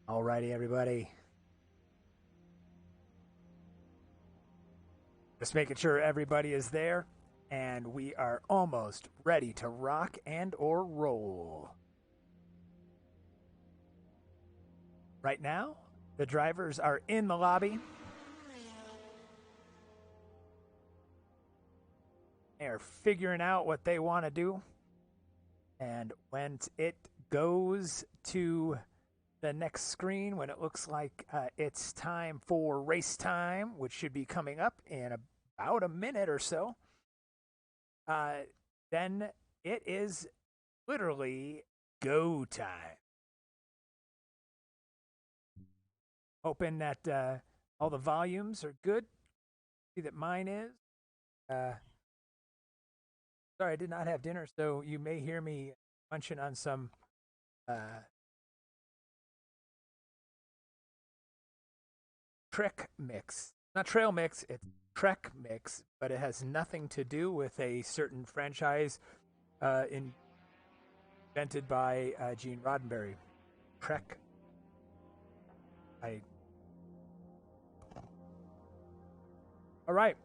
Alrighty, everybody. Just making sure everybody is there, and we are almost ready to rock and or roll. Right now, the drivers are in the lobby. They are figuring out what they want to do. And when it goes to the next screen, when it looks like it's time for race time, which should be coming up in about a minute or so, then it is literally go time. Hoping that all the volumes are good. See that mine is. Sorry, I did not have dinner, so you may hear me munching on some Trek mix. Not trail mix, it's Trek mix, but it has nothing to do with a certain franchise invented by Gene Roddenberry. Trek. All right,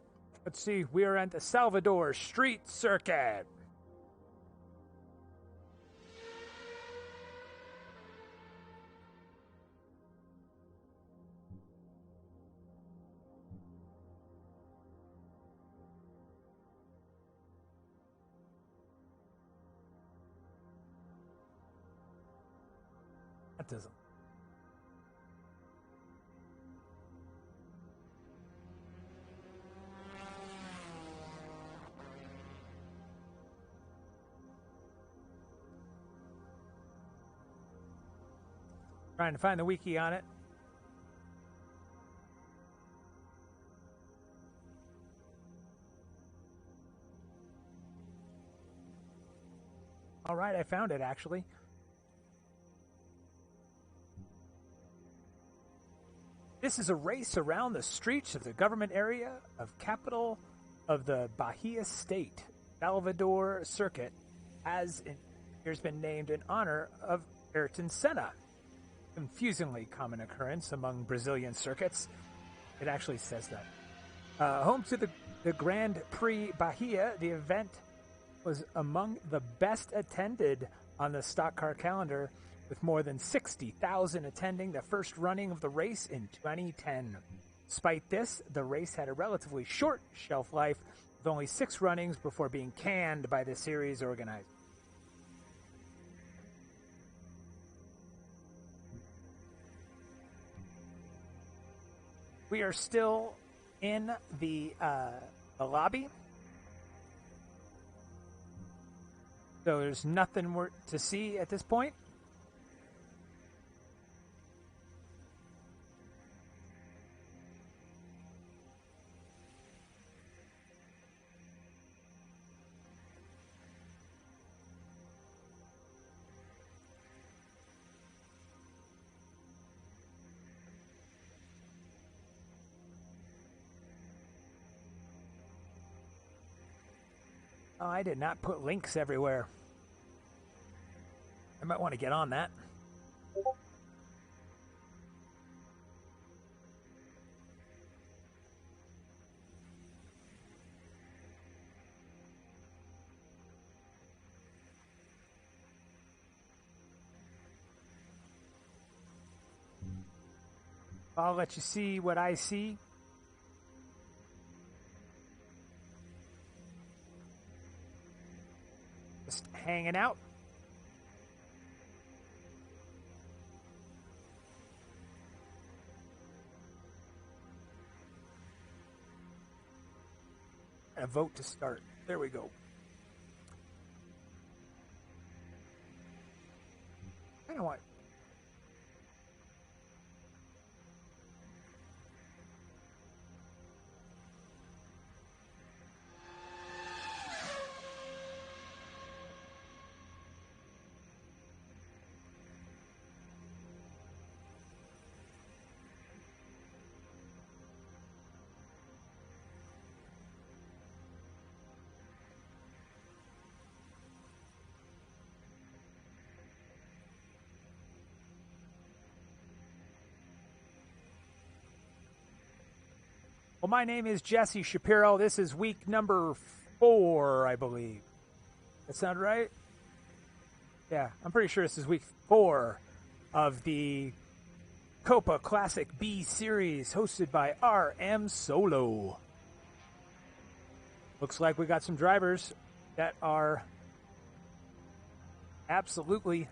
let's see. We are at the Salvador Street Circuit. That doesn't. Trying to find the wiki on it. All right, I found it actually. This is a race around the streets of the government area of capital of the Bahia state. Salvador Circuit has been named in honor of Ayrton Senna. Confusingly common occurrence among Brazilian circuits. It actually says that. Home to the Grand Prix Bahia, the event was among the best attended on the stock car calendar, with more than 60,000 attending the first running of the race in 2010. Despite this, the race had a relatively short shelf life, with only 6 runnings before being canned by the series organizer. We are still in the lobby. So there's nothing to see at this point. Oh, I did not put links everywhere. I might want to get on that. I'll let you see what I see. Just hanging out. A vote to start. There we go. I don't want. Well, my name is Jesse Shapiro. This is week number 4, I believe. That sound right? Yeah, I'm pretty sure this is week 4 of the Copa Classic B Series hosted by RMSOLO. Looks like we got some drivers that are absolutely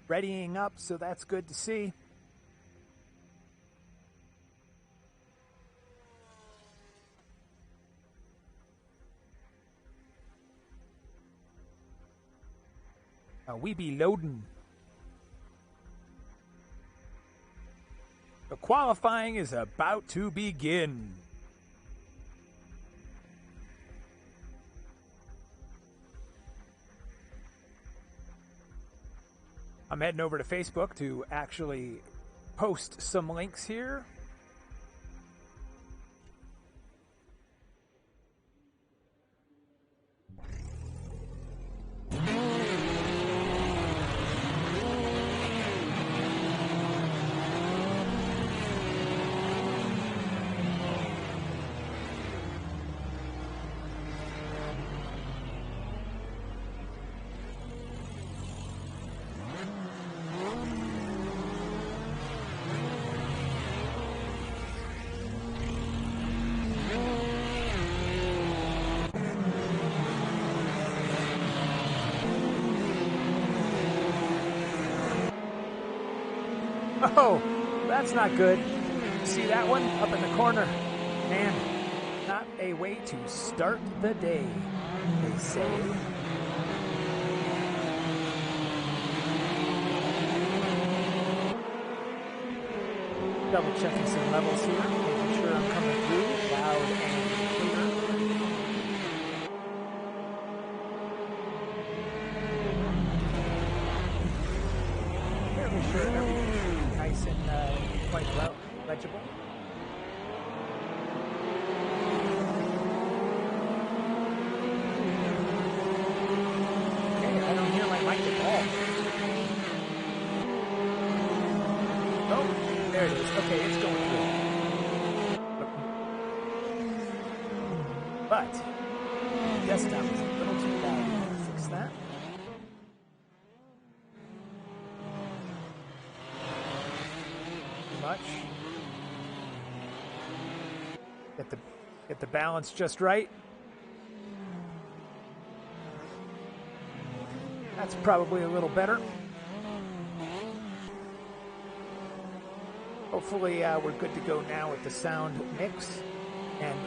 readying up, so that's good to see. We be loading. The qualifying is about to begin. I'm heading over to Facebook to actually post some links here. Oh, that's not good. See that one up in the corner? Man, not a way to start the day, they say. Double checking some levels here, making sure I'm coming through loud and clear. Fairly sure everything's nice and quite legible. Okay, I don't hear my mic at all. Oh, there it is. Okay, it's going through. But desktop is a little too loud. Fix that. Too much. Get the balance just right. That's probably a little better. Hopefully we're good to go now with the sound mix. And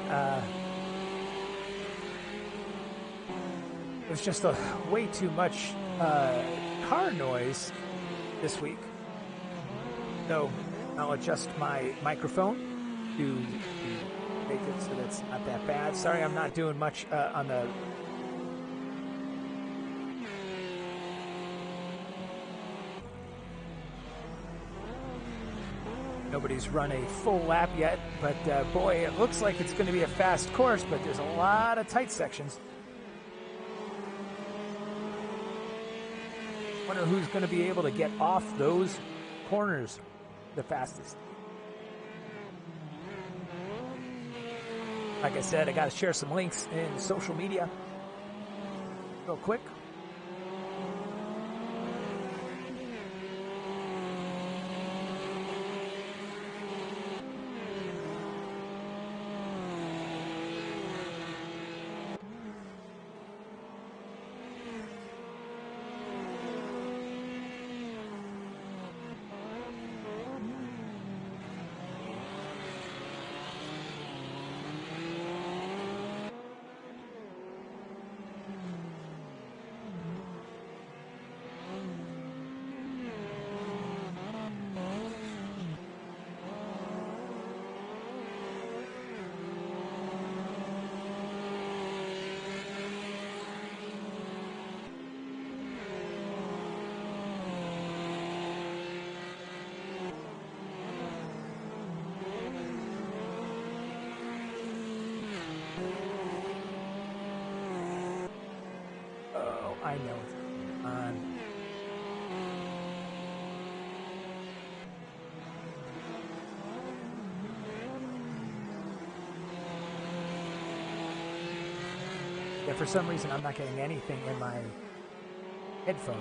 there's just way too much car noise this week. So I'll adjust my microphone to make it so that's not that bad. Sorry, I'm not doing much on the... Nobody's run a full lap yet, but boy, it looks like it's going to be a fast course, but there's a lot of tight sections. Wonder who's going to be able to get off those corners the fastest. Like I said, I got to share some links in social media real quick. I know it's on. Yeah, for some reason I'm not getting anything in my headphones.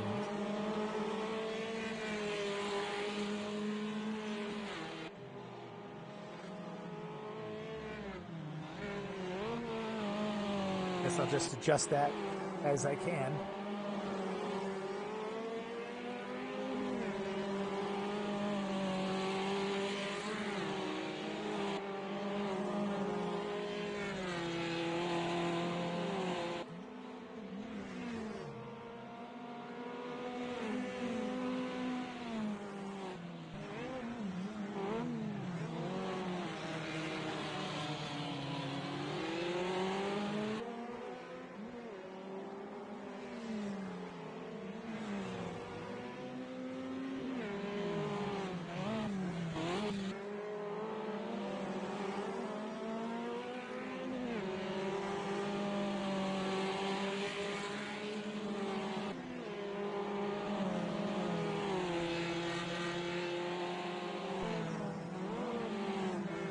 Guess I'll just adjust that as I can.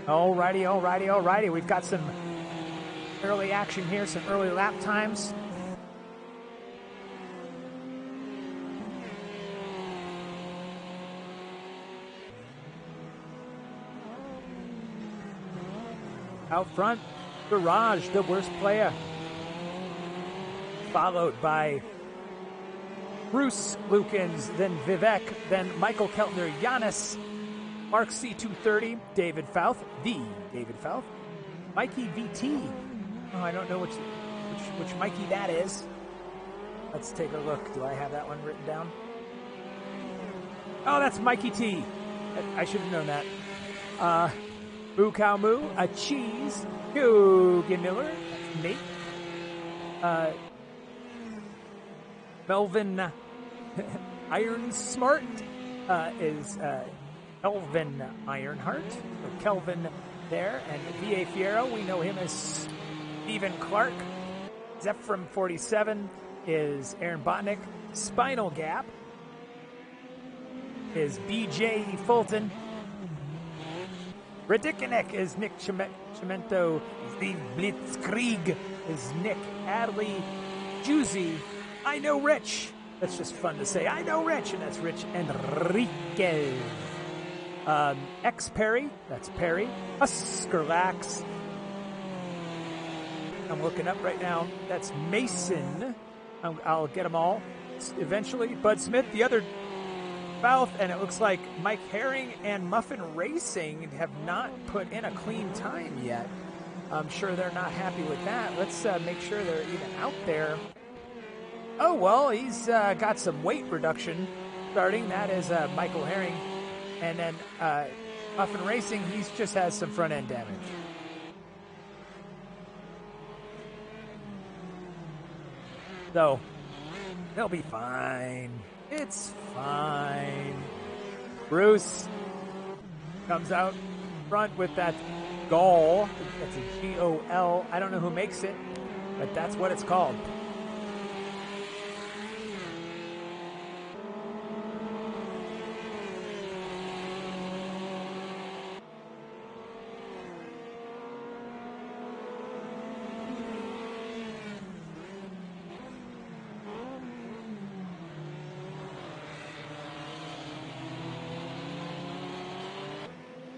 Alrighty. We've got some early action here, some early lap times. Out front, Garage, the worst player. Followed by Bruce Lukens, then Vivek, then Michael Keltner, Giannis, Mark C230, David Fouth, the David Fouth, Mikey VT. Oh, I don't know which Mikey that is. Let's take a look. Do I have that one written down? Oh, that's Mikey T. I should have known that. Moo Cow Moo, a Cheese, Hogan Miller, that's Nate. Melvin Iron Smart is Kelvin Ironheart. So Kelvin there. And V.A. Fierro, we know him as Stephen Clark. Zephram 47 is Aaron Botnick. Spinal Gap is B.J. Fulton. Ridiculous is Nick Chimento. Steve Blitzkrieg is Nick Adley. Juicy, I know Rich. That's just fun to say. I know Rich, and that's Rich Enriquez. X Perry, that's Perry. Huskerlax. I'm looking up right now. That's Mason. I'll get them all eventually. Bud Smith, the other Fouth, and it looks like Mike Herring and Muffin Racing have not put in a clean time yet. I'm sure they're not happy with that. Let's make sure they're even out there. Oh, well, he's got some weight reduction starting. That is Michael Herring. And then Muffin Racing, he just has some front-end damage. So, they'll be fine. It's fine. Bruce comes out front with that Gol. That's a G-O-L. I don't know who makes it, but that's what it's called.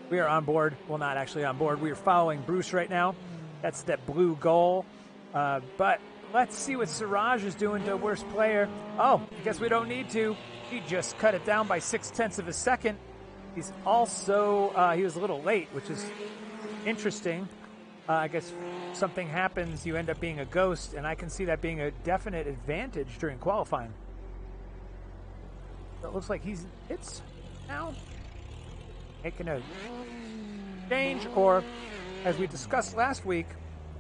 We are on board. Well, not actually on board. We are following Bruce right now. That's that blue goal. But let's see what Siraj is doing to worst player. Oh, I guess we don't need to. He just cut it down by 0.6 of a second. He's also, he was a little late, which is interesting. I guess something happens, you end up being a ghost, and I can see that being a definite advantage during qualifying. So it looks like he's hits now. Making a change, or as we discussed last week,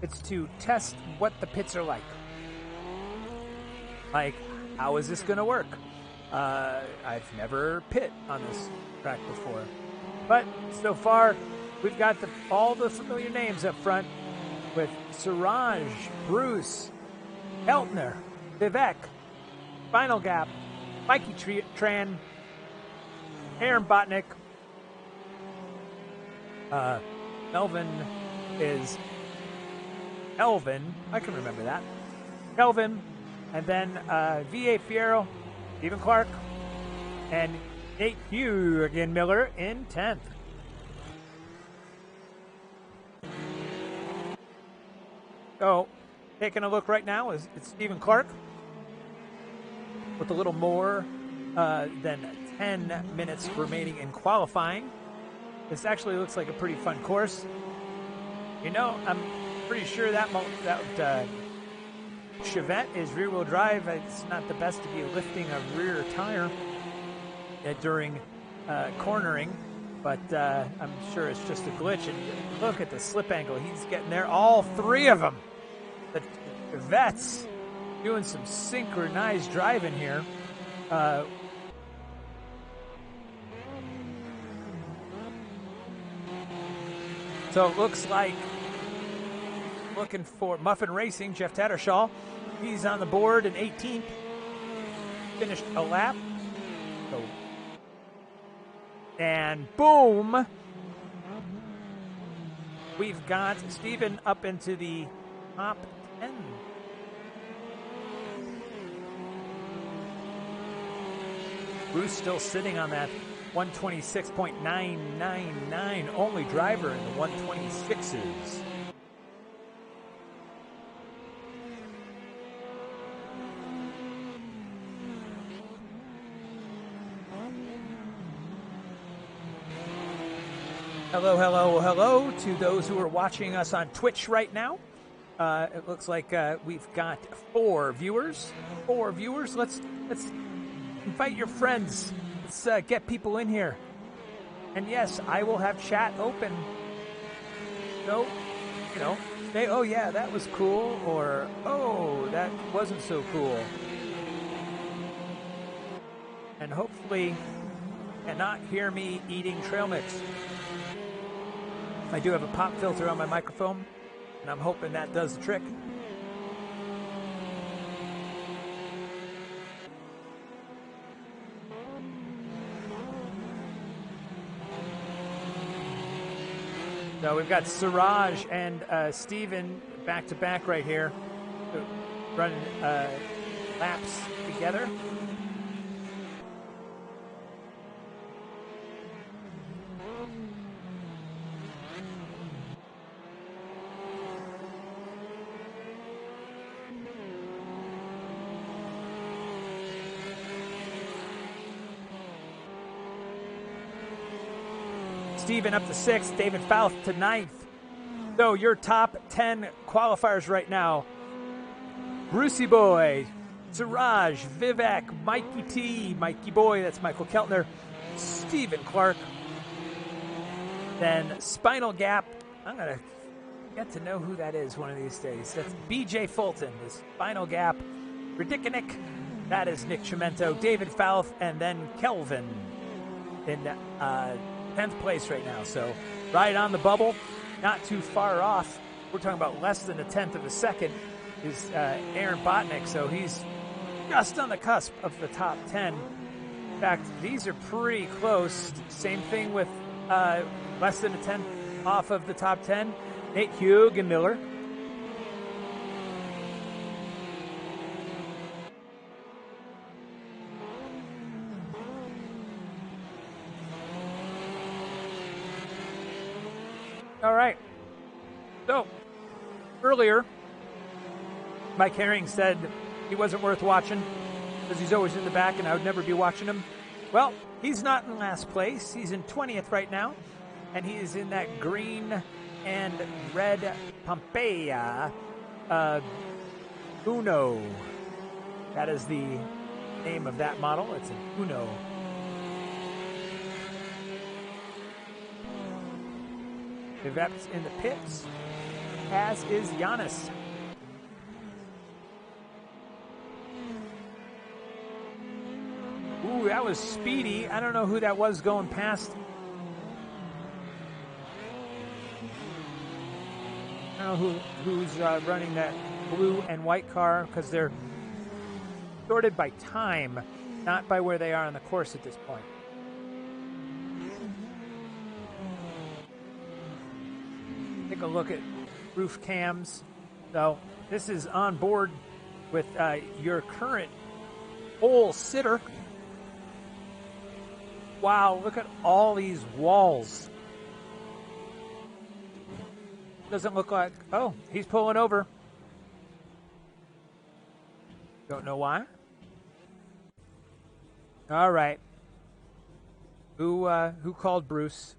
it's to test what the pits are like. Like, how is this going to work? I've never pit on this track before. But so far, we've got all the familiar names up front with Siraj, Bruce, Keltner, Vivek, Spinal Gap, Mikey Tran, Aaron Botnick. Melvin is Elvin. I can remember that. Kelvin, and then V.A. Fierro, Stephen Clark, and Nate Hugen Miller in 10th. So, taking a look right now is it's Stephen Clark with a little more than 10 minutes remaining in qualifying. This actually looks like a pretty fun course. You know, I'm pretty sure that Chevette is rear-wheel drive. It's not the best to be lifting a rear tire during cornering, but I'm sure it's just a glitch. And look at the slip angle. He's getting there. All three of them. The Chevettes doing some synchronized driving here. So it looks like looking for Muffin Racing, Jeff Tattershaw. He's on the board in 18th. Finished a lap. So, and boom! We've got Steven up into the top 10. Bruce still sitting on that 126.999, only driver in the 126s. Hello, hello, hello to those who are watching us on Twitch right now. It looks like we've got 4 viewers. 4 viewers. Let's invite your friends. Let's get people in here. And yes, I will have chat open. So, you know, say, oh yeah, that was cool, or oh, that wasn't so cool. And hopefully, you cannot hear me eating trail mix. I do have a pop filter on my microphone, and I'm hoping that does the trick. So we've got Siraj and Steven back to back right here, running laps together. Steven up to 6th, David Fouth to 9th. So your top 10 qualifiers right now: Brucey Boy, Siraj, Vivek, Mikey T, Mikey Boy, that's Michael Keltner, Stephen Clark. Then Spinal Gap, I'm going to get to know who that is one of these days. That's BJ Fulton, the Spinal Gap. Ridiculous, that is Nick Chimento, David Fouth, and then Kelvin in 10th place right now. So right on the bubble, not too far off. We're talking about less than a tenth of a second is Aaron Botnick. So he's just on the cusp of the top 10. In fact, these are pretty close. Same thing with less than a tenth off of the top 10. Nate Hugen Miller. All right. So, earlier, Mike Herring said he wasn't worth watching because he's always in the back and I would never be watching him. Well, he's not in last place. He's in 20th right now, and he is in that green and red Pompeia Uno. That is the name of that model. It's an Uno. Vivek's in the pits, as is Giannis. Ooh, that was speedy. I don't know who that was going past. I don't know who's running that blue and white car, because they're sorted by time, not by where they are on the course at this point. Take a look at roof cams. So this is on board with your current pole sitter. Wow, look at all these walls. Doesn't look like... Oh, he's pulling over. Don't know why. All right. Who called Bruce?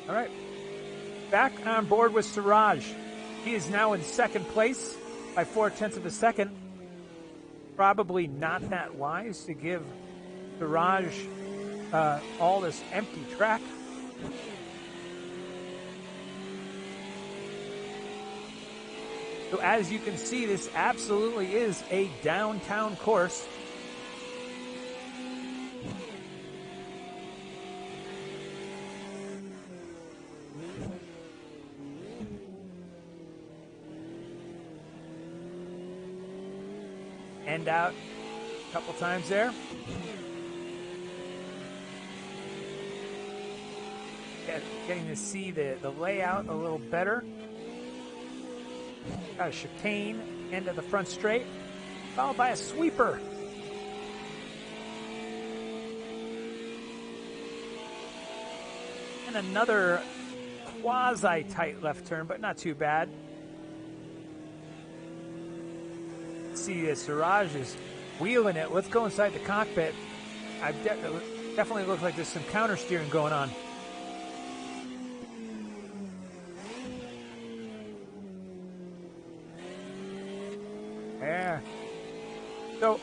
All right. Back on board with Siraj. He is now in second place by 0.4 of a second. Probably not that wise to give Siraj all this empty track. So as you can see, this absolutely is a downtown course. End out a couple times there. Getting to see the layout a little better. Got a chicane, end of the front straight, followed by a sweeper. And another quasi-tight left turn, but not too bad. See, Siraj is wheeling it. Let's go inside the cockpit. Definitely looks like there's some counter steering going on. Yeah. So,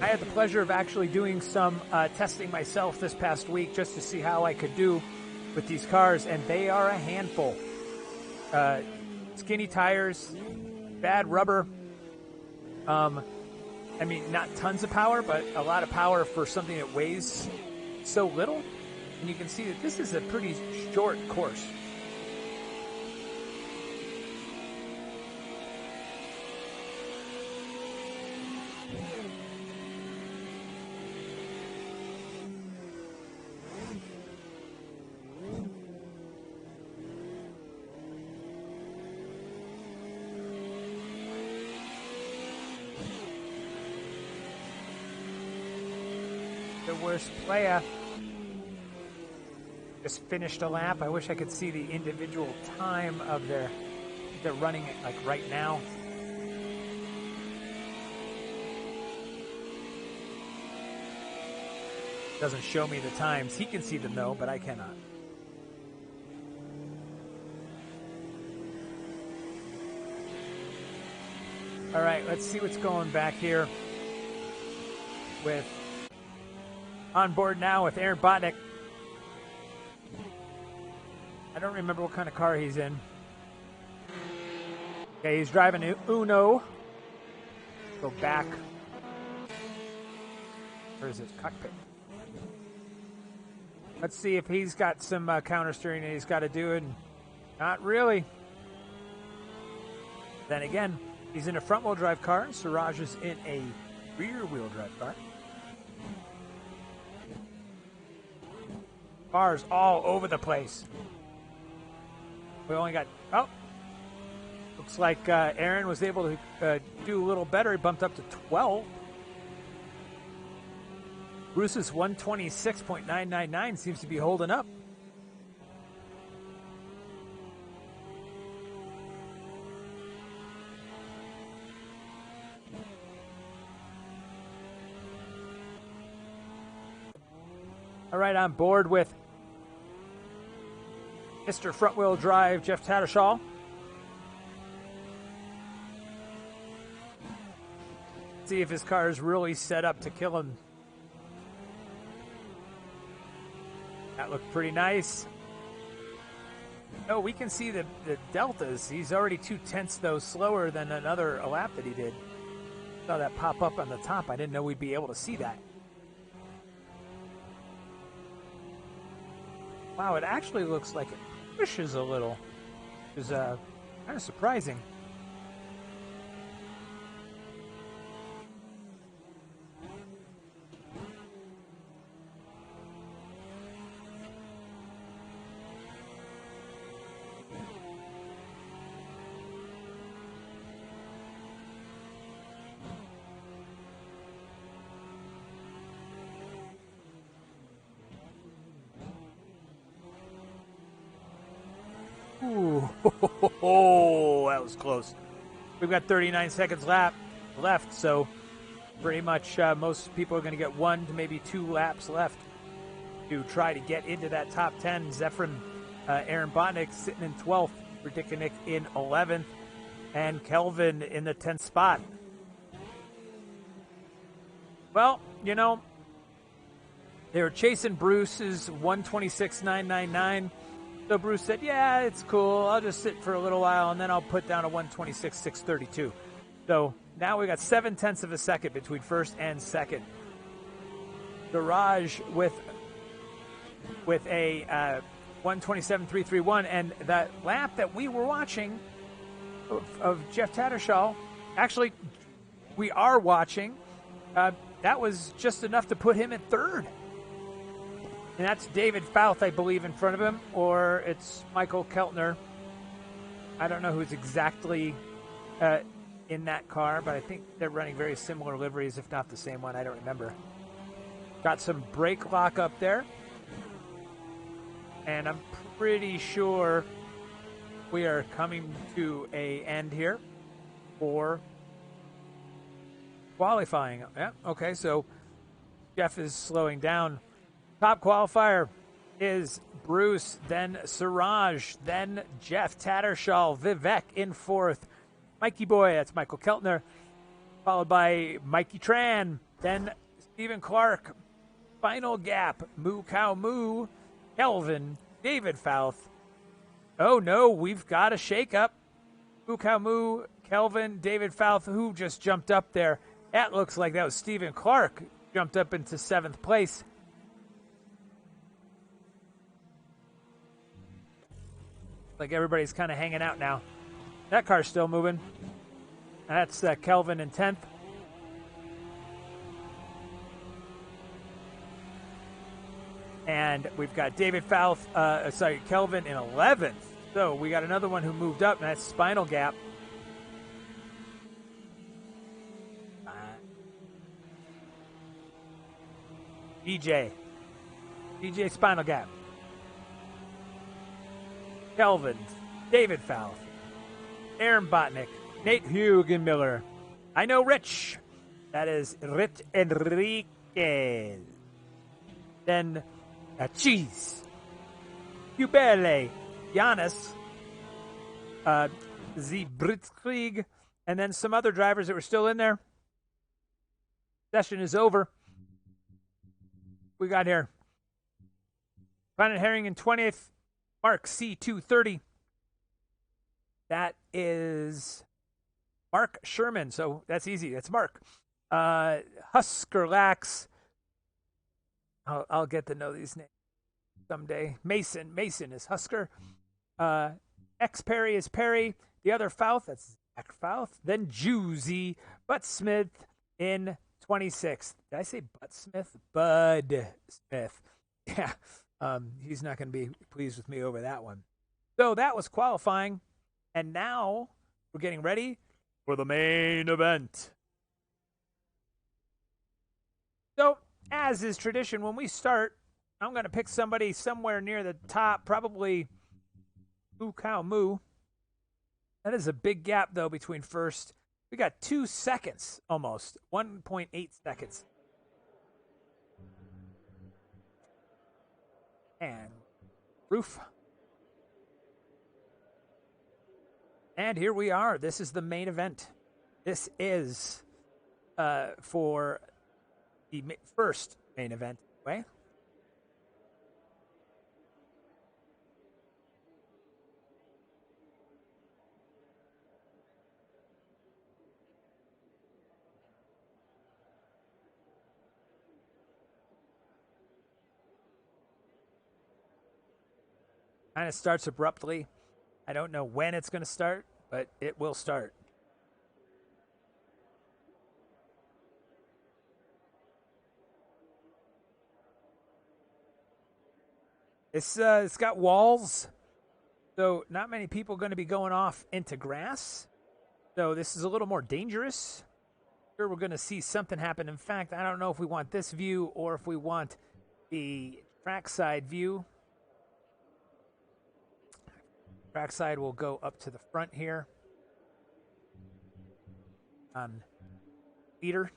I had the pleasure of actually doing some testing myself this past week just to see how I could do with these cars, and they are a handful. Skinny tires, bad rubber. I mean, not tons of power, but a lot of power for something that weighs so little. And you can see that this is a pretty short course. The worst player just finished a lap. I wish I could see the individual time of they're running it like right now. Doesn't show me the times. He can see them though, but I cannot. All right, let's see what's going back here with on board now with Aaron Botnick. I don't remember what kind of car he's in. Okay, he's driving an Uno. Go back. Where is his cockpit? Let's see if he's got some counter steering that he's got to do. And not really. Then again, he's in a front wheel drive car. Siraj is in a rear wheel drive car. Cars all over the place. We only got, oh, looks like Aaron was able to do a little better. He bumped up to 12. Bruce's 126.999 seems to be holding up. All right, on board with Mr. Front Wheel Drive, Jeff Tattershaw. See if his car is really set up to kill him. That looked pretty nice. Oh, we can see the deltas. He's already 0.2 though slower than another lap that he did. Saw that pop up on the top. I didn't know we'd be able to see that. Wow, it actually looks like it pushes a little, which is kind of surprising. Oh, that was close. We've got 39 seconds left, so pretty much most people are going to get 1 to maybe 2 laps left to try to get into that top 10. Zephyrin, Aaron Botnick sitting in 12th, Ridiculous in 11th, and Kelvin in the 10th spot. Well, you know, they were chasing Bruce's 126.999. So Bruce said, yeah, it's cool. I'll just sit for a little while, and then I'll put down a 126.632. So now we got 0.7 of a second between first and second. Garage with a 127.331, and that lap that we were watching of Jeff Tattersall, actually, we are watching, that was just enough to put him at third. And that's David Fouth, I believe, in front of him, or it's Michael Keltner. I don't know who's exactly in that car, but I think they're running very similar liveries, if not the same one. I don't remember. Got some brake lock up there. And I'm pretty sure we are coming to an end here for qualifying. Yeah, okay, so Jeff is slowing down. Top qualifier is Bruce, then Siraj, then Jeff Tattersall, Vivek in 4th. Mikey Boy, that's Michael Keltner, followed by Mikey Tran, then Stephen Clark. Final gap, Moo Cow Moo, Kelvin, David Fouth. Oh no, we've got a shakeup. Moo Cow Moo, Kelvin, David Fouth, who just jumped up there. That looks like that was Stephen Clark, jumped up into 7th place. Like everybody's kind of hanging out now. That car's still moving. That's Kelvin in 10th. And we've got David Fouth, Kelvin in 11th. So we got another one who moved up, and that's Spinal Gap. DJ Spinal Gap. Kelvin, David Fouth, Aaron Botnick, Nate Hugenmiller. I know Rich. That is Rich Enriquez. Then Cheese, Hubele, Giannis, Zibritzkrieg, and then some other drivers that were still in there. Session is over. We got here Planet Herring in 20th. Mark C230. That is Mark Sherman. So that's easy. That's Mark. Husker Lax. I'll get to know these names someday. Mason is Husker. X Perry is Perry. The other Fouth, that's Zach Fouth. Then Juicy Butt Smith in 26th. Did I say Butt Smith? Bud Smith. Yeah. He's not going to be pleased with me over that one. So that was qualifying. And now we're getting ready for the main event. So, as is tradition, when we start, I'm going to pick somebody somewhere near the top, probably Moo Cow Moo. That is a big gap, though, between first. We got 2 seconds almost, 1.8 seconds. And roof. And here we are. This is the main event. This is for the first main event. Anyway. Kind of starts abruptly. I don't know when it's going to start, but it will start. It's got walls, so not many people are going to be going off into grass. So this is a little more dangerous. Sure, we're going to see something happen. In fact, I don't know if we want this view or if we want the trackside view. Trackside will go up to the front here. Leader.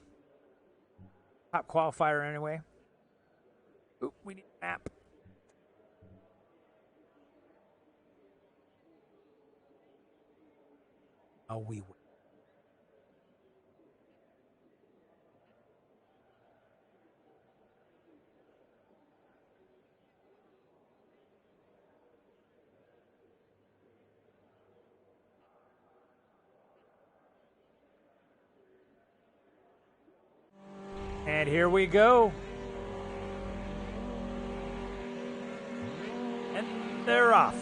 Top qualifier anyway. Oop, we need a map. Oh, we will. And here we go. And they're off.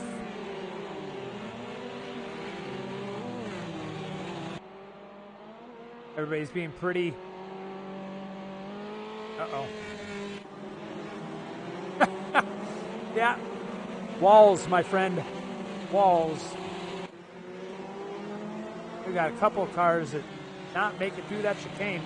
Everybody's being pretty... Uh-oh. Yeah. Walls, my friend. Walls. We got a couple of cars that not make it through that chicane.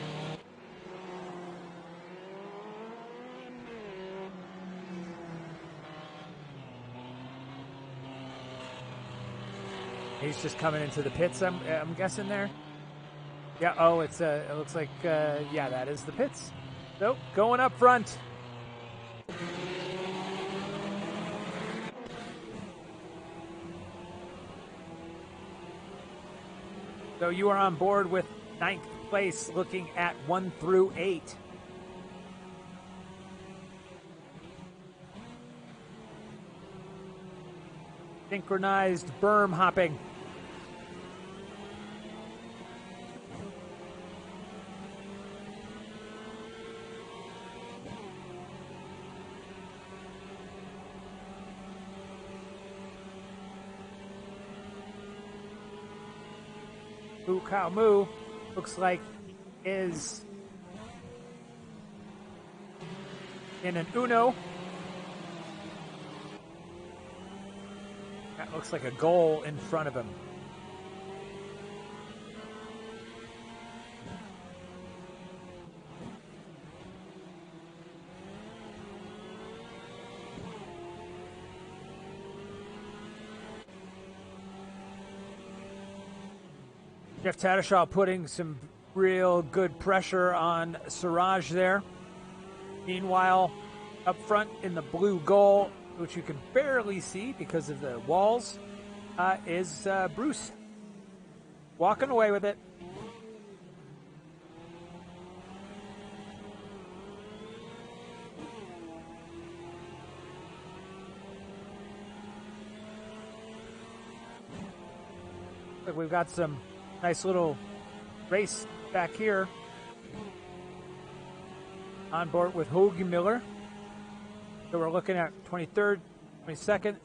He's just coming into the pits, I'm guessing there. Yeah, oh, it looks like, yeah, that is the pits. So, going up front. So you are on board with 9th place, looking at 1 through 8. Synchronized berm hopping. Moo cow moo looks like is in an Uno. That looks like a goal in front of him. Jeff Tattershaw putting some real good pressure on Siraj there. Meanwhile, up front in the blue goal, which you can barely see because of the walls, is Bruce. Walking away with it. Look, we've got some nice little race back here. On board with Hoagie Miller. So we're looking at 23rd, 22nd,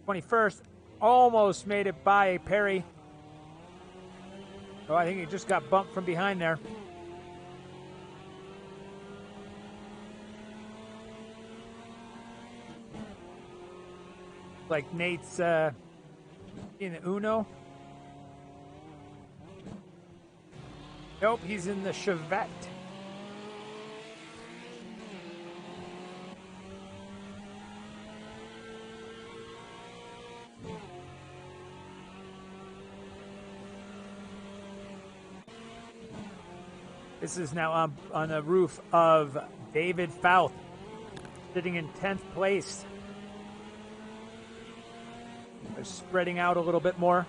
21st. Almost made it by Perry. Oh, I think he just got bumped from behind there. Like Nate's in Uno. Nope, he's in the Chevette. This is now on the roof of David Fouth, sitting in 10th place. They're spreading out a little bit more.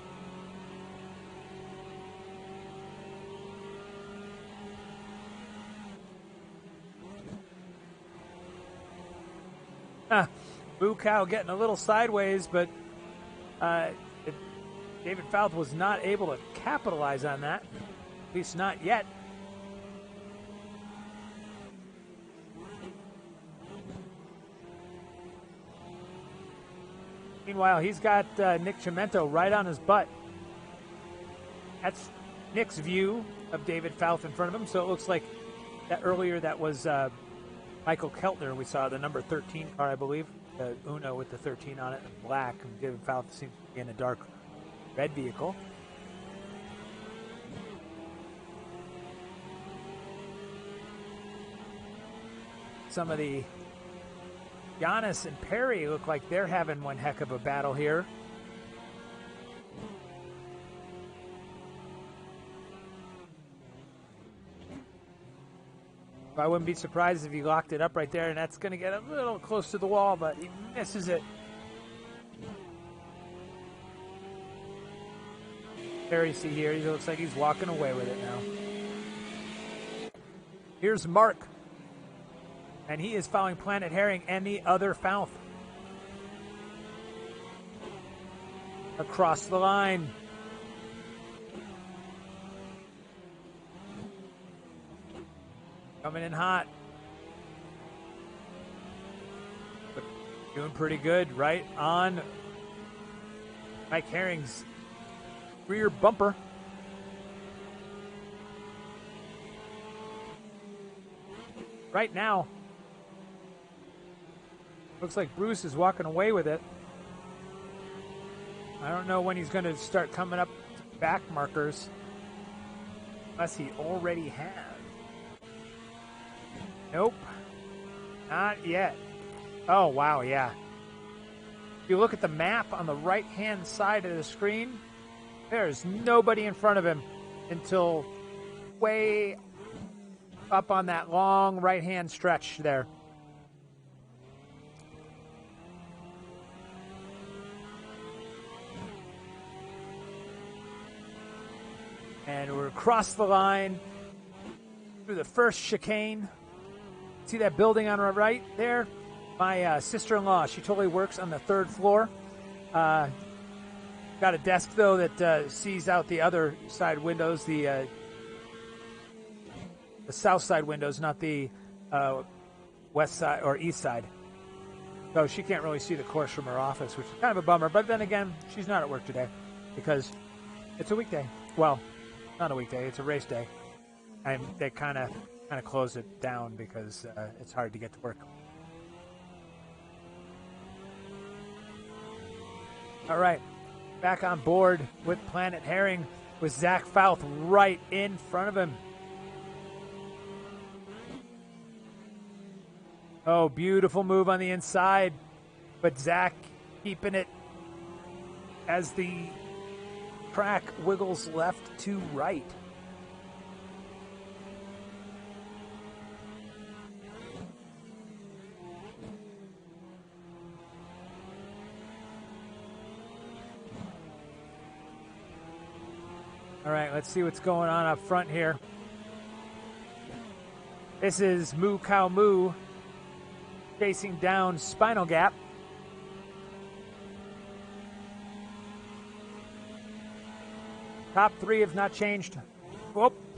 Boo Cow getting a little sideways, but David Fouth was not able to capitalize on that. At least not yet. Meanwhile, he's got Nick Chimento right on his butt. That's Nick's view of David Fouth in front of him. So it looks like that earlier that was Michael Keltner. We saw the number 13 car, I believe. The Uno with the 13 on it in black. And David Fouth seems to be in a dark red vehicle. Some of the Giannis and Perry look like they're having one heck of a battle here. I wouldn't be surprised if he locked it up right there, and that's going to get a little close to the wall, but he misses it. There you see here, he looks like he's walking away with it now. Here's Mark, and he is following Planet Herring and the other Falth across the line. Coming in hot. But doing pretty good, right on Mike Herring's rear bumper. Right now, looks like Bruce is walking away with it. I don't know when he's going to start coming up to back markers, unless he already has. Nope, not yet. Oh, wow, yeah. If you look at the map on the right-hand side of the screen, there's nobody in front of him until way up on that long right-hand stretch there. And we're across the line through the first chicane. See that building on our right there? My sister-in-law, she totally works on the third floor. Got a desk, though, that sees out the other side windows, the south side windows, not the west side or east side. So she can't really see the course from her office, which is kind of a bummer. But then again, she's not at work today because it's a weekday. Well, not a weekday, it's a race day. And they kind of close it down because it's hard to get to work. All right, back on board with Planet Herring with Zach Falth right in front of him. Oh, beautiful move on the inside, but Zach keeping it as the track wiggles left to right. All right, let's see what's going on up front here. This is Moo Cow Moo chasing down Spinal Gap. Top three have not changed.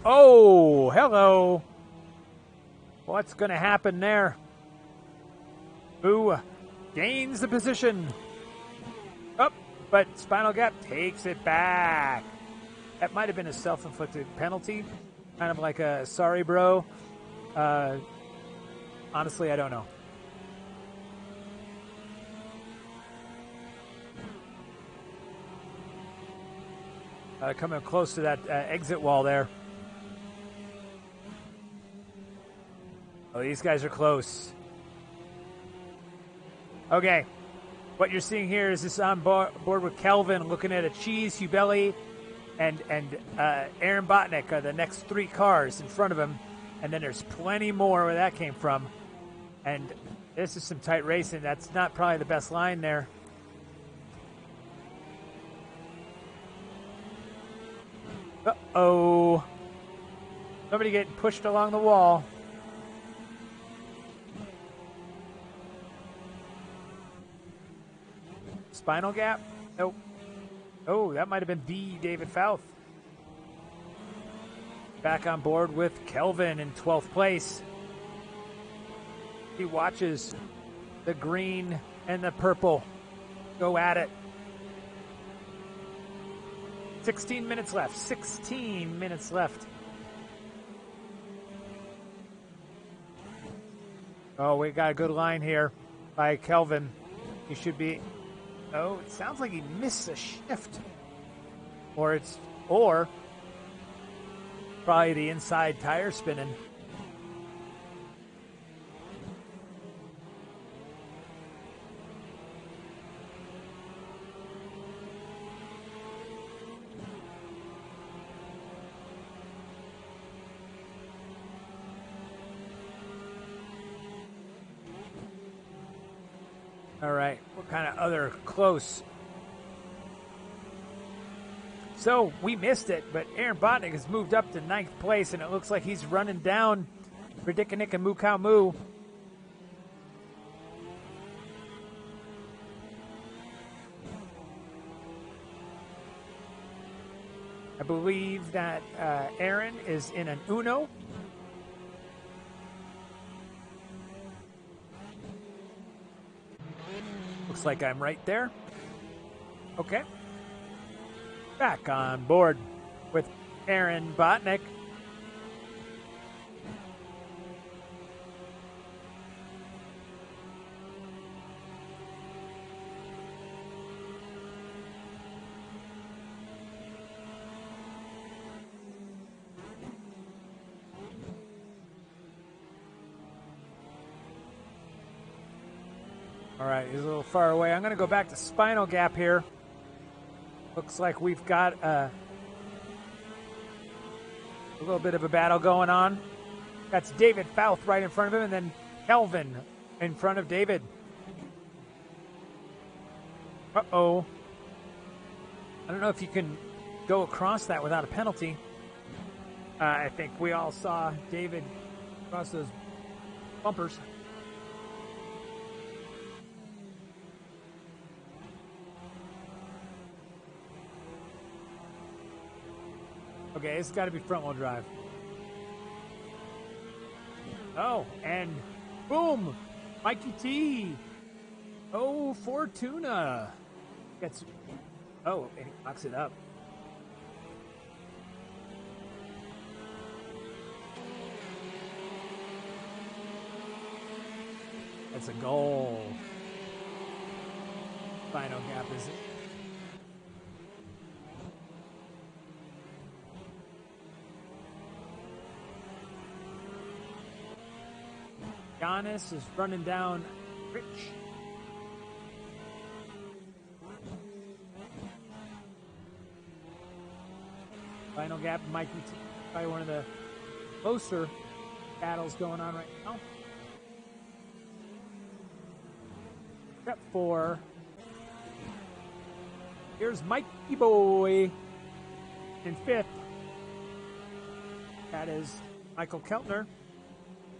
Oh, hello. What's going to happen there? Moo gains the position. Oh, but Spinal Gap takes it back. That might have been a self-inflicted penalty, kind of like a sorry, bro. Honestly, I don't know. Coming close to that exit wall there. Oh, these guys are close. Okay, what you're seeing here is this on board with Kelvin looking at a cheese, Hugh Belly, and Aaron Botnick are the next three cars in front of him. And then there's plenty more where that came from. And this is some tight racing. That's not probably the best line there. Uh-oh. Somebody getting pushed along the wall. Spinal Gap? Nope. Oh, that might have been the David Falth. Back on board with Kelvin in 12th place. He watches the green and the purple go at it. 16 minutes left. 16 minutes left. Oh, we got a good line here by Kelvin. He should be... Oh, it sounds like he missed a shift. Or probably the inside tire spinning. All right, what kind of other close? So we missed it, but Aaron Botnick has moved up to 9th place, and it looks like he's running down Ridicanik and Moo Cow Moo. I believe that Aaron is in an Uno. Looks like I'm right there. Okay. Back on board with Aaron Botnick. All right, he's a little far away. I'm going to go back to Spinal Gap here. Looks like we've got a little bit of a battle going on. That's David Fouth right in front of him, and then Kelvin in front of David. Uh-oh. I don't know if you can go across that without a penalty. I think we all saw David cross those bumpers. Okay, it's got to be front-wheel drive. Oh, and boom! Mikey T! Oh, Fortuna! Gets... Oh, and he locks it up. That's a goal. Final Gap, is it? Giannis is running down Rich. Final Gap, Mikey T. Probably one of the closer battles going on right now. Step 4. Here's Mikey Boy in 5th. That is Michael Keltner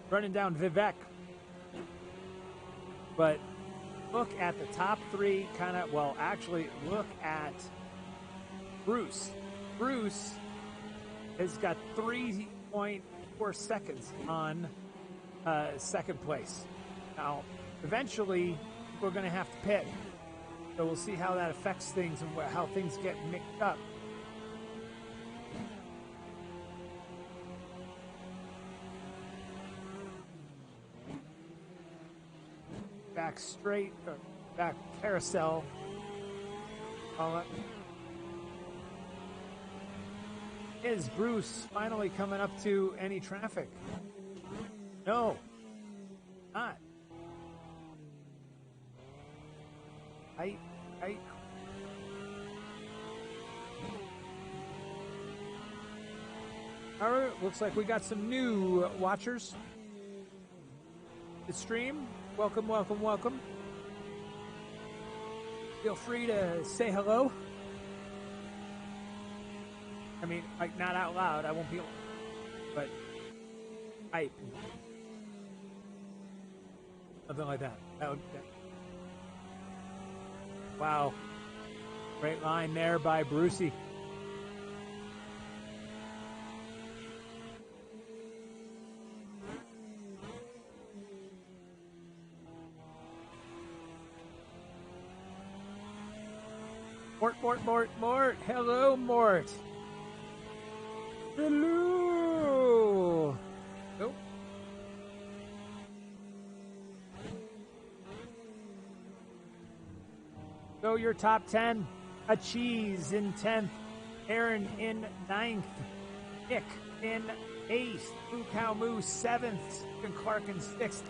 running down Vivek. But look at the top 3 kind of, well, actually look at Bruce. Bruce has got 3.4 seconds on second place. Now, eventually, we're going to have to pit. So we'll see how that affects things and how things get mixed up. Back straight, back carousel. All up. Is Bruce finally coming up to any traffic? No, not. All right, looks like we got some new watchers. The stream, welcome, welcome, welcome. Feel free to say hello. I mean, like, not out loud, I won't be, but something like that. Wow. Great line there by Brucey. Mort. Hello, Mort. Hello. Nope. So your top 10. A Cheese in 10th. Aaron in 9th. Nick in 8th. Moo Cow Moo 7th. Stephen Clark in 6th.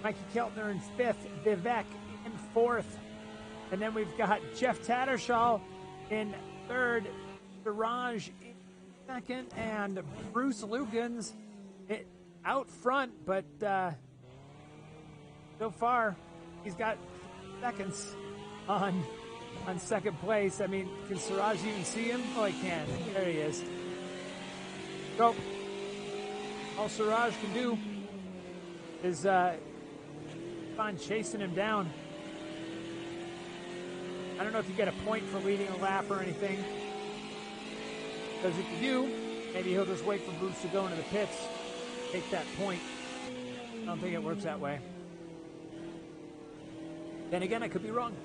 Mikey Keltner in 5th. Vivek in 4th. And then we've got Jeff Tattershaw in 3rd. Siraj in 2nd. And Bruce Lugans out front. But so far, he's got seconds on second place. I mean, can Siraj even see him? Oh, he can. There he is. So, all Siraj can do is find chasing him down. I don't know if you get a point for leading a lap or anything. Because if you do, maybe he'll just wait for Bruce to go into the pits, take that point. I don't think it works that way. Then again, I could be wrong.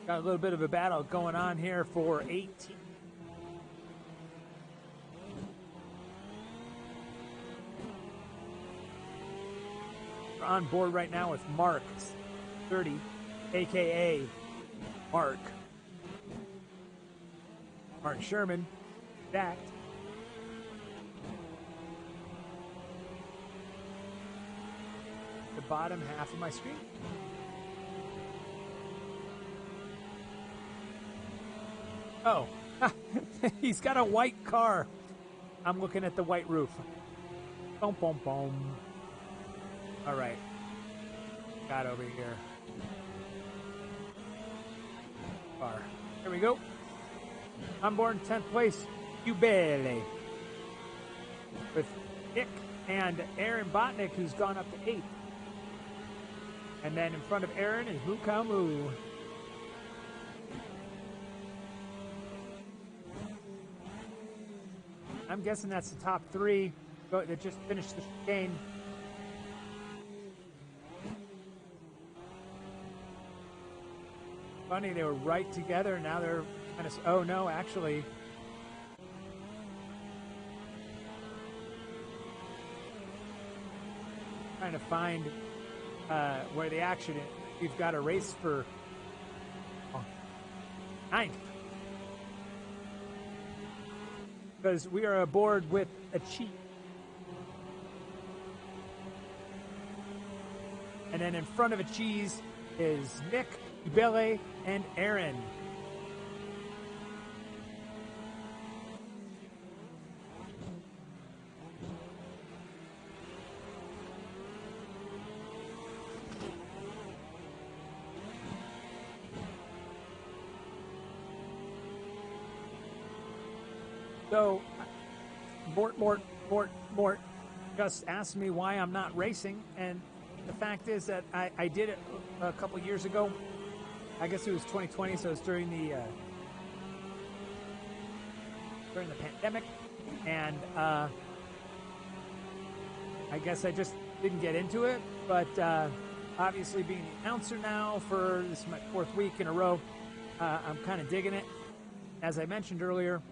Got a little bit of a battle going on here for 18. We're on board right now with Mark 30, aka Mark Sherman, stacked. The bottom half of my screen. Oh, he's got a white car. I'm looking at the white roof. Boom, boom, boom. All right. Got over here. Car. Here we go. I'm born 10th place. Ubele. With Nick and Aaron Botnick, who's gone up to 8th. And then in front of Aaron is Mukamu. I'm guessing that's the top 3 that just finished the chicane. Funny, they were right together. Now they're kind of... Oh, no, actually. Trying to find where the action is. We've got a race for 9th. Because we are aboard with a cheat. And then in front of a cheese is Nick, Ubele, and Aaron. So, Mort just asked me why I'm not racing, and the fact is that I did it a couple years ago. I guess it was 2020, so it was during the pandemic, and I guess I just didn't get into it. But obviously, being the announcer now for this is my 4th week in a row, I'm kind of digging it. As I mentioned earlier,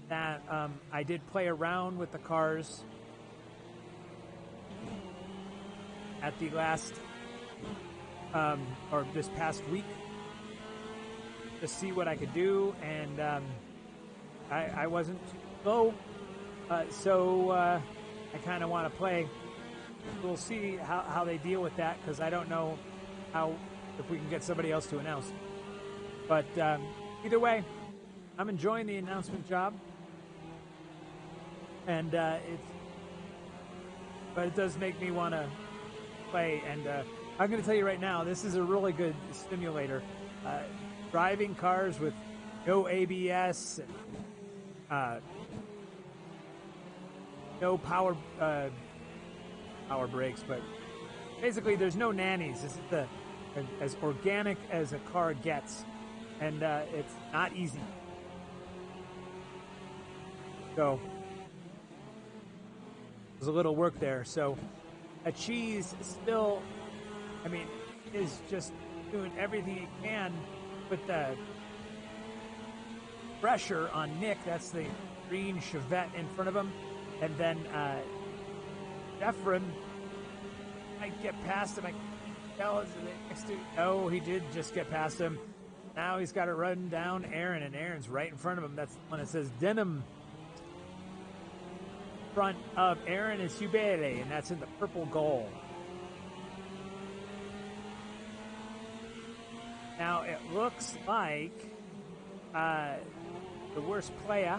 that I did play around with the cars at the last or this past week to see what I could do, and I wasn't too low, so I kind of want to play. We'll see how they deal with that, because I don't know if we can get somebody else to announce. But either way, I'm enjoying the announcement job. And but it does make me want to play. And I'm going to tell you right now, this is a really good simulator. Driving cars with no ABS, and, no power brakes, but basically there's no nannies. This is as organic as a car gets, and it's not easy. So there's a little work there. So a cheese still, I mean, is just doing everything he can with the pressure on Nick. That's the green Chevette in front of him. And then Efren might get past him. I can tell is next to. No, he did just get past him. Now he's got to run down Aaron, and Aaron's right in front of him. That's the one that says Denim. Front of Aaron is Ubele, and that's in the purple goal. Now Now it looks like the worst player,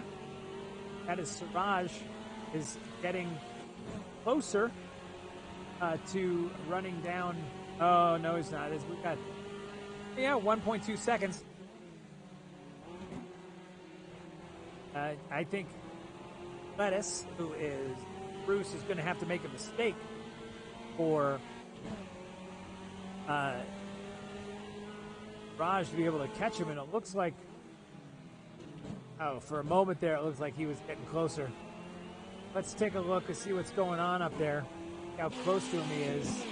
that is Siraj, is getting closer to running down. Oh, no, he's not. We've got 1.2 seconds. I think Lettuce, who is Bruce, is going to have to make a mistake for Raj to be able to catch him, and it looks like, for a moment there, it looks like he was getting closer. Let's take a look and see what's going on up there, how close to him he is.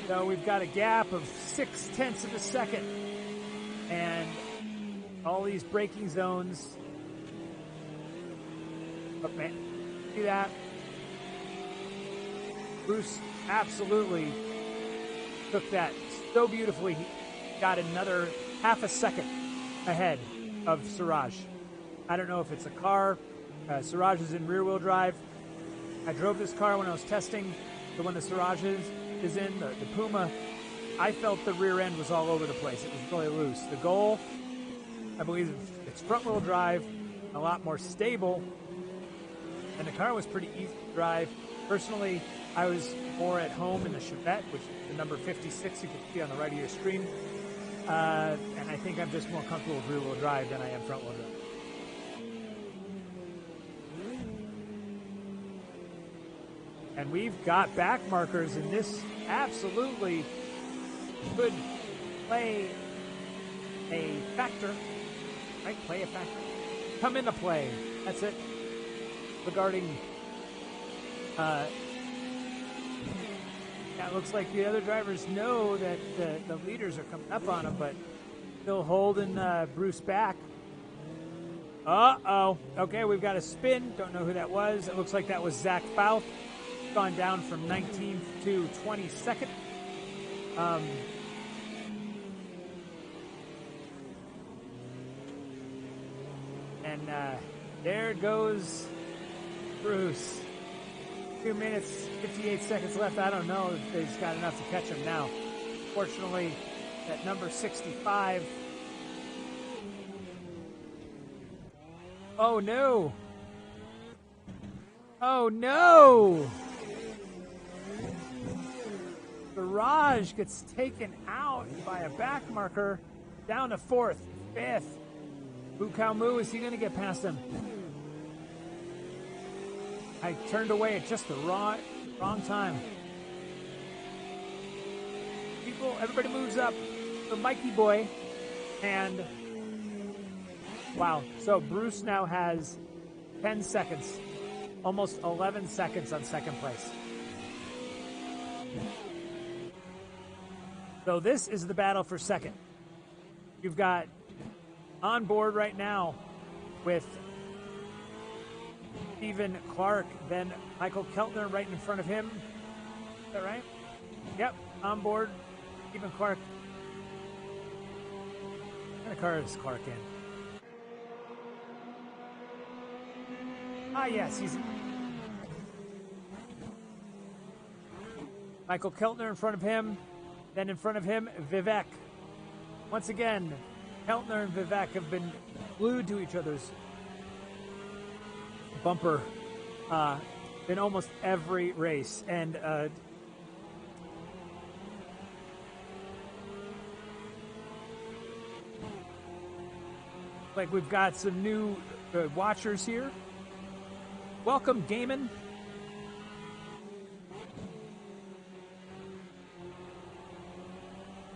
So we've got a gap of 0.6 of a second, and all these braking zones. Oh, man. See that? Bruce absolutely took that so beautifully. He got another half a second ahead of Siraj. I don't know if it's a car. Siraj is in rear-wheel drive. I drove this car when I was testing the one that Siraj is in, the Puma. I felt the rear end was all over the place. It was really loose. The Goal, I believe it's front-wheel drive, a lot more stable, and the car was pretty easy to drive. Personally, I was more at home in the Chevette, which is the number 56 you can see on the right of your screen. And I think I'm just more comfortable with rear-wheel drive than I am front-wheel drive. And we've got back markers, and this absolutely could play a factor. Right? Play a factor. Come into play. That's it. Regarding, it looks like the other drivers know that the leaders are coming up on them, but still holding Bruce back. Uh-oh. Okay, we've got a spin. Don't know who that was. It looks like that was Zach Fouth. Gone down from 19th to 22nd. And there goes Bruce. 2 minutes, 58 seconds left. I don't know if he's got enough to catch him now. Fortunately, at number 65. Oh, no. Oh, no. Siraj gets taken out by a back marker, down to 4th, 5th. Bukaumu, is he going to get past him? I turned away at just the wrong time. Everybody moves up for Mikey Boy, and wow. So Bruce now has 10 seconds, almost 11 seconds on second place. So this is the battle for second. You've got on board right now with Stephen Clark, then Michael Keltner right in front of him. Is that right? Yep, on board, Stephen Clark. What kind of car is Clark in? Ah, yes, he's... Michael Keltner in front of him. Then in front of him, Vivek. Once again, Keltner and Vivek have been glued to each other's bumper in almost every race. And like we've got some new watchers here. Welcome, Gaiman.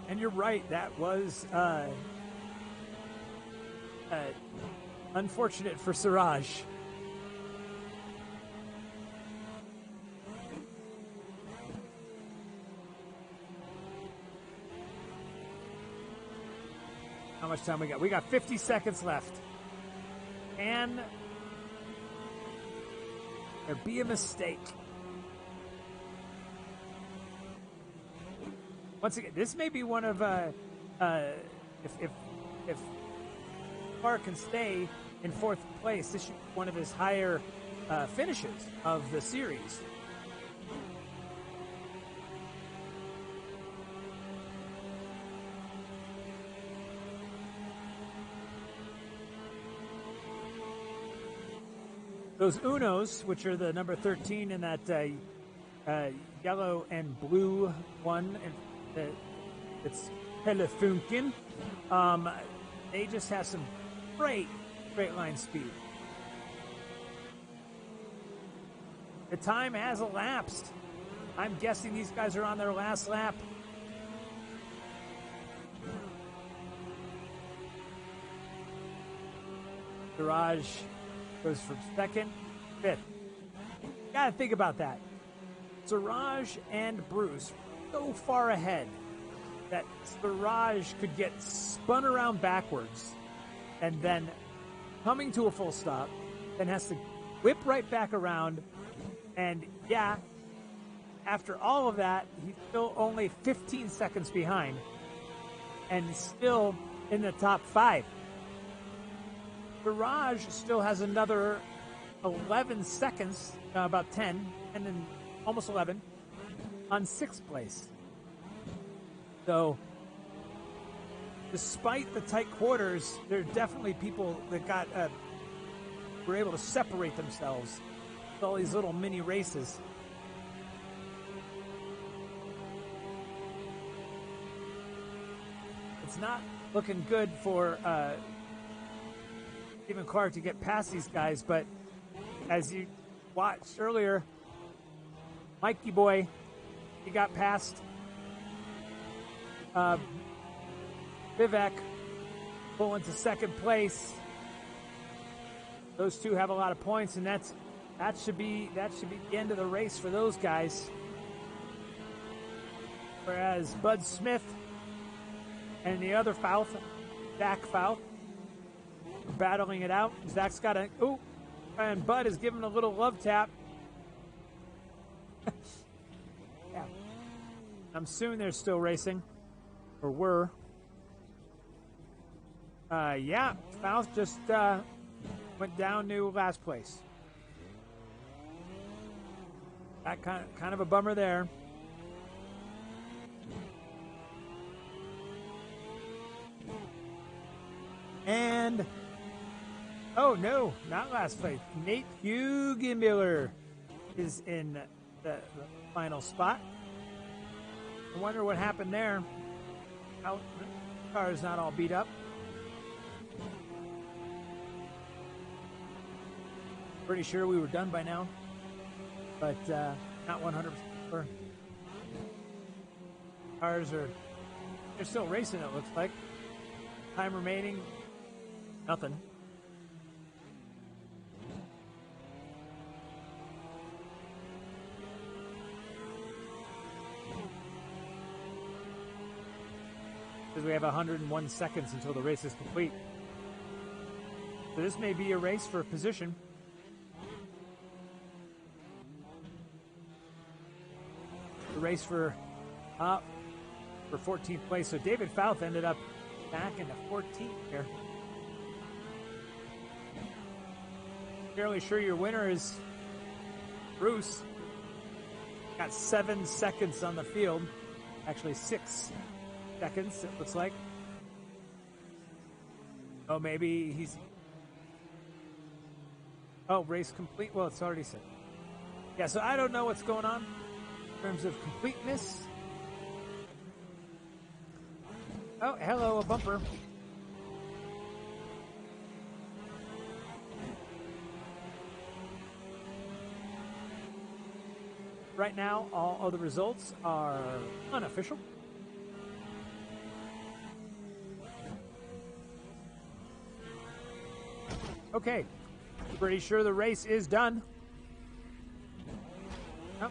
And you're right, that was unfortunate for Siraj. How much time we got? We got 50 seconds left. Can there be a mistake? Once again, this may be one of if car can stay in fourth place, this should be one of his higher finishes of the series. Those Unos, which are the number 13 in that yellow and blue one, it's Telefunken. They just have some great line speed. The time has elapsed. I'm guessing these guys are on their last lap. Garage goes from second, fifth. You gotta think about that. Siraj and Bruce so far ahead that Siraj could get spun around backwards and then coming to a full stop, then has to whip right back around. And yeah, after all of that, he's still only 15 seconds behind and still in the top 5. Siraj still has another 11 seconds, about 10, and then almost 11, on 6th place. So, despite the tight quarters, there are definitely people that were able to separate themselves with all these little mini races. It's not looking good for Stephen Clark to get past these guys, but as you watched earlier, Mikey Boy, he got past Vivek, pulling to second place. Those two have a lot of points, and that should be the end of the race for those guys. Whereas Bud Smith and the other Fouth, Zach Fouth, battling it out. Zach's got and Bud is giving a little love tap. Yeah. I'm assuming they're still racing. Or were. Yeah, Fouth just went down to last place. That kind of a bummer there. And oh no, not last place. Nate Hugenmiller is in the final spot. I wonder what happened there. How the car is not all beat up. Pretty sure we were done by now, but not 100% sure. Cars they're still racing, it looks like. Time remaining, nothing. Because we have 101 seconds until the race is complete. So this may be a race for position. The race for 14th place. So David Fouth ended up back into 14th here. Fairly sure your winner is Bruce. Got 7 seconds on the field. Actually 6 seconds, it looks like. Oh, maybe he's... Oh, race complete. Well, it's already said. Yeah, so I don't know what's going on in terms of completeness. Oh, hello, a bumper. Right now, all of the results are unofficial. Okay, pretty sure the race is done. Oh.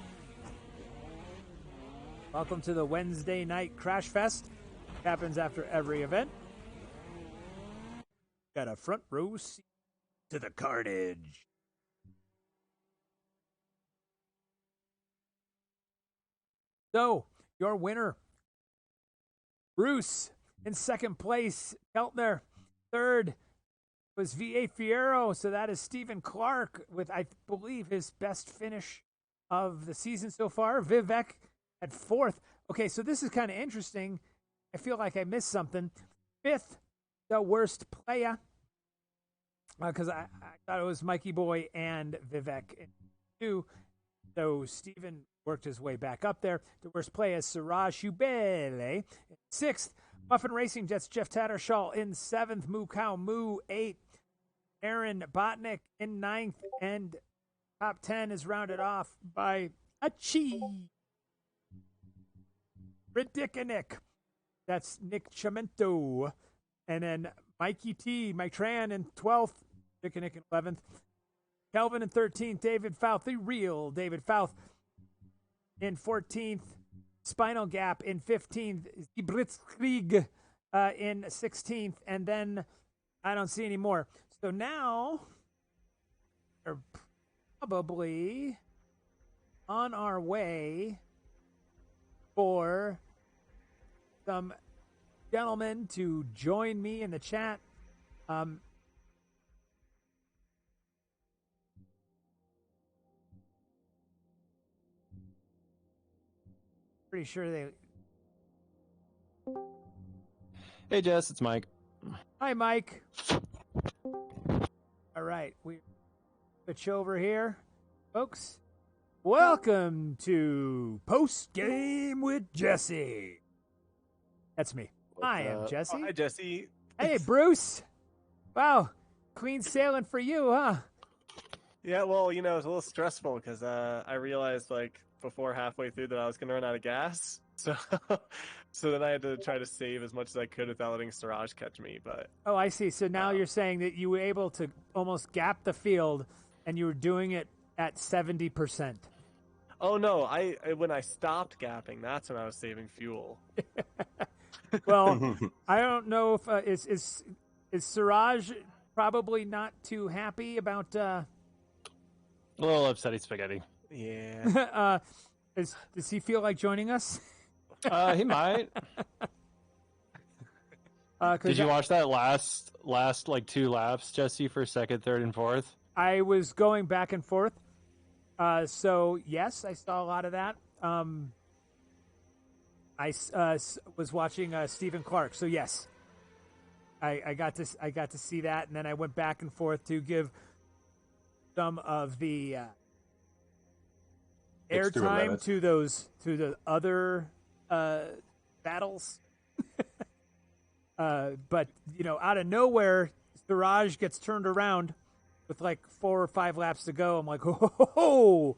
Welcome to the Wednesday night Crash Fest. Happens after every event. Got a front row seat to the carnage. So, your winner, Bruce, in second place. Keltner, third. was V.A. Fierro. So that is Stephen Clark with, I believe, his best finish of the season so far. Vivek at 4th. Okay, so this is kind of interesting. I feel like I missed something. 5th, the worst player. Because I thought it was Mikey Boy and Vivek in 2. So Stephen worked his way back up there. The worst player is Suraj Ubele. 6th, Muffin Racing Jets, Jeff Tattershaw in 7th. Moo Cow Moo 8th. Aaron Botnick in 9th. And top 10 is rounded off by Achi Ridiconic. That's Nick Chimento. And then Mikey T, Mike Tran in 12th. Ridiconic in 11th. Kelvin in 13th. David Fouth, the real David Fouth in 14th. Spinal Gap in 15th. Blitzkrieg in 16th. And then I don't see any more. So now we're probably on our way for some gentlemen to join me in the chat. Pretty sure they. Hey, Jess, it's Mike. Hi, Mike. All right, we switch over here, folks. Welcome to Post Game with Jesse. That's me. I am Jesse. Oh, hi, Jesse. Hey, Bruce. Wow, clean sailing for you, huh? Yeah, well, it was a little stressful because I realized before halfway through that I was going to run out of gas. So so then I had to try to save as much as I could without letting Siraj catch me. But oh, I see. So now you're saying that you were able to almost gap the field and you were doing it at 70%. Oh, no. I when I stopped gapping, that's when I was saving fuel. Well, I don't know if is Siraj probably not too happy about A little upsetty spaghetti. Yeah. Does he feel like joining us? He might. Did you watch that last 2 laps, Jesse, for 2nd, 3rd, and 4th? I was going back and forth. So yes, I saw a lot of that. I was watching Stephen Clark. So yes, I got to see that, and then I went back and forth to give some of the airtime to the other battles. But out of nowhere, Siraj gets turned around with 4 or 5 laps to go. I'm like, ho.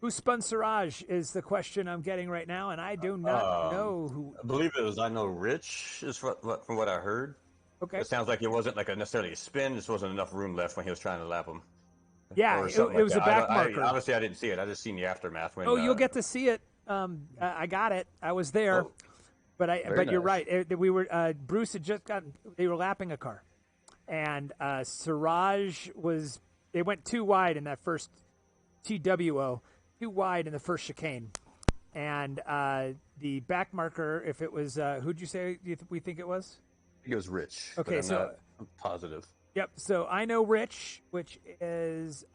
Who spun Siraj is the question I'm getting right now, and I do not know who. I believe it was Rich, is from what I heard. Okay. It sounds like it wasn't necessarily a spin, just wasn't enough room left when he was trying to lap him. Yeah, it was a back marker. Obviously, I didn't see it. I just seen the aftermath. When, you'll get to see it. I got it. I was there. Oh, but you're right. We were Bruce had just gotten. They were lapping a car, and Siraj was. They went too wide in that first TWO, too wide in the first chicane, and the back marker. If it was, who'd you say we think it was? I think it was Rich. Okay, I'm positive. Yep. So I know Rich, which is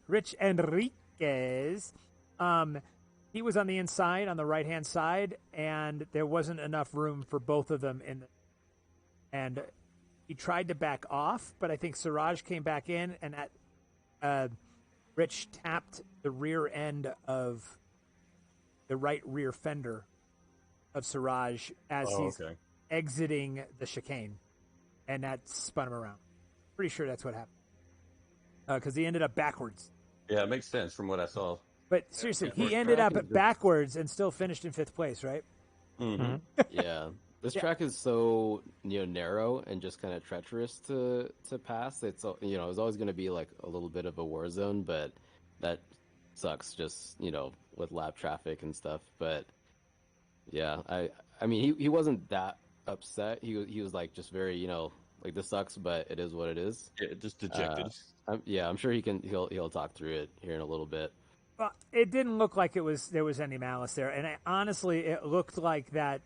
Rich Enriquez. He was on the inside, on the right-hand side, and there wasn't enough room for both of them and he tried to back off, but I think Siraj came back in, and Rich tapped the rear end of the right rear fender of Siraj as he's exiting the chicane, and that spun him around. Pretty sure that's what happened because he ended up backwards. Yeah, it makes sense from what I saw. But seriously, he ended up backwards and still finished in 5th place, right? Mm-hmm. Yeah. This track is so narrow and just kind of treacherous to pass. It's it's always going to be a little bit of a war zone, but that sucks just with lap traffic and stuff. But yeah, I mean he wasn't that upset. He was just very this sucks, but it is what it is. Yeah, just dejected. I'm sure he'll talk through it here in a little bit. Well, it didn't look like there was any malice there, and honestly, it looked like that.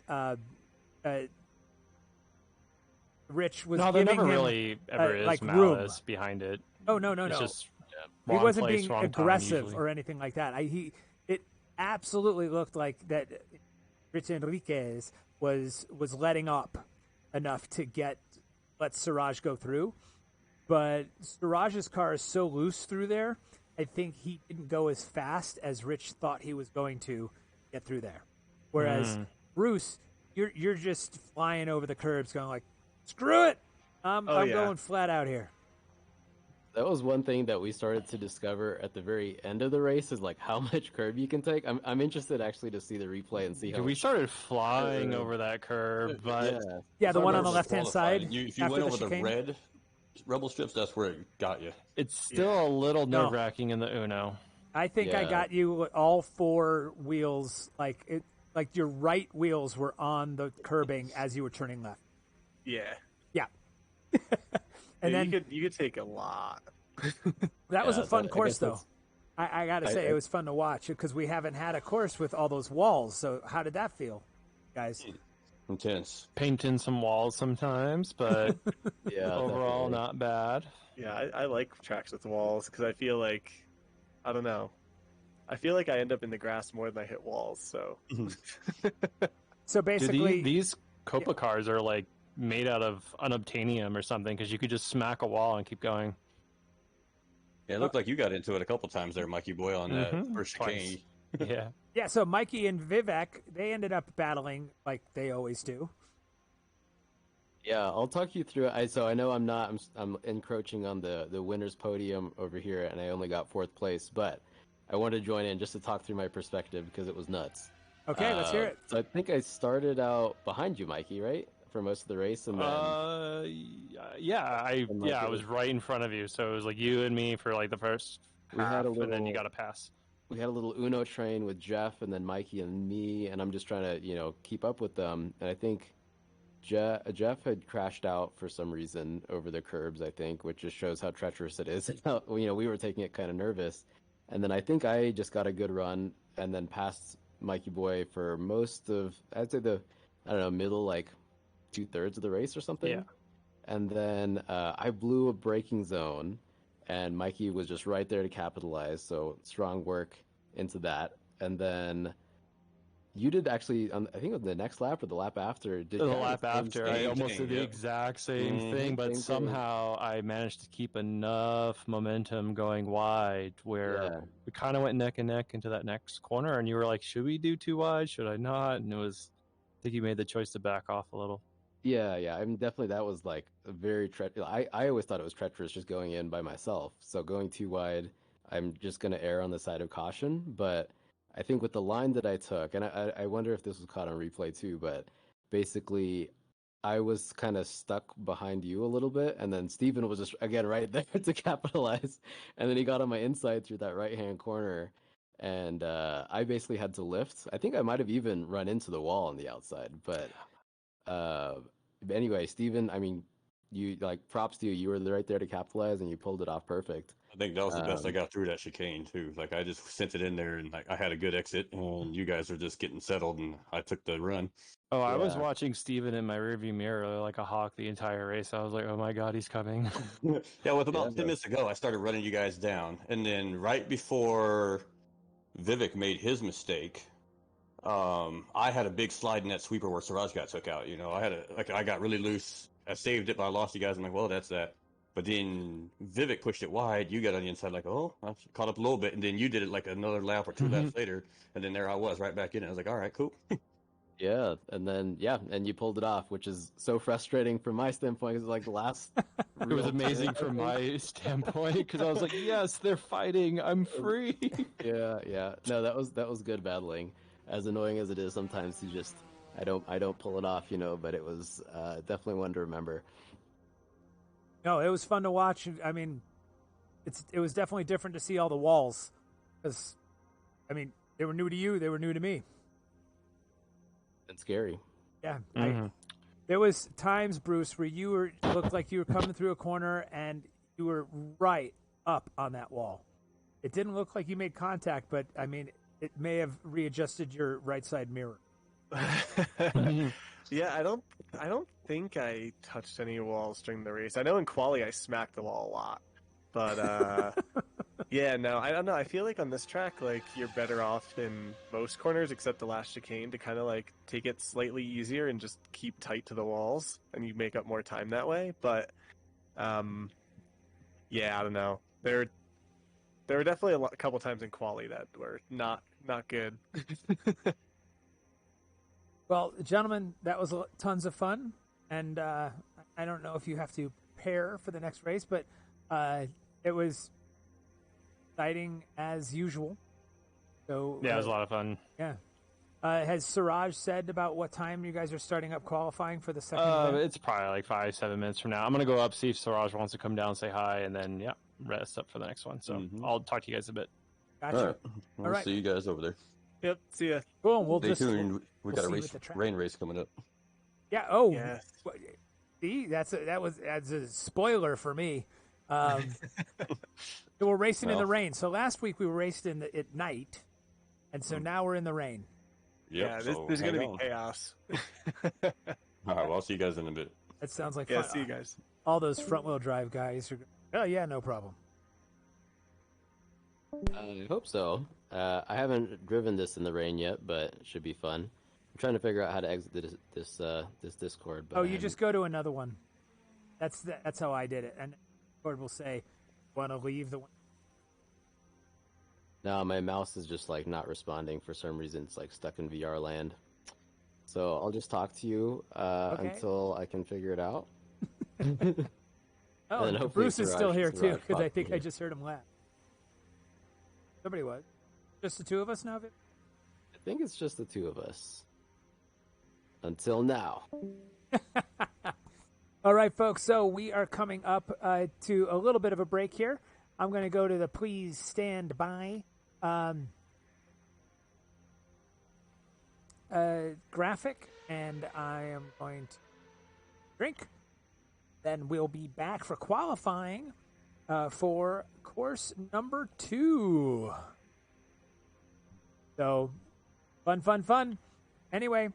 Rich was No, there giving never him really ever is like malice room. behind it. Oh no, It's no. just He wrong wasn't place, being wrong time, aggressive usually. or anything like that. It absolutely looked like that Rich Enriquez was letting up enough to let Siraj go through. But Siraj's car is so loose through there, I think he didn't go as fast as Rich thought he was going to get through there. Whereas Bruce, you're just flying over the curbs, going like, "Screw it, I'm going flat out here." That was one thing that we started to discover at the very end of the race is like how much curb you can take. I'm interested actually to see the replay and see how We started flying over that curb, but Yeah, the I one on remember the left-hand disqualified. side. If you after went over the chicane. red rebel strips, that's where it got you. it's still a little No. nerve-wracking in the Uno. I think I Yeah. got you all four wheels, like your right wheels were on the curbing as you were turning left. Yeah. Yeah. And And then you could take a lot. that was a Yeah, fun that- I course, guess though. that's- I got to say, it was fun to watch because we haven't had a course with all those walls. So how did that feel, guys? Intense. Painting some walls sometimes, but yeah, overall definitely. not bad. Yeah, I like tracks with walls because I feel like, I don't know, I feel like I end up in the grass more than I hit walls. So So Dude, basically, these Copa cars are like made out of unobtainium or something because you could just smack a wall and keep going. Yeah, it looked like you got into it a couple times there, Mikey boy, on that first Twice. chicane. yeah. So Mikey and Vivek, they ended up battling like they always do. Yeah, I'll talk you through it. So I know I'm encroaching on the winner's podium over here, and I only got 4th place, but I wanted to join in just to talk through my perspective because it was nuts. Okay, let's hear it. So I think I started out behind you, Mikey, right, for most of the race, and then I was right in front of you, so it was like you and me for like the first We had half, a and then you little- got to pass. we had a little Uno train with Jeff, and then Mikey and me, and I'm just trying to keep up with them. And I think Jeff had crashed out for some reason over the curbs, I think, which just shows how treacherous it is. And how, we were taking it kind of nervous. And then I think I just got a good run and then passed Mikey Boy for most of, I'd say middle, like 2/3 of the race or something. Yeah. And then I blew a braking zone, and Mikey was just right there to capitalize. So strong work into that. And then you did actually, I think it was the next lap or the lap after. The lap after, I same almost thing, did the yep. exact same thing, but Same thing. somehow I managed to keep enough momentum going wide where we kind of went neck and neck into that next corner, and you were like, "Should we do too wide? Should I not?" And I think you made the choice to back off a little. Yeah. I mean, definitely that was like a very I always thought it was treacherous just going in by myself. So going too wide, I'm just going to err on the side of caution. But I think with the line that I took, and I wonder if this was caught on replay too, but basically I was kind of stuck behind you a little bit, and then Steven was just, again, right there to capitalize. And then he got on my inside through that right-hand corner, and I basically had to lift. I think I might have even run into the wall on the outside, but anyway, Steven, I mean, you, like, props to you. You were right there to capitalize, and you pulled it off perfect. I think that was the best I got through that chicane too. Like I just sent it in there, and like I had a good exit, and you guys are just getting settled, and I took the run. Oh, I was Yeah. watching Steven in my rearview mirror like a hawk the entire race. I was like, "Oh my god, he's coming!" Yeah, with about Yeah. 10 minutes to go, I started running you guys down, and then right before Vivek made his mistake, I had a big slide in that sweeper where Siraj got took out. I got really loose. I saved it, but I lost you guys. I'm like, well, that's that. But then Vivek pushed it wide. You got on the inside, like, oh, I caught up a little bit, and then you did it like another lap or two laps later, and then there I was right back in it. I was like, all right, cool. Yeah, and then and you pulled it off, which is so frustrating from my standpoint. It's like the last. It was amazing from my standpoint because I was like, "Yes, they're fighting. I'm free." Yeah. No, that was good battling. As annoying as it is, sometimes I don't pull it off, But it was definitely one to remember. No, it was fun to watch. I mean, it was definitely different to see all the walls because, I mean, they were new to you. They were new to me. And scary. Yeah. Mhm. There was times, Bruce, where looked like you were coming through a corner and you were right up on that wall. It didn't look like you made contact, but I mean, it may have readjusted your right side mirror. Yeah, I don't think I touched any walls during the race. I know in quali I smacked the wall a lot, but yeah, no, I don't know. I feel like on this track, like you're better off in most corners except the last chicane to kind of like take it slightly easier and just keep tight to the walls, and you make up more time that way. But yeah, I don't know. There were definitely a couple times in quali that were not good. Well, gentlemen, that was tons of fun, and I don't know if you have to pair for the next race, but it was exciting as usual. So Yeah, it was a lot of fun. Yeah. Has Siraj said about what time you guys are starting up qualifying for the second event? It's probably like 5-7 minutes from now. I'm gonna go up, see if Siraj wants to come down and say hi, and then rest up for the next one. So I'll talk to you guys a bit. Gotcha. All right. All right. See you guys over there. Yep, see ya. Cool. We'll Stay just tuned. We got a see you race, at the track. rain race coming up. Yeah. Oh. Yeah. See, that's a spoiler for me. So we're racing in the rain. So last week we were racing at night, and so now we're in the rain. Yep, Yeah, so there's gonna hang be on. chaos. All right, well, I'll see you guys in a bit. That sounds like Yeah, fun. see you guys. All those front wheel drive guys are. Oh yeah, no problem. I hope so. I haven't driven this in the rain yet, but it should be fun. I'm trying to figure out how to exit this Discord. But Oh, you just go to another one. That's how I did it, and Discord will say, "Want to leave the one?" No, my mouse is just like not responding for some reason. It's like stuck in VR land. So I'll just talk to you Okay. until I can figure it out. Oh, then and hopefully Bruce is still here too, Siraj because I pops think in I here. just heard him laugh. Somebody was. Just the two of us now, Vic? I think it's just the two of us. Until now. All right, folks. So we are coming up to a little bit of a break here. I'm going to go to the please stand by graphic, and I am going to drink. Then we'll be back for qualifying for course number 2. So, fun. Anyway,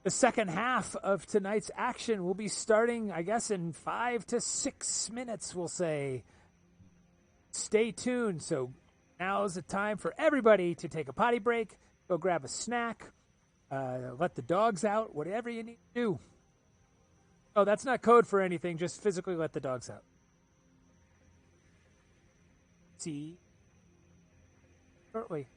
the second half of tonight's action will be starting, I guess, in 5 to 6 minutes, we'll say. Stay tuned. So now is the time for everybody to take a potty break, go grab a snack, let the dogs out, whatever you need to do. Oh, that's not code for anything. Just physically let the dogs out. See? Shortly.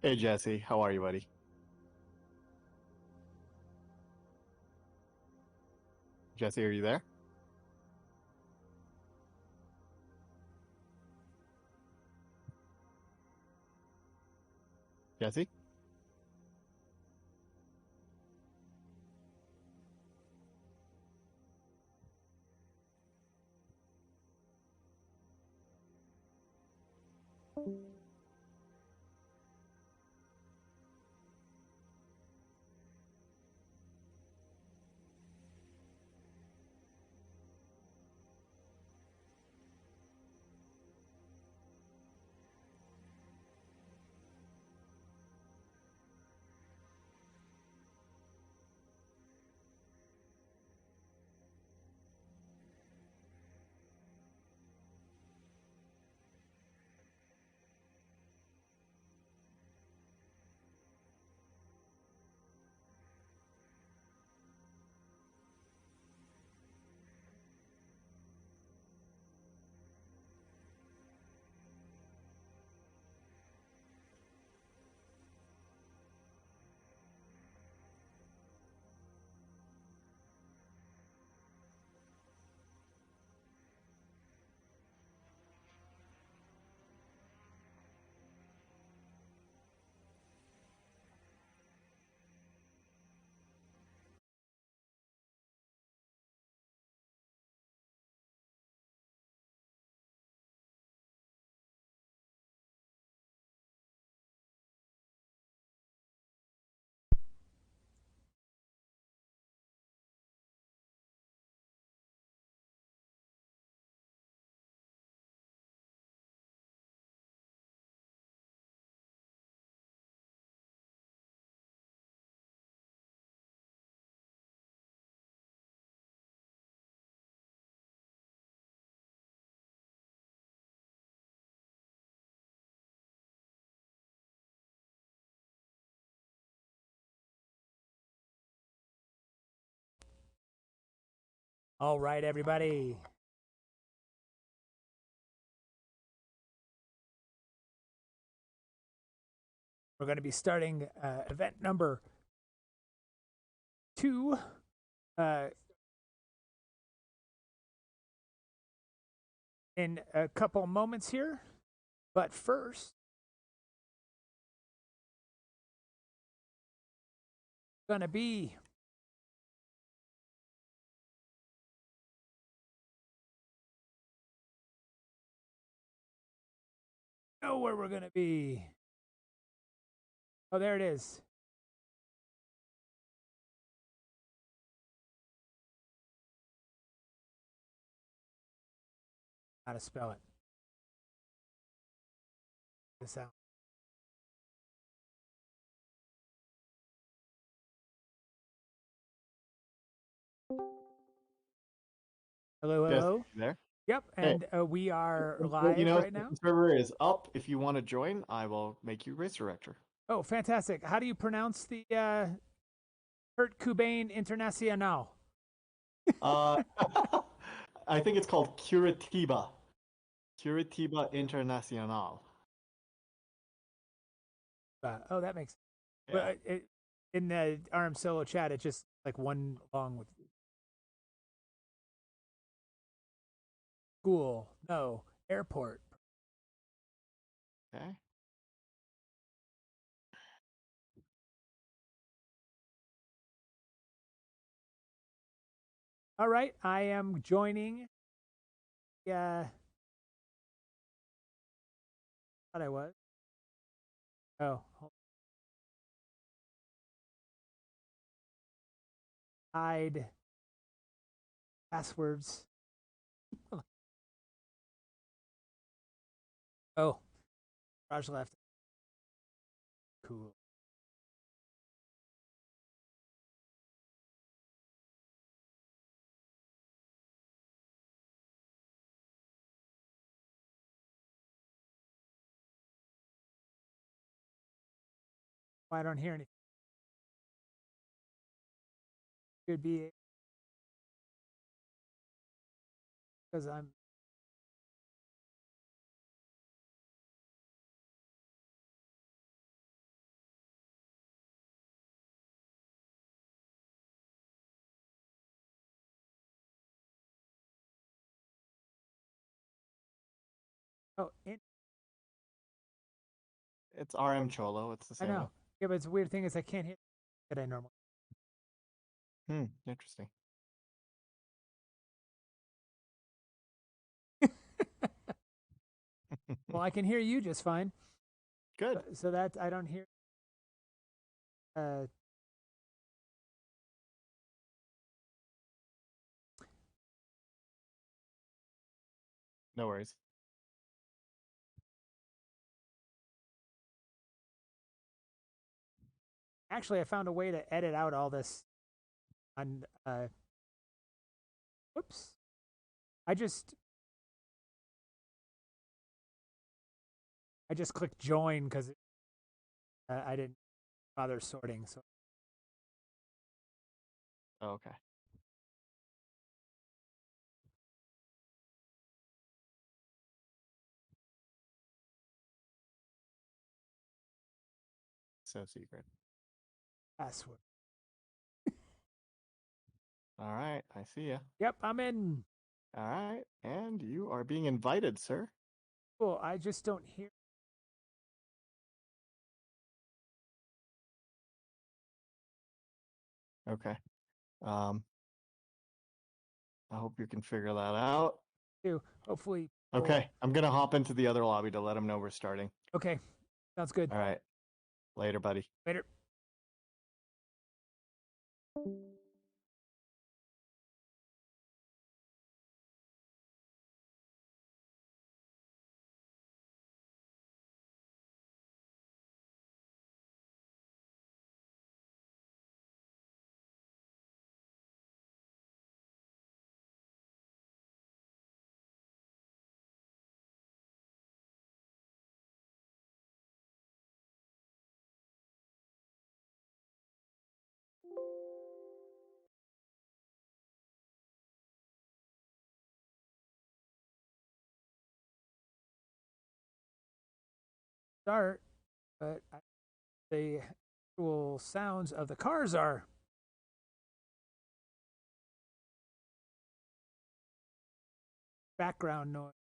Hey Jesse, how are you, buddy? Jesse, are you there? Jesse? All right, everybody. We're going to be starting event number 2. In a couple moments here. But first, going to be know where we're going to be. Oh, there it is. How to spell it. This out. Hello, Jesse, hello. you there? Yep, Hey, and we are you live know, right now. the server is up. If you want to join, I will make you race director. Oh, fantastic. How do you pronounce the Kurt Cobain Internacional? Uh, I think it's called Curitiba. Curitiba Internacional. Oh, that makes sense. Yeah. Well, in the RMSOLO chat, it's just like one along with school. No, airport. Okay. All right, I am joining. Yeah, thought I was. Oh, hide passwords. Oh, Raj left. Cool. I don't hear anything. Could be because I'm. Oh, It's RMSOLO. It's the I same know. one. Yeah, but it's the weird thing is I can't hear that I normally. Interesting. Well, I can hear you just fine. Good. So that I don't hear. Uh, No worries. Actually, I found a way to edit out all this. On whoops, I just clicked join because I didn't bother sorting. So Oh, okay. So secret. password. All right. I see ya. Yep, I'm in. All right. And you are being invited, sir. Cool. I just don't hear. Okay. I hope you can figure that out. Too. Hopefully. Okay. I'm going to hop into the other lobby to let them know we're starting. Okay. Sounds good. All right. Later, buddy. Later. Start, but the actual sounds of the cars are background noise.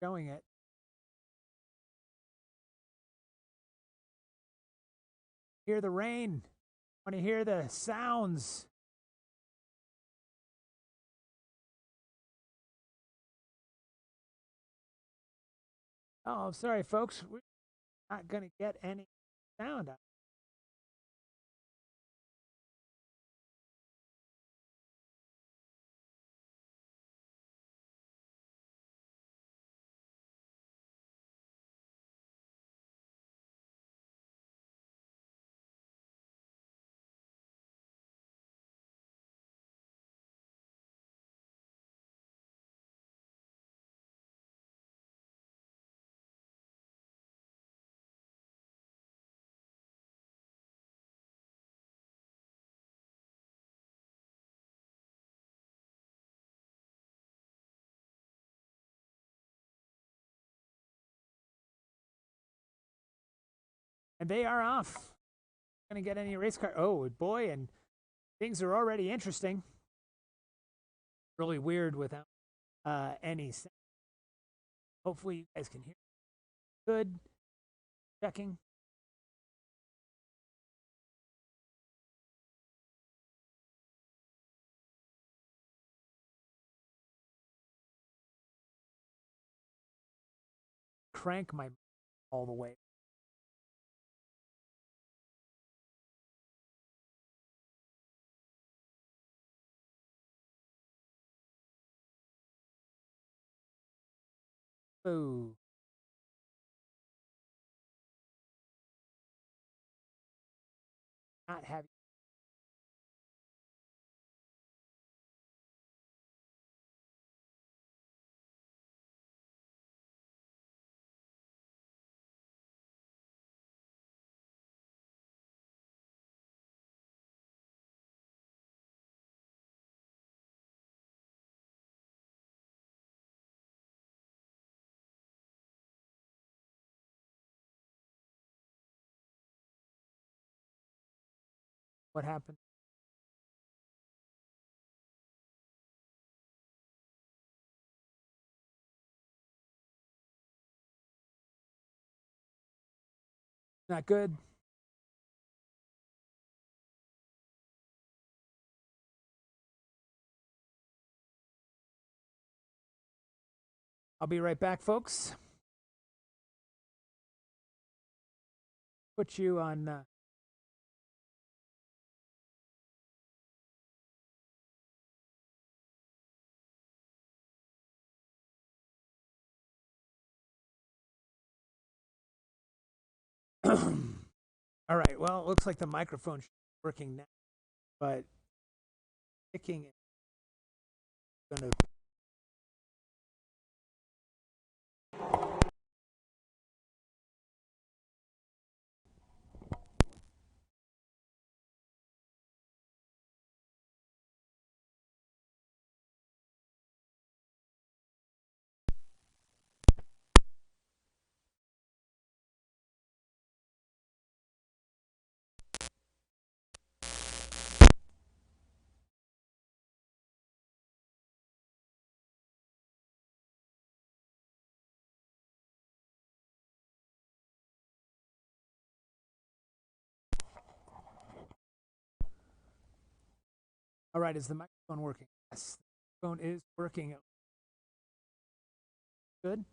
Showing it. Hear the rain. Want to hear the sounds. Oh, I'm sorry, folks. We're not going to get any sound out. And they are off. Going to get any race car. Oh, boy. And things are already interesting. Really weird without any sound. Hopefully, you guys can hear. Good. Checking. Crank my all the way. Ooh. Not have What happened? Not good. I'll be right back, folks. Put you on. All right. Well, it looks like the microphone's working now, but picking it going to. All right. Is the microphone working? Yes. The phone is working. Good.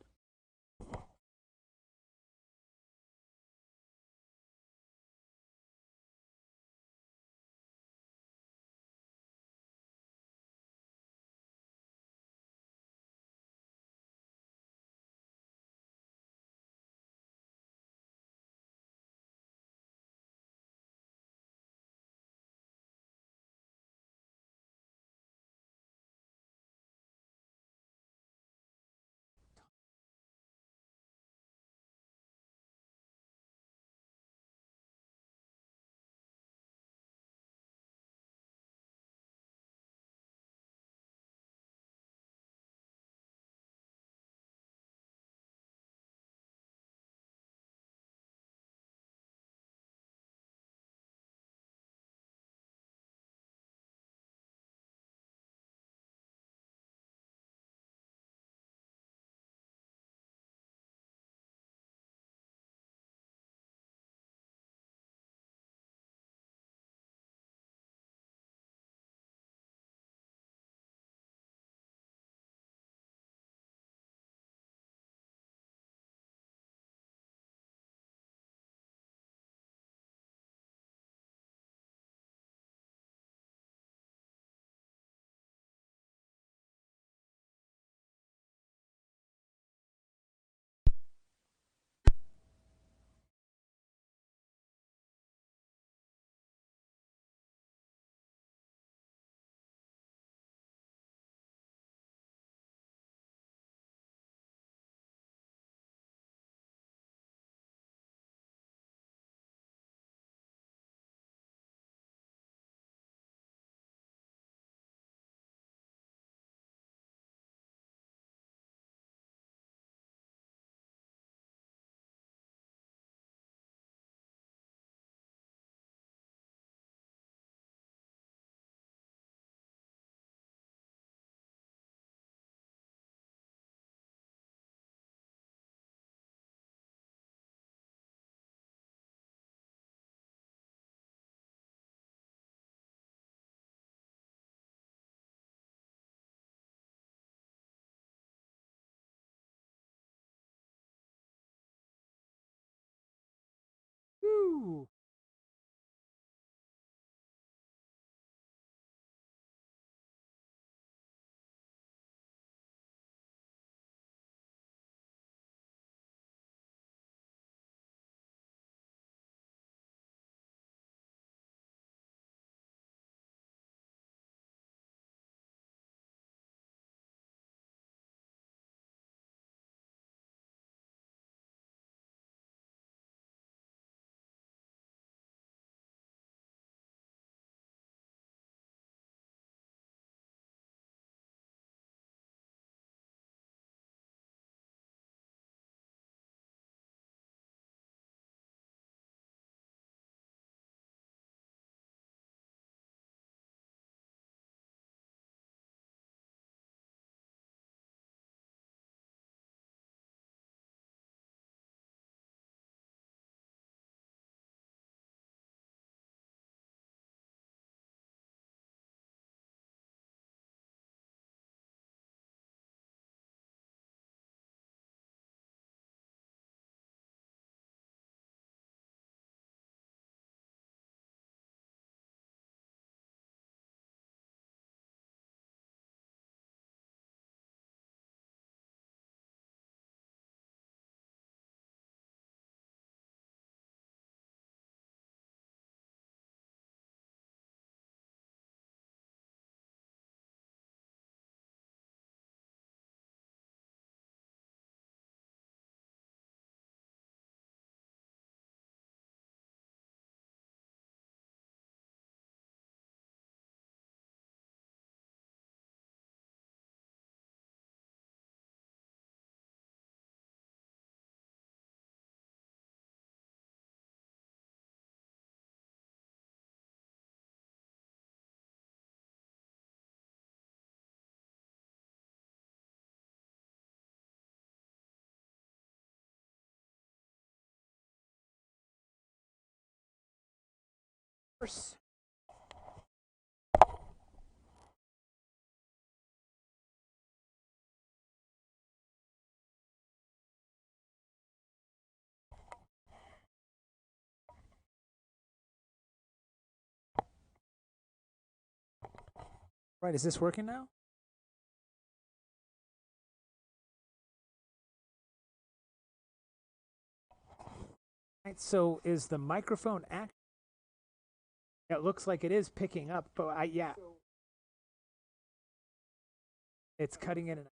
course. Right, is this working now? Right, so is the microphone act? It looks like it is picking up, but yeah. It's cutting in and out.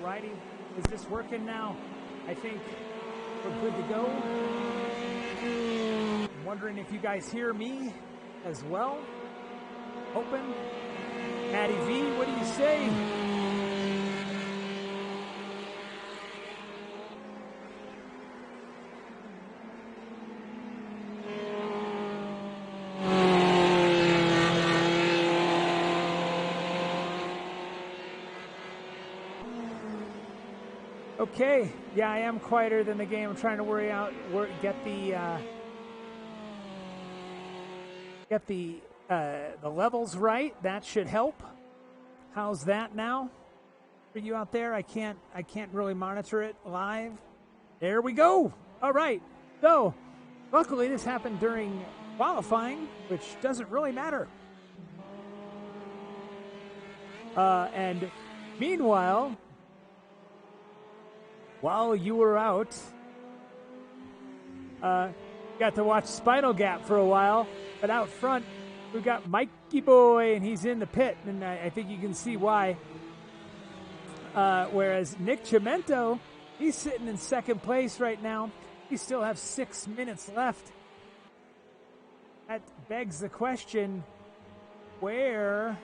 Alrighty, is this working now? I think we're good to go. I'm wondering if you guys hear me as well. Open. Maddie V, what do you say? Okay, yeah, I am quieter than the game. I'm trying to get the levels right. That should help. How's that now for you out there? I can't really monitor it live. There we go. All right. So, luckily this happened during qualifying, which doesn't really matter. And meanwhile, while you were out, got to watch Spinal Gap for a while, but out front, we've got Mike Mikey Boy, and he's in the pit, and I think you can see why. Whereas Nick Chimento, he's sitting in second place right now. We still have 6 minutes left. That begs the question, where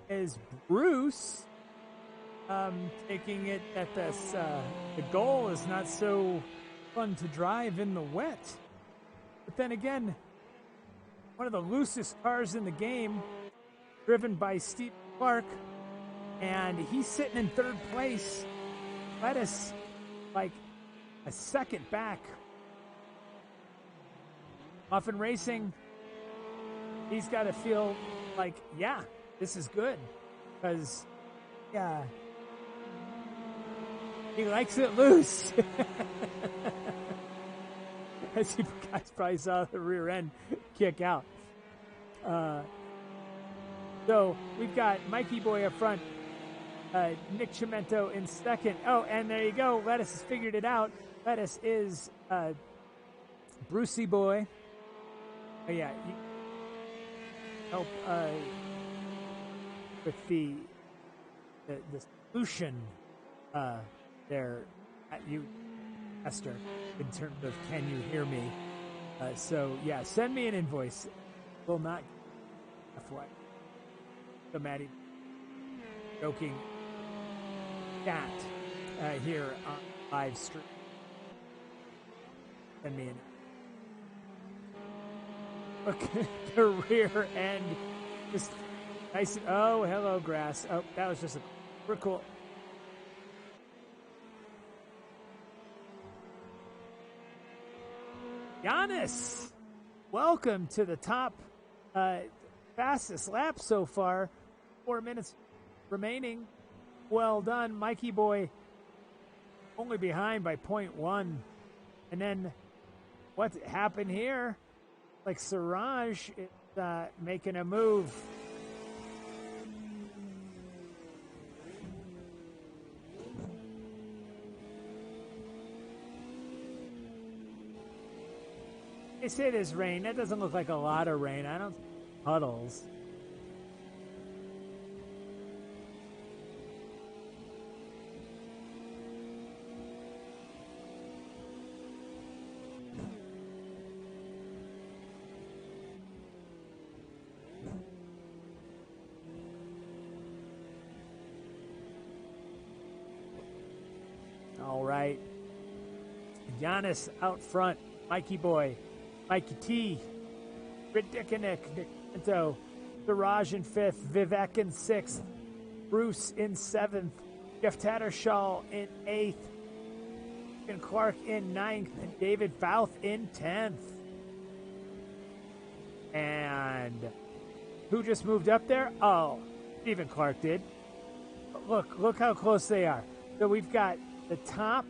is Bruce taking it that the goal is not so fun to drive in the wet? But then again, one of the loosest cars in the game, driven by Steve Clark, and he's sitting in third place. Lettuce, like a second back. Muffin Racing, he's got to feel like, yeah, this is good. Because, yeah, he likes it loose. As you guys probably saw the rear end kick out. So we've got Mikey Boy up front, Nick Chimento in second. Oh, and there you go. Lettuce has figured it out. Lettuce is Brucey Boy. Oh, yeah. You help with the solution there at you, Esther, in terms of can you hear me? So, yeah, send me an invoice. Will not FY. So Maddie joking chat here on live stream. Send me an look at the rear end. Just nice. Oh, hello, grass. Oh, that was just we're cool. Giannis, welcome to the top fastest lap so far. 4 minutes remaining. Well done, Mikey Boy. Only behind by 0.1. And then what happened here? Like Siraj is making a move. They say there's rain. That doesn't look like a lot of rain. I don't puddles. All right. Giannis out front. Mikey Boy. Mikey T. Ridiculous. Nick Pinto. Siraj in fifth. Vivek in sixth. Bruce in seventh. Jeff Tattershaw in eighth. And Clark in ninth. And David Fouth in 10th. And who just moved up there? Oh, Stephen Clark did. Look how close they are. So we've got the top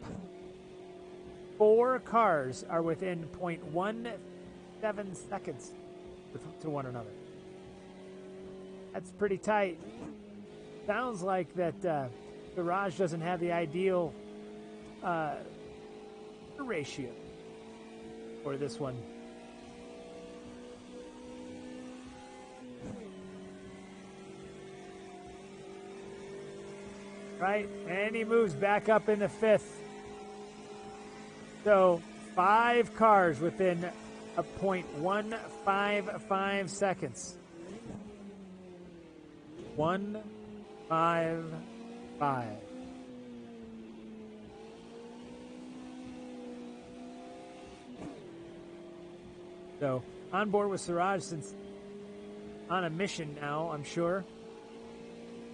4 cars are within 0.17 seconds to one another. That's pretty tight. Sounds like that Garage doesn't have the ideal ratio for this one. Right, and he moves back up in the 5th. So 5 cars within a 0.155 seconds. 155. So on board with Siraj since on a mission now, I'm sure.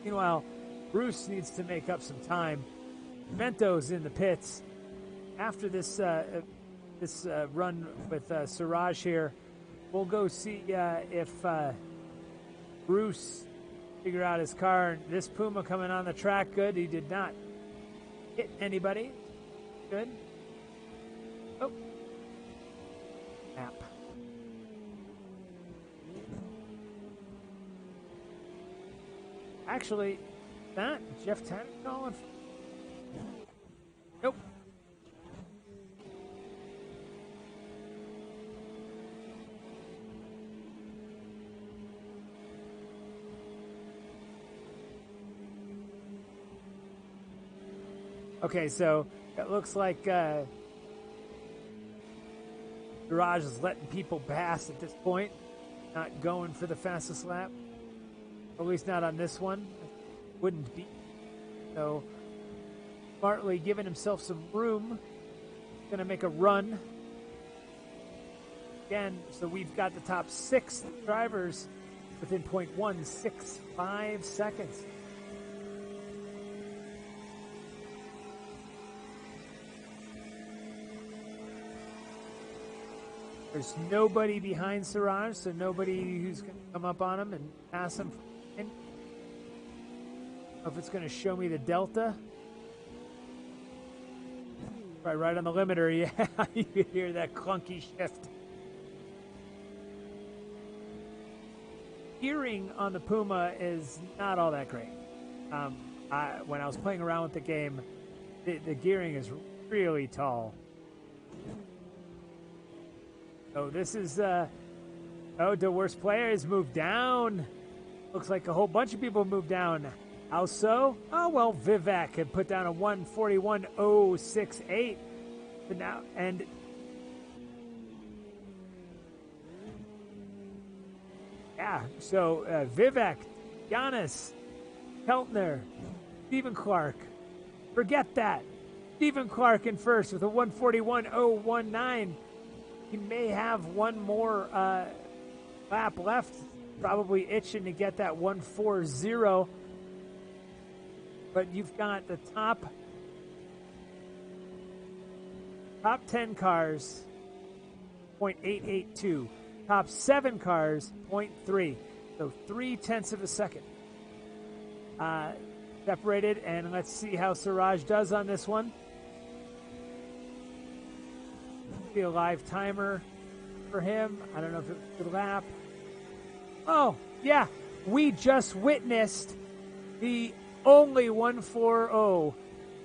Meanwhile, Bruce needs to make up some time. Mento's in the pits. After this run with Siraj here, we'll go see if Bruce figure out his car. This Puma coming on the track, good. He did not hit anybody. Good. Oh. App. Actually, that Jeff Tattershaw. Nope. Okay, so it looks like Garage is letting people pass at this point, not going for the fastest lap. At least not on this one. Wouldn't be. So, smartly giving himself some room. Going to make a run. Again, so we've got the top 6 drivers within 0.165 seconds. There's nobody behind Siraj, so nobody who's going to come up on him and pass him. I don't know if it's going to show me the delta. Right on the limiter, yeah. You can hear that clunky shift. Gearing on the Puma is not all that great. When I was playing around with the game, the gearing is really tall. So this is, the worst player has moved down. Looks like a whole bunch of people moved down. How so? Oh, well, Vivek had put down a 141.068. But now, and yeah, so Vivek, Giannis, Keltner, Stephen Clark. Forget that. Stephen Clark in first with a 141.019. He may have one more lap left. Probably itching to get that 140. But you've got the top 10 cars, 0.882. Top 7 cars, 0.3. So 0.3 of a second. Separated, and let's see how Siraj does on this one. Be a live timer for him. I don't know if it's a good lap. Oh, yeah. We just witnessed the only 140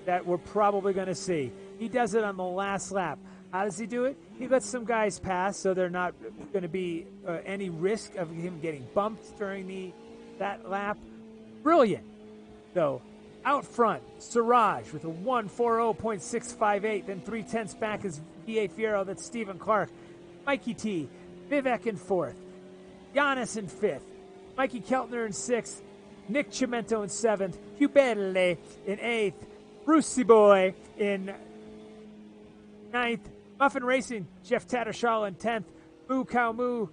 that we're probably going to see. He does it on the last lap. How does he do it? He lets some guys pass, so they're not going to be any risk of him getting bumped during that lap. Brilliant. So, out front, Siraj with a 140.658. Then 0.3 back is V.A. Fierro. That's Stephen Clark. Mikey T. Vivek in 4th. Giannis in 5th. Mikey Keltner in 6th. Nick Chimento in 7th. Hugh Bedley in 8th. Brucey Boy in 9th. Muffin Racing, Jeff Tattershaw in 10th. Moo Cow Moo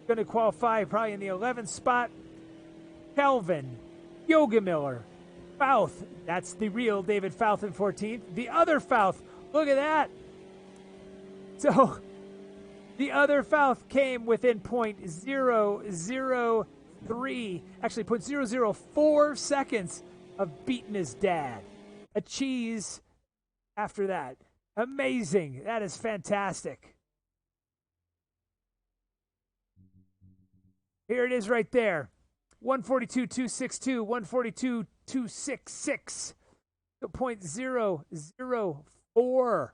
going to qualify probably in the 11th spot. Kelvin, Yoga Miller, Fouth, that's the real David Fouth in 14th. The other Fouth, look at that. So the other Fouth came within 0.003, actually 0.004 seconds of beating his dad. A cheese after that. Amazing. That is fantastic. Here it is right there. 142.262, 142.266. So 0.004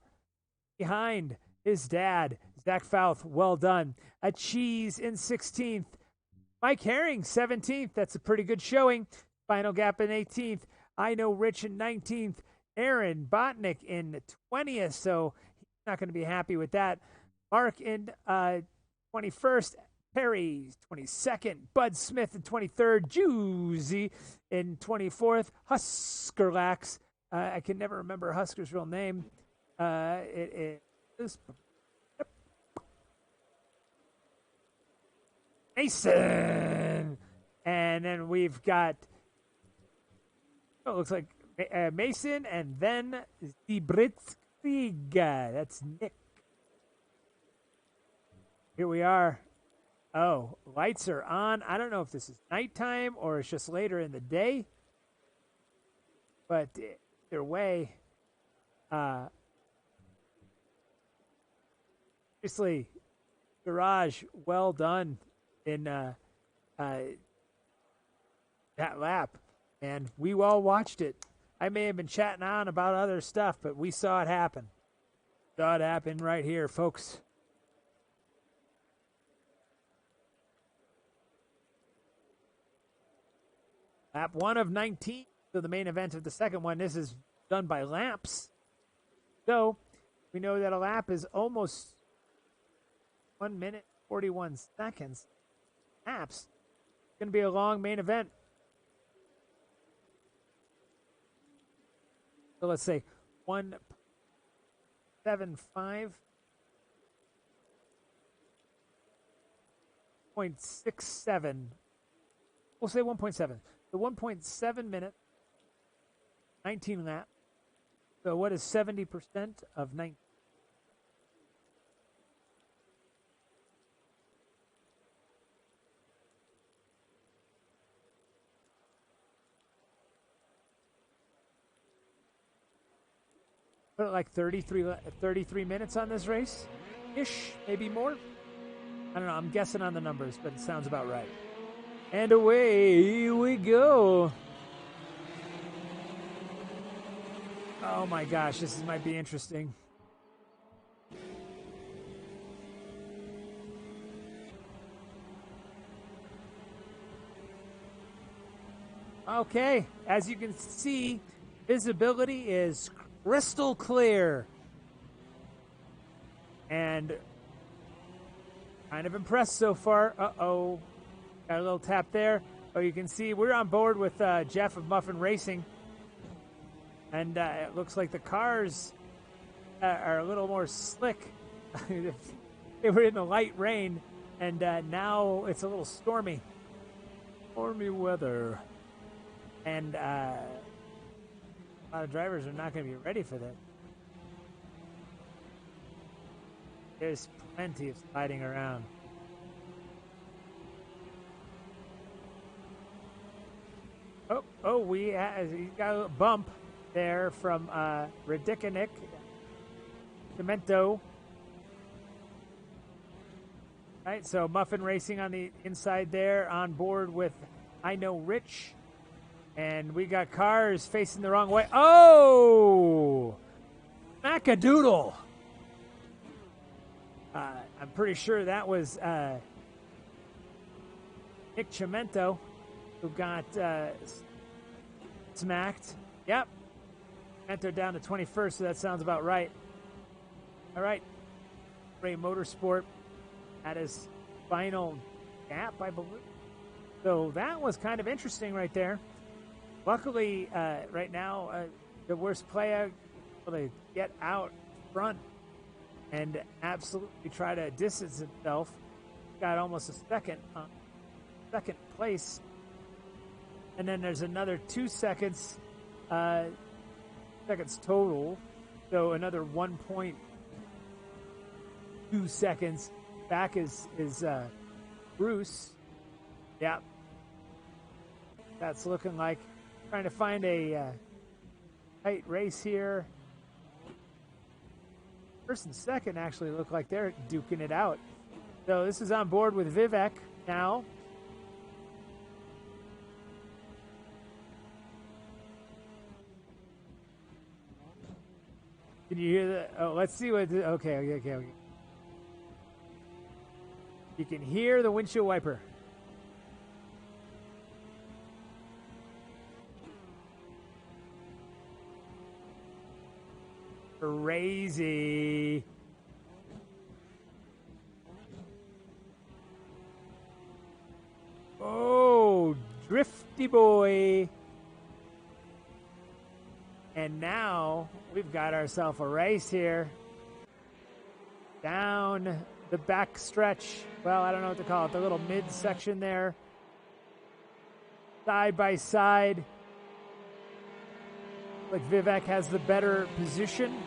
behind his dad, Zach Fouth. Well done. A cheese in 16th. Mike Herring, 17th. That's a pretty good showing. Final Gap in 18th. I Know Rich in 19th. Aaron Botnick in 20th. So he's not going to be happy with that. Mark in 21st. Perry, 22nd. Bud Smith in 23rd. Juicy in 24th. Huskerlax. I can never remember Husker's real name. It is Mason. And then we've got, it looks like Mason and then Zibritzkriga. That's Nick. Here we are. Oh, lights are on. I don't know if this is nighttime or it's just later in the day. But either way, obviously, Garage, well done in that lap. And we all watched it. I may have been chatting on about other stuff, but we saw it happen. Saw it happen right here, folks. Lap 1 of 19, so the main event of the second one. This is done by laps. So we know that a lap is almost 1 minute, 41 seconds. Laps. It's going to be a long main event. So let's say 1:75.67. We'll say 1.7. The 1.7 minute, 19 lap. So what is 70% of 19? Put it like 33 minutes on this race ish, maybe more. I don't know, I'm guessing on the numbers, but it sounds about right. And away we go. Oh my gosh, this might be interesting. Okay, as you can see, visibility is crystal clear. And kind of impressed so far. Uh-oh. Got a little tap there. Oh, you can see we're on board with Jeff of Muffin Racing. And it looks like the cars are a little more slick. They were in the light rain, and now it's a little stormy. Stormy weather. And a lot of drivers are not going to be ready for that. There's plenty of sliding around. He got a bump there from Radicanic Cemento. Right, so Muffin Racing on the inside there, on board with I Know Rich. And we got cars facing the wrong way. Oh! Macadoodle! I'm pretty sure that was Nick Cemento who got smacked. Yep. Cemento down to 21st, so that sounds about right. All right. Ray Motorsport at his final gap, I believe. So that was kind of interesting right there. Luckily, right now, the worst player will they get out front and absolutely try to distance himself. Got almost a second place. And then there's another 2 seconds, seconds total. So another 1.2 seconds. Back is Bruce. Yeah. That's looking like trying to find a tight race here. First and second actually look like they're duking it out. So this is on board with Vivek now. Can you hear that? Oh, let's see what. Okay. You can hear the windshield wiper. Crazy. Oh, drifty boy. And now we've got ourselves a race here. Down the back stretch. Well, I don't know what to call it. The little mid-section there. Side by side. Like Vivek has the better position.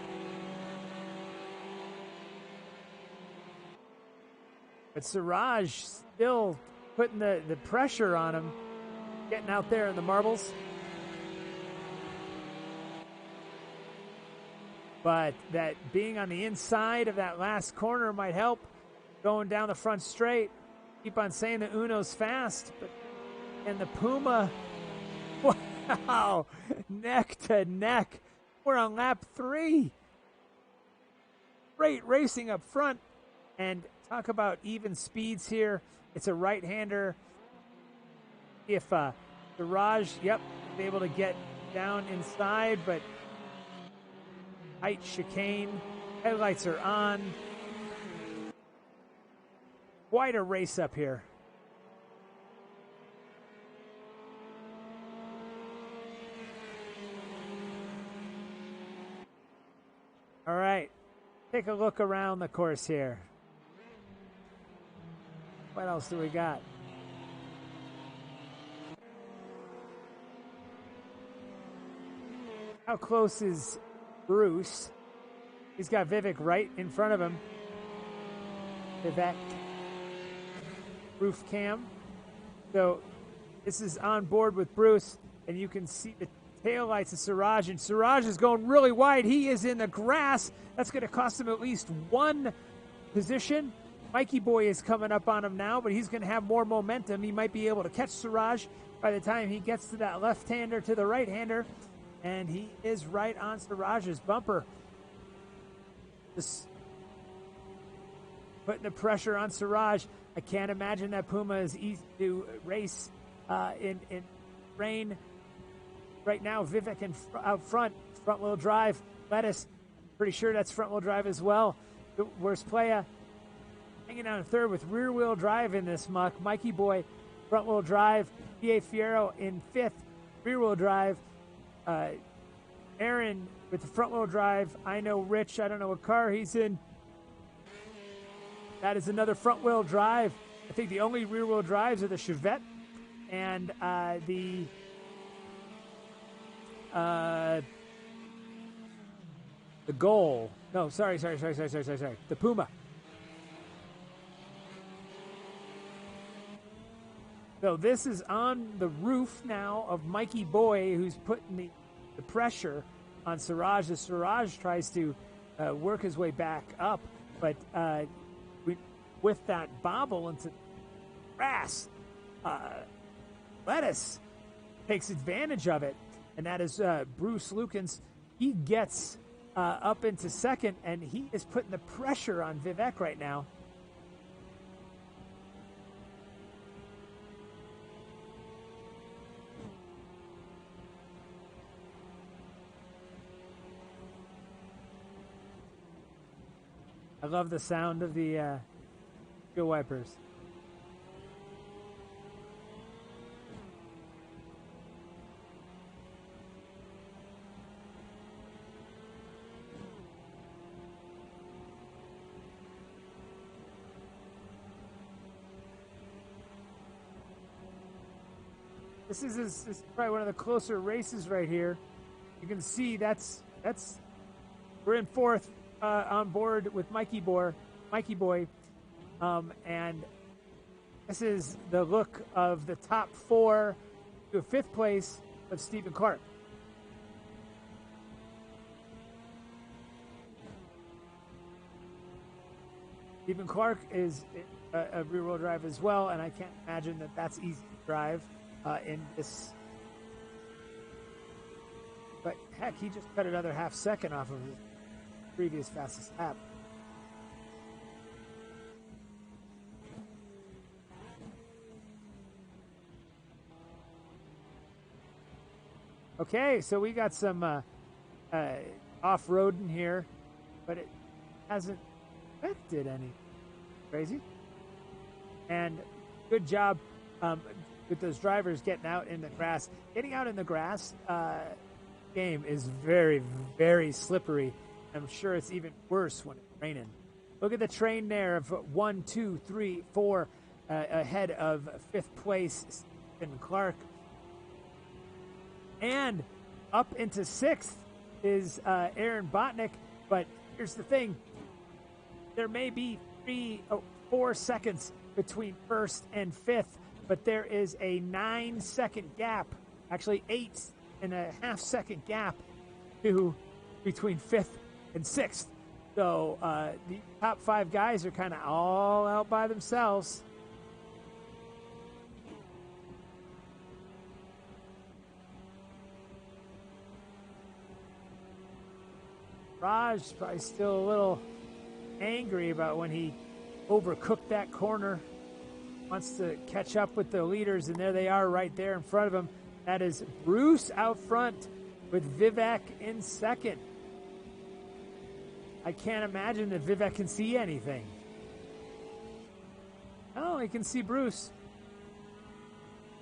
But Siraj still putting the pressure on him. Getting out there in the marbles. But that being on the inside of that last corner might help. Going down the front straight. Keep on saying the Uno's fast. And the Puma, wow, neck to neck. We're on lap 3. Great racing up front. And talk about even speeds here. It's a right-hander. If Siraj, be able to get down inside, but tight chicane. Headlights are on. Quite a race up here. All right, take a look around the course here. What else do we got? How close is Bruce? He's got Vivek right in front of him. Vivek. Roof cam. So this is on board with Bruce, and you can see the taillights of Siraj, and Siraj is going really wide. He is in the grass. That's going to cost him at least one position. Mikey Boy is coming up on him now, but he's going to have more momentum. He might be able to catch Siraj by the time he gets to that left-hander to the right-hander, and he is right on Siraj's bumper. Just putting the pressure on Siraj. I can't imagine that Puma is easy to race in rain. Right now, Vivek out front, front-wheel drive. Lettuce, pretty sure that's front-wheel drive as well. Where's Playa? Hanging out in third with rear-wheel drive in this muck. Mikey Boy, front-wheel drive. P.A. Fierro in fifth, rear-wheel drive. Aaron with the front-wheel drive. I know Rich, I don't know what car he's in. That is another front-wheel drive. I think the only rear-wheel drives are the Chevette and the Goal. No, sorry. The Puma. So this is on the roof now of Mikey Boy, who's putting the pressure on Siraj as Siraj tries to work his way back up. But with that bobble into grass, Lettuce takes advantage of it. And that is Bruce Lukens. He gets up into second, and he is putting the pressure on Vivek right now. I love the sound of the fuel wipers. This is probably one of the closer races right here. You can see that's we're in fourth on board with Mikey Boy, and this is the look of the top four to fifth place of Stephen Clark. Stephen Clark is a rear-wheel drive as well, and I can't imagine that that's easy to drive in this. But heck, he just cut another half second off of his previous fastest lap. Okay, so we got some off-roading here, but it hasn't affected any crazy. And good job with those drivers getting out in the grass. Getting out in the grass game is very, very slippery. I'm sure it's even worse when it's raining. Look at the train there of 1, 2, 3, 4 ahead of fifth place, Stephen Clark. And up into sixth is Aaron Botnick. But here's the thing. There may be 4 seconds between first and fifth, but there is a 9-second gap, actually 8.5 second gap between fifth and sixth. So the top 5 guys are kind of all out by themselves. Raj probably still a little angry about when he overcooked that corner. Wants to catch up with the leaders, and there they are right there in front of him. That is Bruce out front with Vivek in second. I can't imagine that Vivek can see anything. Oh, he can see Bruce.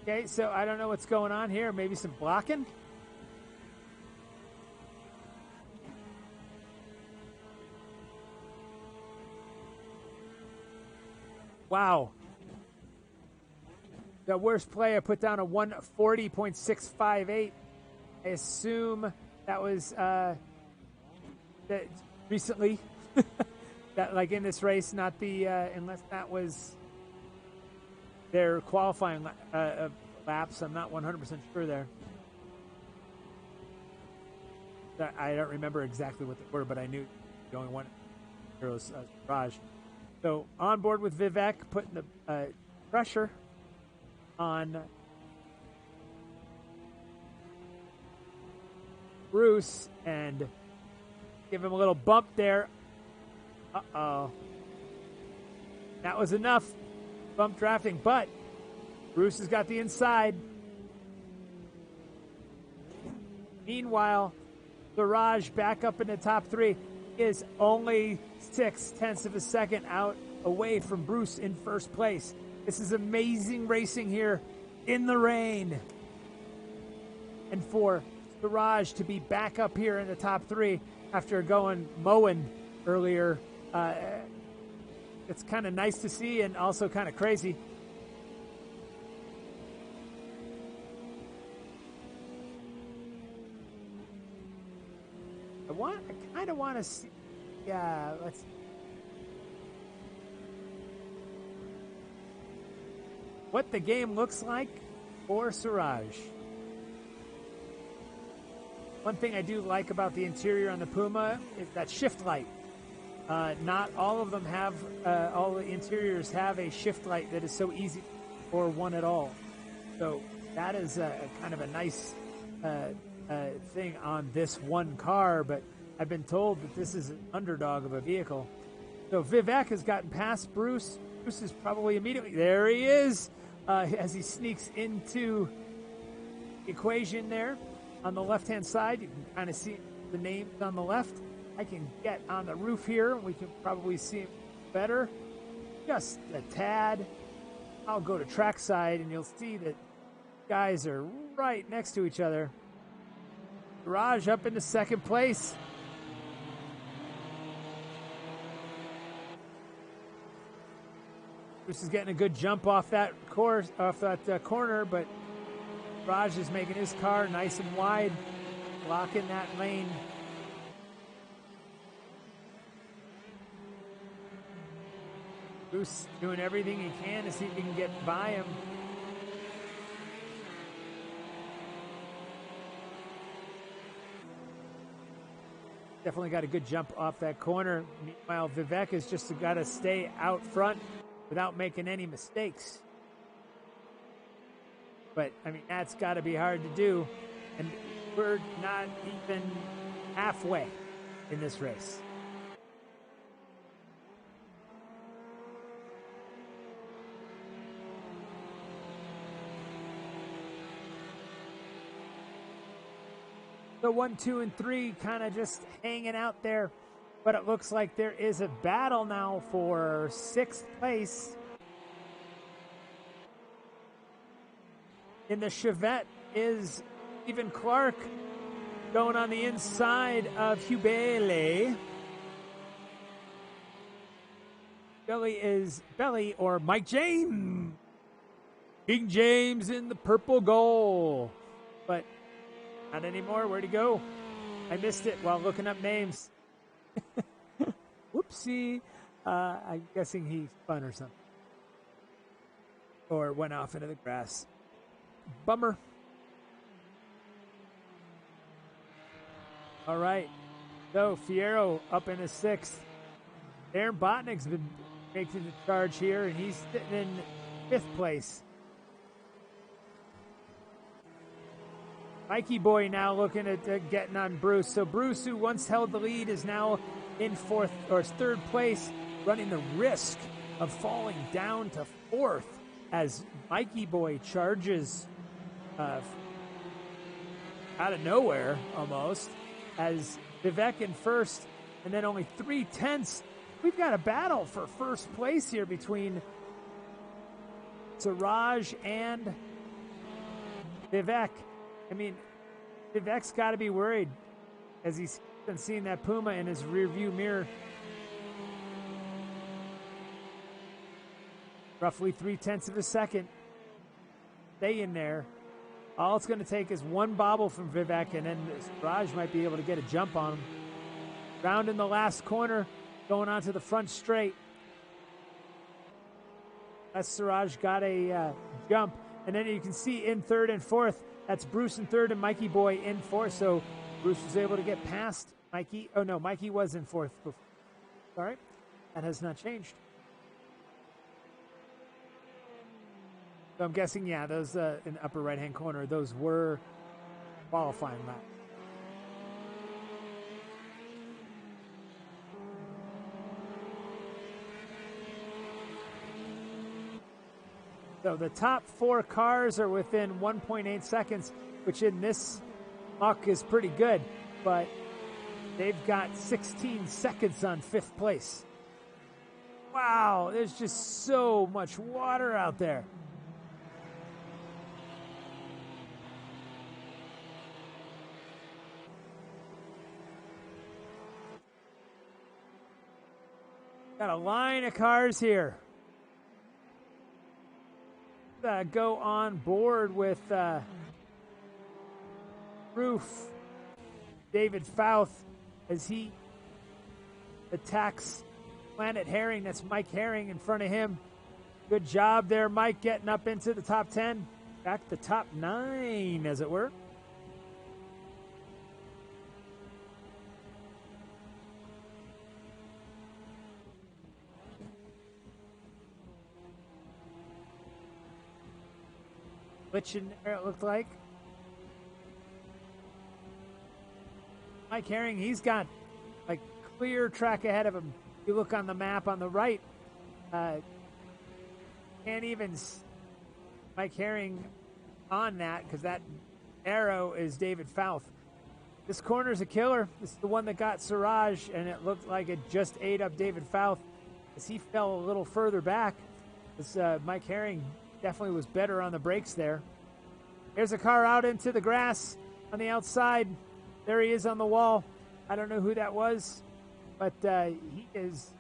Okay, so I don't know what's going on here. Maybe some blocking? Wow. The worst player put down a 140.658. I assume that was that recently. That like in this race, not the unless that was their qualifying laps. I'm not 100% sure there. I don't remember exactly what they were, but I knew the only one was Raj. So on board with Vivek, putting the pressure on Bruce and give him a little bump there. Uh-oh. That was enough bump drafting, but Bruce has got the inside. Meanwhile, Siraj back up in the top three is only 0.6 of a second out away from Bruce in first place. This is amazing racing here in the rain. And for Siraj to be back up here in the top three after going mowing earlier, it's kind of nice to see and also kind of crazy. I kind of want to see. Yeah, let's. What the game looks like for Siraj. One thing I do like about the interior on the Puma is that shift light. Not all of them have, all the interiors have a shift light that is so easy or one at all. So that is a kind of a nice thing on this one car, but I've been told that this is an underdog of a vehicle. So Vivek has gotten past Bruce. Bruce is probably immediately, there he is, as he sneaks into the equation there. On the left-hand side, you can kind of see the names on the left. I can get on the roof here. We can probably see him better. Just a tad. I'll go to trackside, and you'll see that guys are right next to each other. Raj up into second place. Bruce is getting a good jump off that corner, but Raj is making his car nice and wide, blocking that lane. Bruce doing everything he can to see if he can get by him. Definitely got a good jump off that corner. Meanwhile, Vivek has just got to stay out front without making any mistakes. But, I mean, that's got to be hard to do. And we're not even halfway in this race. So 1, 2, and 3 kind of just hanging out there. But it looks like there is a battle now for 6th place. In the Chevette is Stephen Clark going on the inside of Hubele. Belly or Mike James. King James in the purple goal. But not anymore. Where'd he go? I missed it while looking up names. Whoopsie. I'm guessing he spun or something. Or went off into the grass. Bummer. All right. So Fierro up in the 6th. Aaron Botnick's been making the charge here, and he's sitting in 5th place. Mikey Boy now looking at getting on Bruce. So Bruce, who once held the lead, is now in 4th or 3rd place, running the risk of falling down to 4th as Mikey Boy charges out of nowhere almost, as Vivek in 1st and then only 3/10. We've got a battle for first place here between Siraj and Vivek. I mean, Vivek's got to be worried as he's been seeing that Puma in his rearview mirror. Roughly 3/10 of a second. Stay in there. All it's going to take is one bobble from Vivek, and then Siraj might be able to get a jump on him. Round in the last corner, going on to the front straight. That's Siraj got a jump. And then you can see in third and fourth, that's Bruce in third and Mikey Boy in fourth. So Bruce was able to get past Mikey. Oh, no, Mikey was in fourth before. Sorry, that has not changed. So I'm guessing, yeah, those in the upper right-hand corner, those were qualifying laps. So the top 4 cars are within 1.8 seconds, which in this muck is pretty good, but they've got 16 seconds on 5th place. Wow, there's just so much water out there. Got a line of cars here. Go on board with Roof David Fouth as he attacks Planet Herring. That's Mike Herring in front of him. Good job there, Mike, getting up into the top 10. Back to top 9, as it were. Glitching there, it looked like. Mike Herring, he's got like clear track ahead of him. You look on the map on the right, can't even Mike Herring on that because that arrow is David Fouth. This corner's a killer. This is the one that got Siraj, and it looked like it just ate up David Fouth as he fell a little further back. This Mike Herring definitely was better on the brakes there. There's a car out into the grass on the outside. There he is on the wall. I don't know who that was, but he is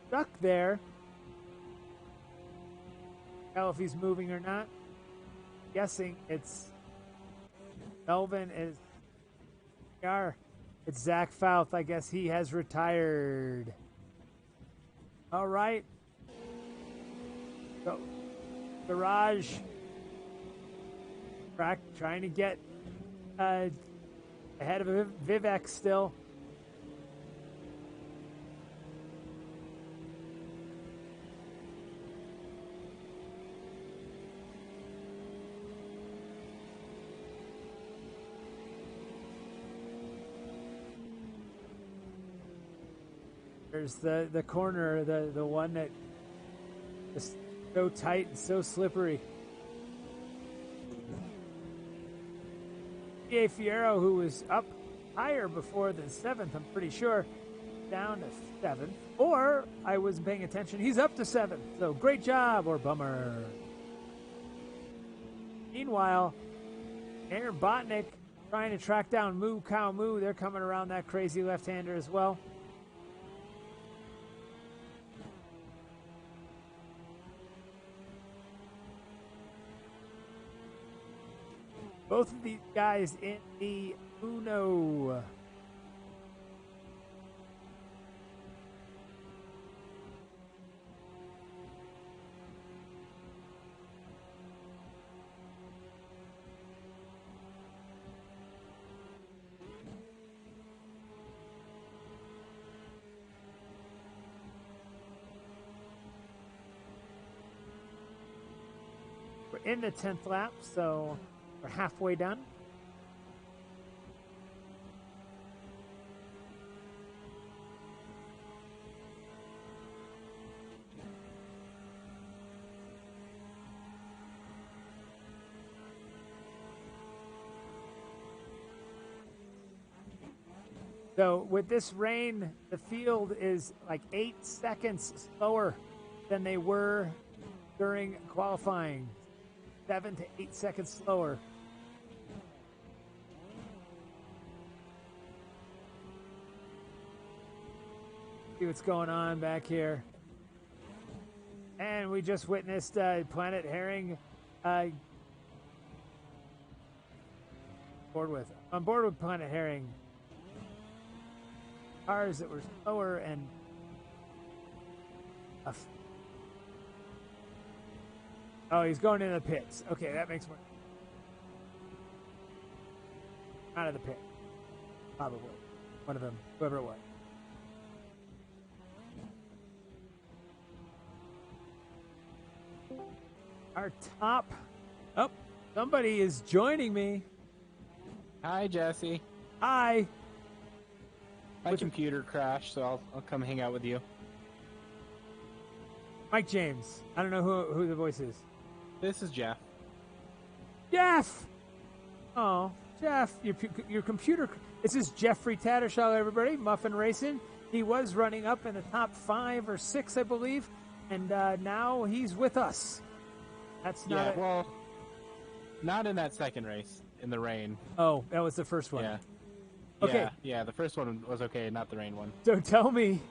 stuck there. Tell if he's moving or not. Guessing it's Melvin is. It's Zach Fouth. I guess he has retired. All right. So Garage track trying to get ahead of Vivek still. There's the corner, the one that is so tight and so slippery. PA Fierro, who was up higher before the 7th, I'm pretty sure, down to 7th. Or I wasn't paying attention. He's up to 7th. So great job or bummer. Meanwhile, Aaron Botnick trying to track down Moo Cow Moo. They're coming around that crazy left-hander as well. Both of these guys in the Uno. We're in the 10th lap, so we're halfway done. So with this rain, the field is like 8 seconds slower than they were during qualifying. 7 to 8 seconds slower. See what's going on back here. And we just witnessed Planet Herring on board with Planet Herring. Cars that were slower and oh, he's going into the pits. Okay, that makes more. Out of the pit, probably one of them, whoever it was. Our top. Oh, somebody is joining me. Hi, Jesse. Hi. My computer crashed, so I'll come hang out with you. Mike James. I don't know who the voice is. This is Jeff. Jeff! Oh, Jeff, your computer. This is Jeffrey Tattershaw, everybody. Muffin Racing. He was running up in the top 5 or 6, I believe, and now he's with us. That's not. Well, not in that second race in the rain. Oh, that was the first one. Yeah. Okay. Yeah, the first one was okay, not the rain one. So tell me,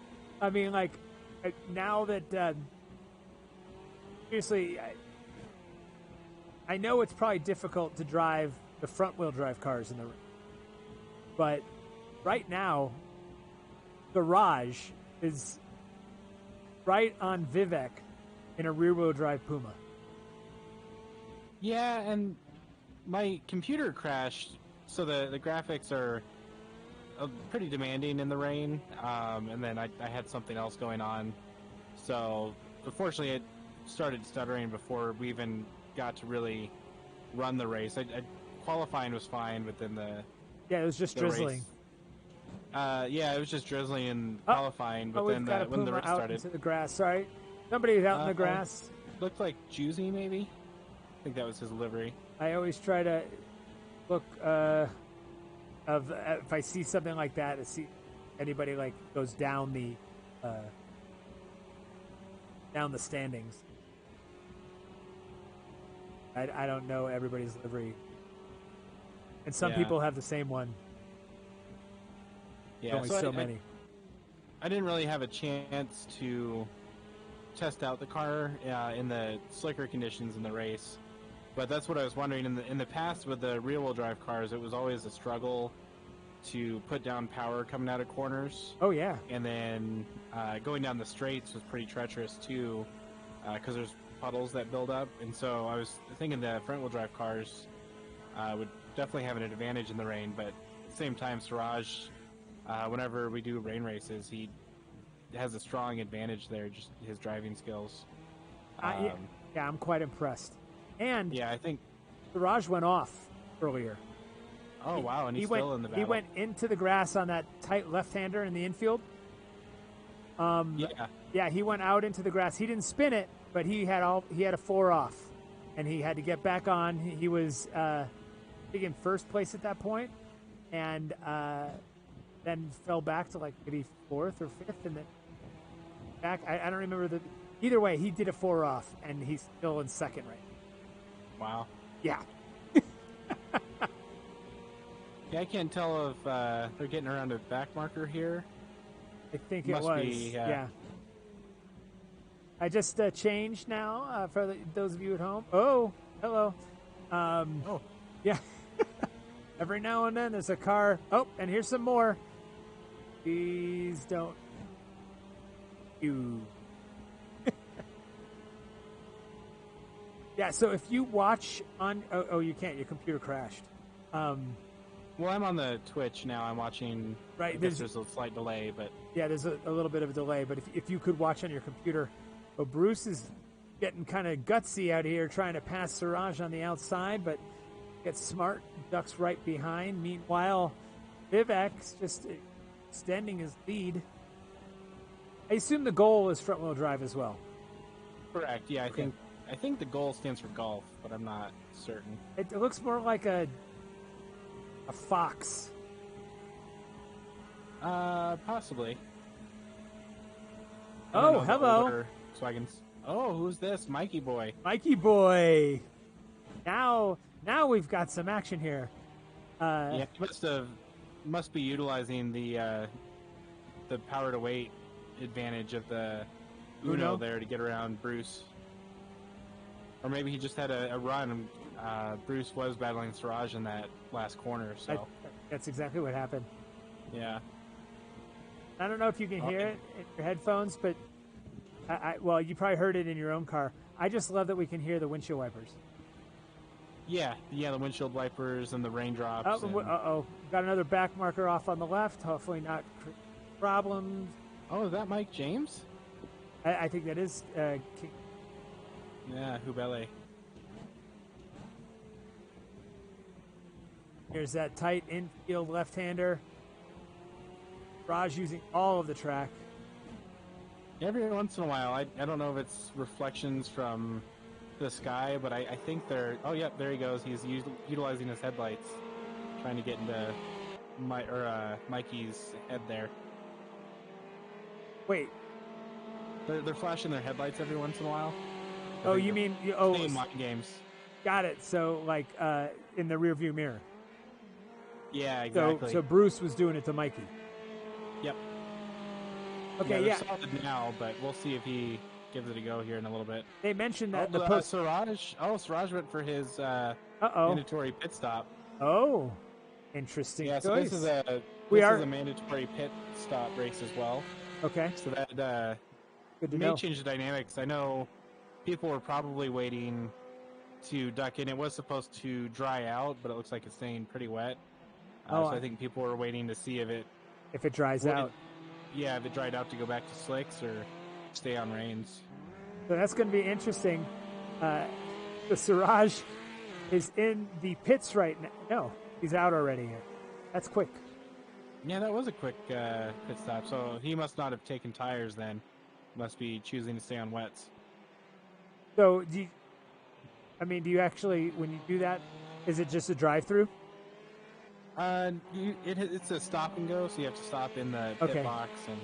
I mean, like, now that seriously, I know it's probably difficult to drive the front-wheel drive cars in the rain, but right now, Garage is right on Vivek in a rear-wheel drive Puma. Yeah, and my computer crashed, so the graphics are pretty demanding in the rain, and then I had something else going on, so unfortunately it started stuttering before we even got to really run the race. Qualifying was fine, but then it was just drizzling. It was just drizzling and qualifying, but then when the race started, into the grass. Sorry, somebody's out in the grass. Looked like Juicy, maybe. I think that was his livery. I always try to look if I see something like that, to see anybody like goes down the standings. I don't know everybody's livery, and some people have the same one. Yeah, only so many. I didn't really have a chance to test out the car in the slicker conditions in the race. But that's what I was wondering. In the past with the rear-wheel drive cars, it was always a struggle to put down power coming out of corners. Oh, yeah. And then going down the straights was pretty treacherous, too, because there's puddles that build up. And so I was thinking the front-wheel drive cars would definitely have an advantage in the rain. But at the same time, Siraj, whenever we do rain races, he has a strong advantage there, just his driving skills. Yeah, I'm quite impressed. And I think Siraj went off earlier. Oh, wow, and he's still in the battle. He went into the grass on that tight left-hander in the infield. Yeah, he went out into the grass. He didn't spin it, but he had a 4 off, and he had to get back on. He was I think in first place at that point, and then fell back to like maybe 4th or 5th, and then back. I don't remember either way. He did a 4 off, and he's still in second right now. Wow. Yeah. Yeah, I can't tell if they're getting around a back marker here. I think it was. Yeah. I just changed now for those of you at home. Oh, hello. Yeah. Every now and then there's a car. Oh, and here's some more. Please don't. You. Yeah, so if you watch on... Oh, you can't. Your computer crashed. Well, I'm on the Twitch now. I'm watching... Right. There's a slight delay, but... Yeah, there's a little bit of a delay, but if you could watch on your computer... Well, Bruce is getting kind of gutsy out here trying to pass Siraj on the outside, but gets smart, ducks right behind. Meanwhile, Vivek's just extending his lead. I assume the goal is front-wheel drive as well. Correct, yeah, I think the goal stands for golf, but I'm not certain. It looks more like a fox. Possibly. Oh, hello. Swagons. Oh, who's this? Mikey boy. Mikey boy. Now we've got some action here. Yeah, he must be utilizing the power to weight advantage of the Uno there to get around Bruce. Or maybe he just had a run. Bruce was battling Siraj in that last corner, so that's exactly what happened. Yeah. I don't know if you can hear it in your headphones, but well, you probably heard it in your own car. I just love that we can hear the windshield wipers. Yeah, the windshield wipers and the raindrops. Got another back marker off on the left. Hopefully not problems. Oh, is that Mike James? I think that is King. Yeah, Hubele. Here's that tight infield left-hander. Raj using all of the track. Every once in a while, I don't know if it's reflections from the sky, but I think they're... Oh, yep, there he goes. He's utilizing his headlights, trying to get into Mikey's head there. Wait. They're flashing their headlights every once in a while. Oh, you mean... Playing mind games. Got it. So, like, in the rearview mirror. Yeah, exactly. So Bruce was doing it to Mikey. Yep. Okay, they're solid now, but we'll see if he gives it a go here in a little bit. They mentioned that Siraj went for his mandatory pit stop. Oh, interesting. Yeah, so choice. this is a mandatory pit stop race as well. Okay. So that may change the dynamics. I know people were probably waiting to duck in. It was supposed to dry out, but it looks like it's staying pretty wet. So I think people were waiting to see if it dries out. If it dried out to go back to slicks or stay on rains. So that's going to be interesting. The Siraj is in the pits right now. No, he's out already. That's quick. Yeah, that was a quick pit stop. So he must not have taken tires then. Must be choosing to stay on wets. So do you actually, when you do that, is it just a drive-through? It's a stop and go, so you have to stop in the pit box and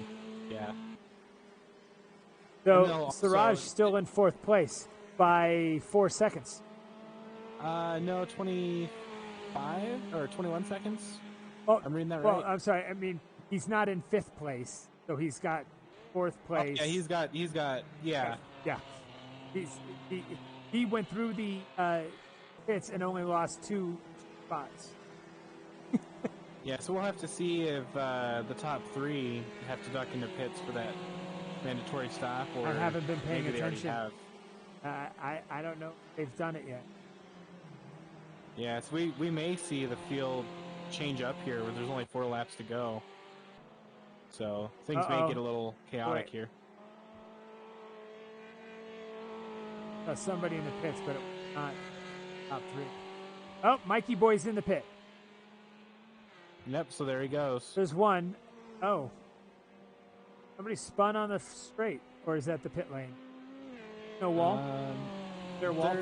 yeah. So Siraj still in fourth place by 4 seconds. No, 25 or 21 seconds. Oh, I'm reading that right. Well, I'm sorry. I mean, he's not in fifth place, so he's got fourth place. Oh, yeah, he's got. Yeah. He went through the pits and only lost 2 spots. Yeah, so we'll have to see if the top 3 have to duck into pits for that mandatory stop, or I haven't been paying maybe attention. They already have. I don't know if they've done it yet. Yeah, so we may see the field change up here where there's only 4 laps to go. So things may get a little chaotic here. Somebody in the pits, but it was not top 3. Oh, Mikey Boy's in the pit. Yep, so there he goes. There's one. Oh. Somebody spun on the straight, or is that the pit lane? No wall? Is there a wall?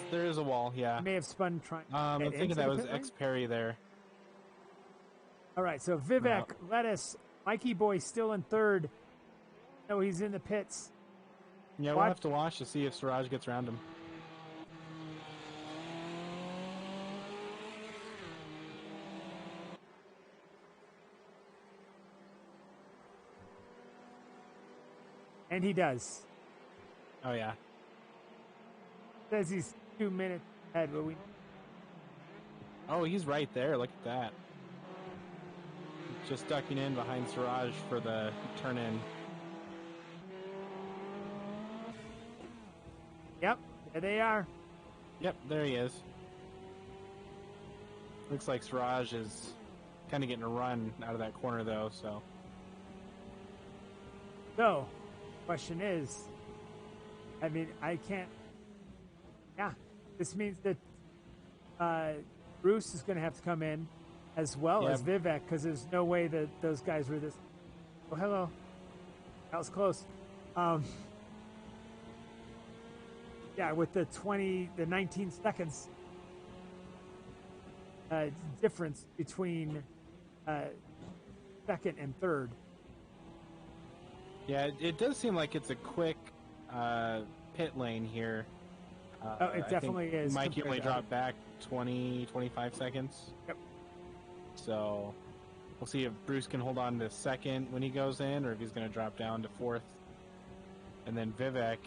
There is a wall, yeah. He may have spun trying. I'm thinking that was X Perry there. All right, so Vivek, Lettuce, Mikey Boy still in third. No, he's in the pits. Yeah, we'll have to watch to see if Siraj gets around him. And he does. Oh, yeah. Says he's 2 minutes ahead, but we... Oh, he's right there. Look at that. Just ducking in behind Siraj for the turn-in. Yep, there they are. Yep, there he is. Looks like Siraj is kind of getting a run out of that corner, though, so... So, question is, I mean, I can't... Yeah, this means that Bruce is going to have to come in as well as Vivek, because there's no way that those guys were this... Oh, hello. That was close. Yeah, with the 19 seconds difference between second and third. Yeah, it does seem like it's a quick pit lane here. It definitely is. Mikey only compared to dropped back 20, 25 seconds. Yep. So we'll see if Bruce can hold on to second when he goes in, or if he's going to drop down to fourth. And then Vivek,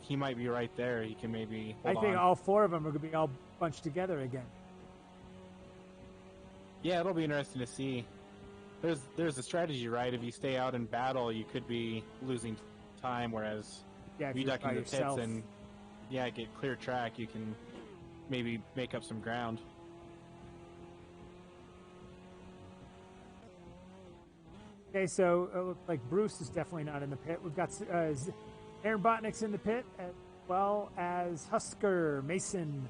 he might be right there. He can maybe hold I think on. all four of them are going to be all bunched together again. Yeah, it'll be interesting to see. There's a strategy, right? If you stay out in battle, you could be losing time, whereas Yeah, if you you're duck by into the yourself. pits and get clear track, you can maybe make up some ground. Okay, so it looks like Bruce is definitely not in the pit. We've got Aaron Botnick's in the pit, as well as Husker, Mason,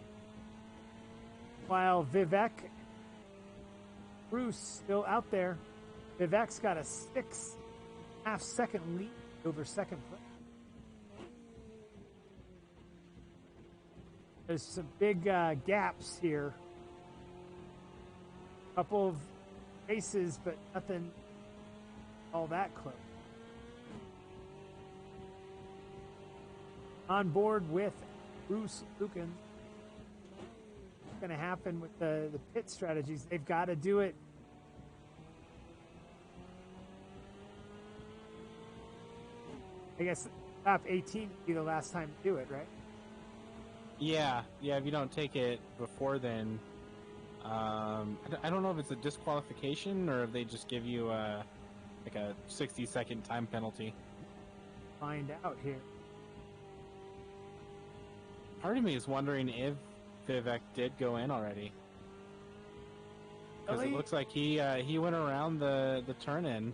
while Vivek, Bruce still out there. Vivek's got a 6.5 second lead over second place. There's some big gaps here. Couple of races, but nothing all that close. On board with Bruce Lucan. What's going to happen with the pit strategies? They've got to do it. I guess top 18 would be the last time to do it, right? Yeah. If you don't take it before then, I don't know if it's a disqualification or if they just give you a 60-second time penalty. Find out here. Part of me is wondering if Vivek did go in already, because Really? it looks like he went around the turn in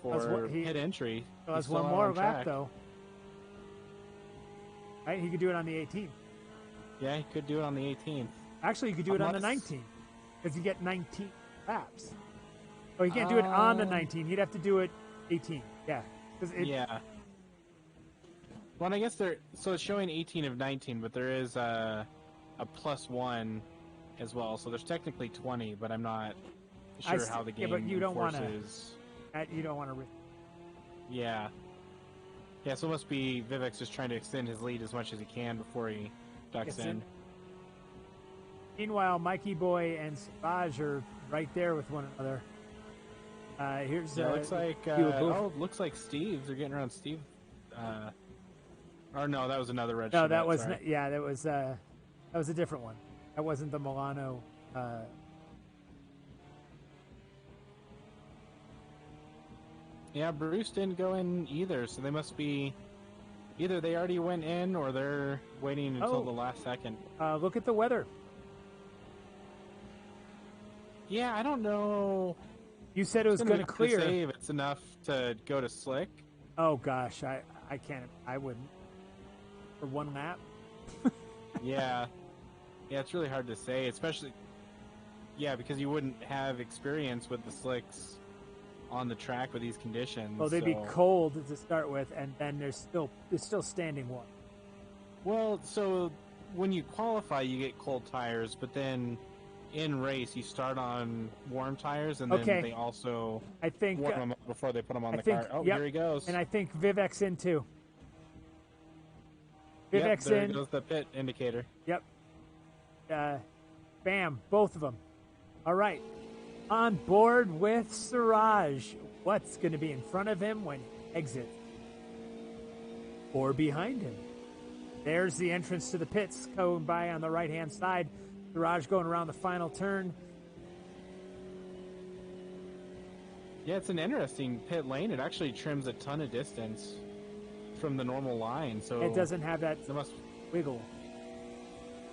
That's for what he- pit entry. So He's that's one still out more on lap, track. though. Right? He could do it on the 18th. Yeah, he could do it on the 18th. Actually, you could do it on the Unless- 19th, because you get 19 laps. Oh, he can't do it on the Um, 19th. He'd have to do it 18. Yeah. 'Cause Yeah. Well, and I guess so it's showing 18 of 19, but there is a +1 as well. So there's technically 20, but I'm not sure how the yeah, game but you don't wanna- enforces. You don't want to risk. Yeah. Yeah, so it must be Vivek's just trying to extend his lead as much as he can before he ducks Gets in. in. Meanwhile, Mikey Boy and Savage are right there with one another. Here's Yeah, it looks like looks like Steve. They're getting around Steve. Or no, that was another red. no, Chevette, that was sorry. that was a different one. That wasn't the Milano. Yeah, Bruce didn't go in either, so they must be either they already went in or they're waiting until Oh. the last second. Look at the weather. Yeah, I don't know. You said it was going to clear. Say if it's enough to go to slick. Oh gosh, I can't. I wouldn't. For one lap. Yeah, it's really hard to say, especially. Yeah, because you wouldn't have experience with the slicks on the track with these conditions. Well, they'd be so- cold to start with, and then there's still standing water. Well, so when you qualify, you get cold tires, but then in race, you start on warm tires, and then Okay. they also I think, warm them up before they put them on I the think- car. Oh, yep, here he goes. and I think Vivek's in too. Yep, Vivek's there in. goes the pit indicator. Yep. Bam, both of them. All right. On board with Siraj. What's going to be in front of him when he exits? Or behind him? There's the entrance to the pits going by on the right-hand side. Siraj going around the final turn. Yeah, it's an interesting pit lane. It actually trims a ton of distance from the normal line, so It doesn't have that It must. wiggle.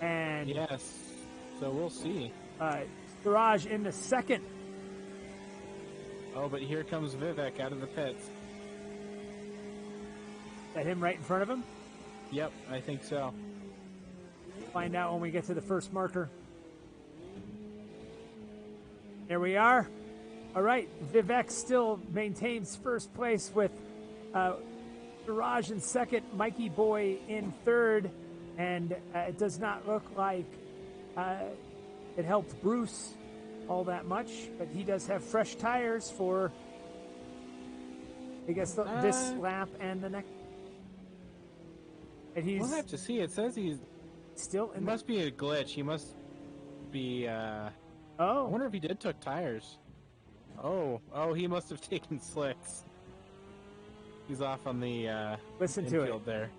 And Yes. So we'll see. Siraj in the second. Oh, but here comes Vivek out of the pits. Is that him right in front of him? Yep, I think so. Find out when we get to the first marker. There we are. All right, Vivek still maintains first place with Siraj in second, Mikey Boy in third, and it does not look like it helped Bruce all that much, but he does have fresh tires for, I guess, this lap and the next. And he's We'll have to see. It says he's still in. It must be a glitch. He must be. I wonder if he took tires. Oh, he must have taken slicks. He's off on the Listen to infield it there.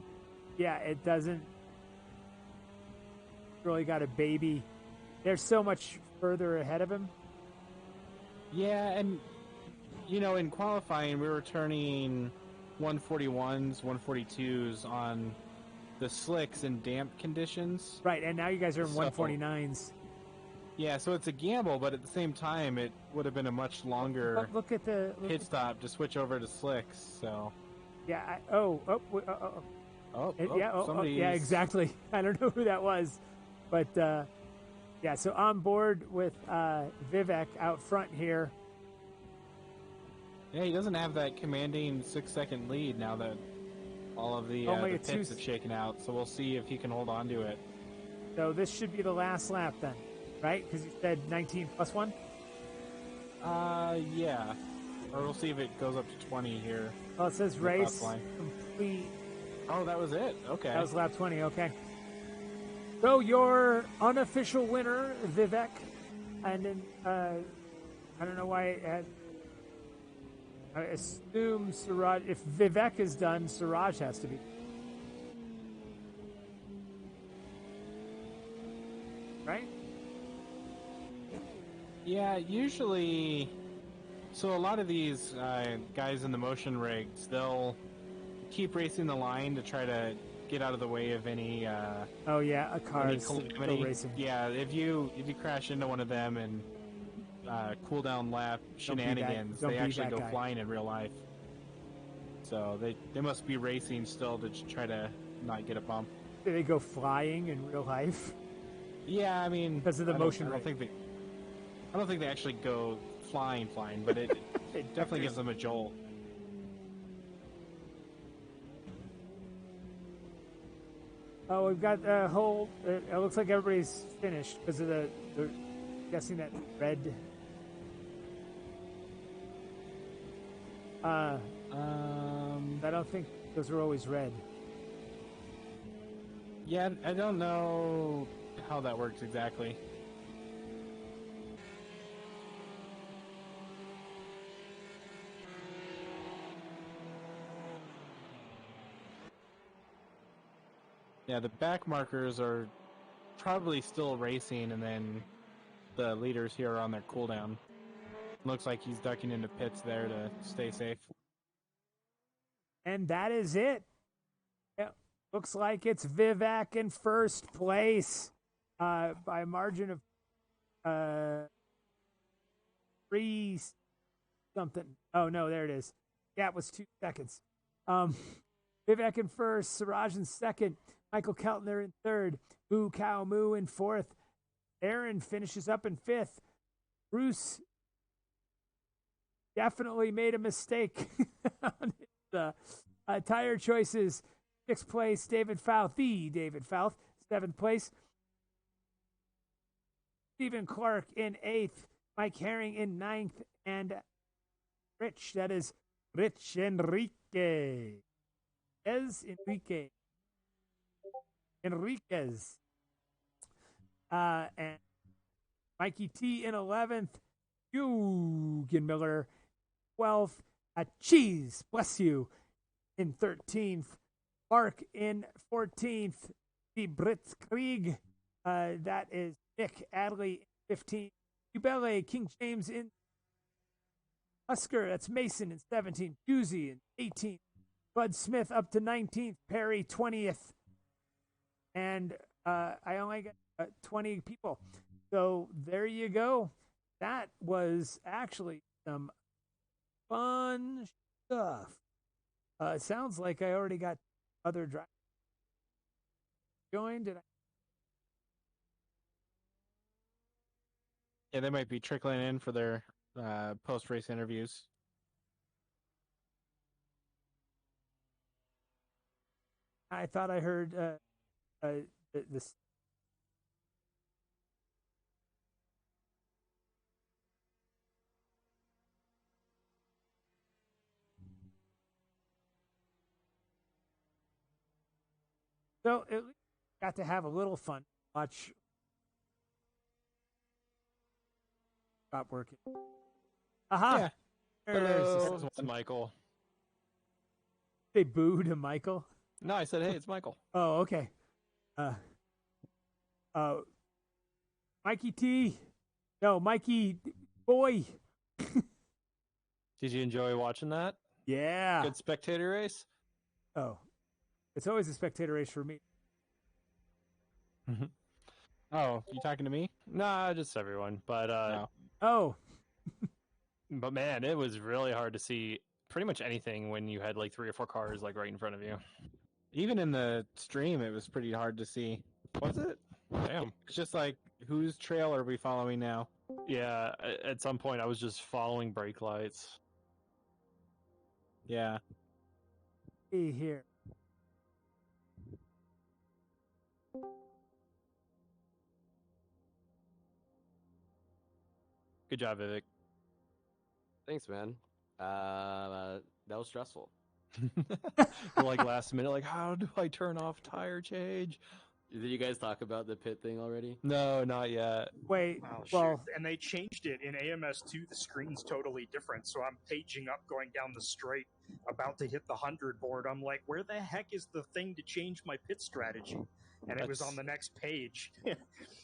Yeah, it doesn't really got a baby. They're so much further ahead of him. Yeah, and in qualifying we were turning 141s, 142s on the slicks in damp conditions. Right, and now you guys are in 149s. Yeah, so it's a gamble, but at the same time, it would have been a much longer look at the pit stop to switch over to slicks. So. Yeah. Somebody's... Yeah, exactly. I don't know who that was, but yeah. So on board with Vivek out front here. Yeah, he doesn't have that commanding 6-second lead now that all of the pits have shaken out. So we'll see if he can hold on to it. So this should be the last lap then, right? Because you said 19 plus 1? Yeah. Or we'll see if it goes up to 20 here. Well, it says race complete. Oh, that was it? Okay. That was lap 20, okay. So your unofficial winner, Vivek, and then, I don't know why it had... I assume Siraj... If Vivek is done, Siraj has to be. Right? Yeah, usually... So a lot of these guys in the motion rigs, they'll keep racing the line to try to get out of the way of any... a car is still racing. Yeah, if you crash into one of them and cool down lap shenanigans, they actually go flying in real life. So they must be racing still to try to not get a bump. Do they go flying in real life? Yeah, I mean... Because of the motion rig. I don't think they actually go flying, but it definitely gives them a jolt. Oh, we've got a whole... It looks like everybody's finished because of the guessing that red... I don't think those are always red. Yeah, I don't know how that works exactly. Yeah, the back markers are probably still racing, and then the leaders here are on their cooldown. Looks like he's ducking into pits there to stay safe. And that is it. Yeah, looks like it's Vivek in first place by a margin of 3 something. Oh, no, there it is. Yeah, it was 2 seconds. Vivek in first, Siraj in second, Michael Keltner in third, Moo Cow Moo in fourth, Aaron finishes up in fifth, Bruce definitely made a mistake on the tire choices. 6th place, David Fouth, David Fouth, 7th place. Stephen Clark in 8th, Mike Herring in 9th, and Rich, that is Rich Enriquez. Enriquez. And Mikey T in 11th, Eugen Miller 12th, Cheese, bless you, in 13th, Mark in 14th, the Blitzkrieg, that is Nick Adley in 15th, Ubele, King James in Husker, that's Mason in 17th, Juicy in 18th, Bud Smith up to 19th, Perry 20th, and I only got 20 people. So there you go. That was actually some fun stuff. It sounds like I already got other drivers joined. Yeah, they might be trickling in for their post-race interviews. I thought I heard this. So it got to have a little fun. Watch. Stop working. Aha! Yeah. Hello, it's Michael. Say boo to Michael. No, I said, hey, it's Michael. Oh, okay. Mikey T. No, Mikey boy. Did you enjoy watching that? Yeah. Good spectator race? Oh, it's always a spectator race for me. Oh, you talking to me? Nah, just everyone. But No. Oh, but man, it was really hard to see pretty much anything when you had like 3 or 4 cars like right in front of you. Even in the stream, it was pretty hard to see. Was it? Damn. It's just like, whose trail are we following now? Yeah, at some point I was just following brake lights. Yeah. see here. Good job, Vivek. Thanks, man. That was stressful. Like last minute, like, how do I turn off tire change? Did you guys talk about the pit thing already? No, not yet. Wait, Oh, well, shoot. And they changed it in AMS2. The screen's totally different. So I'm paging up, going down the straight, about to hit the 100 board. I'm like, where the heck is the thing to change my pit strategy? And it was That's- on the next page.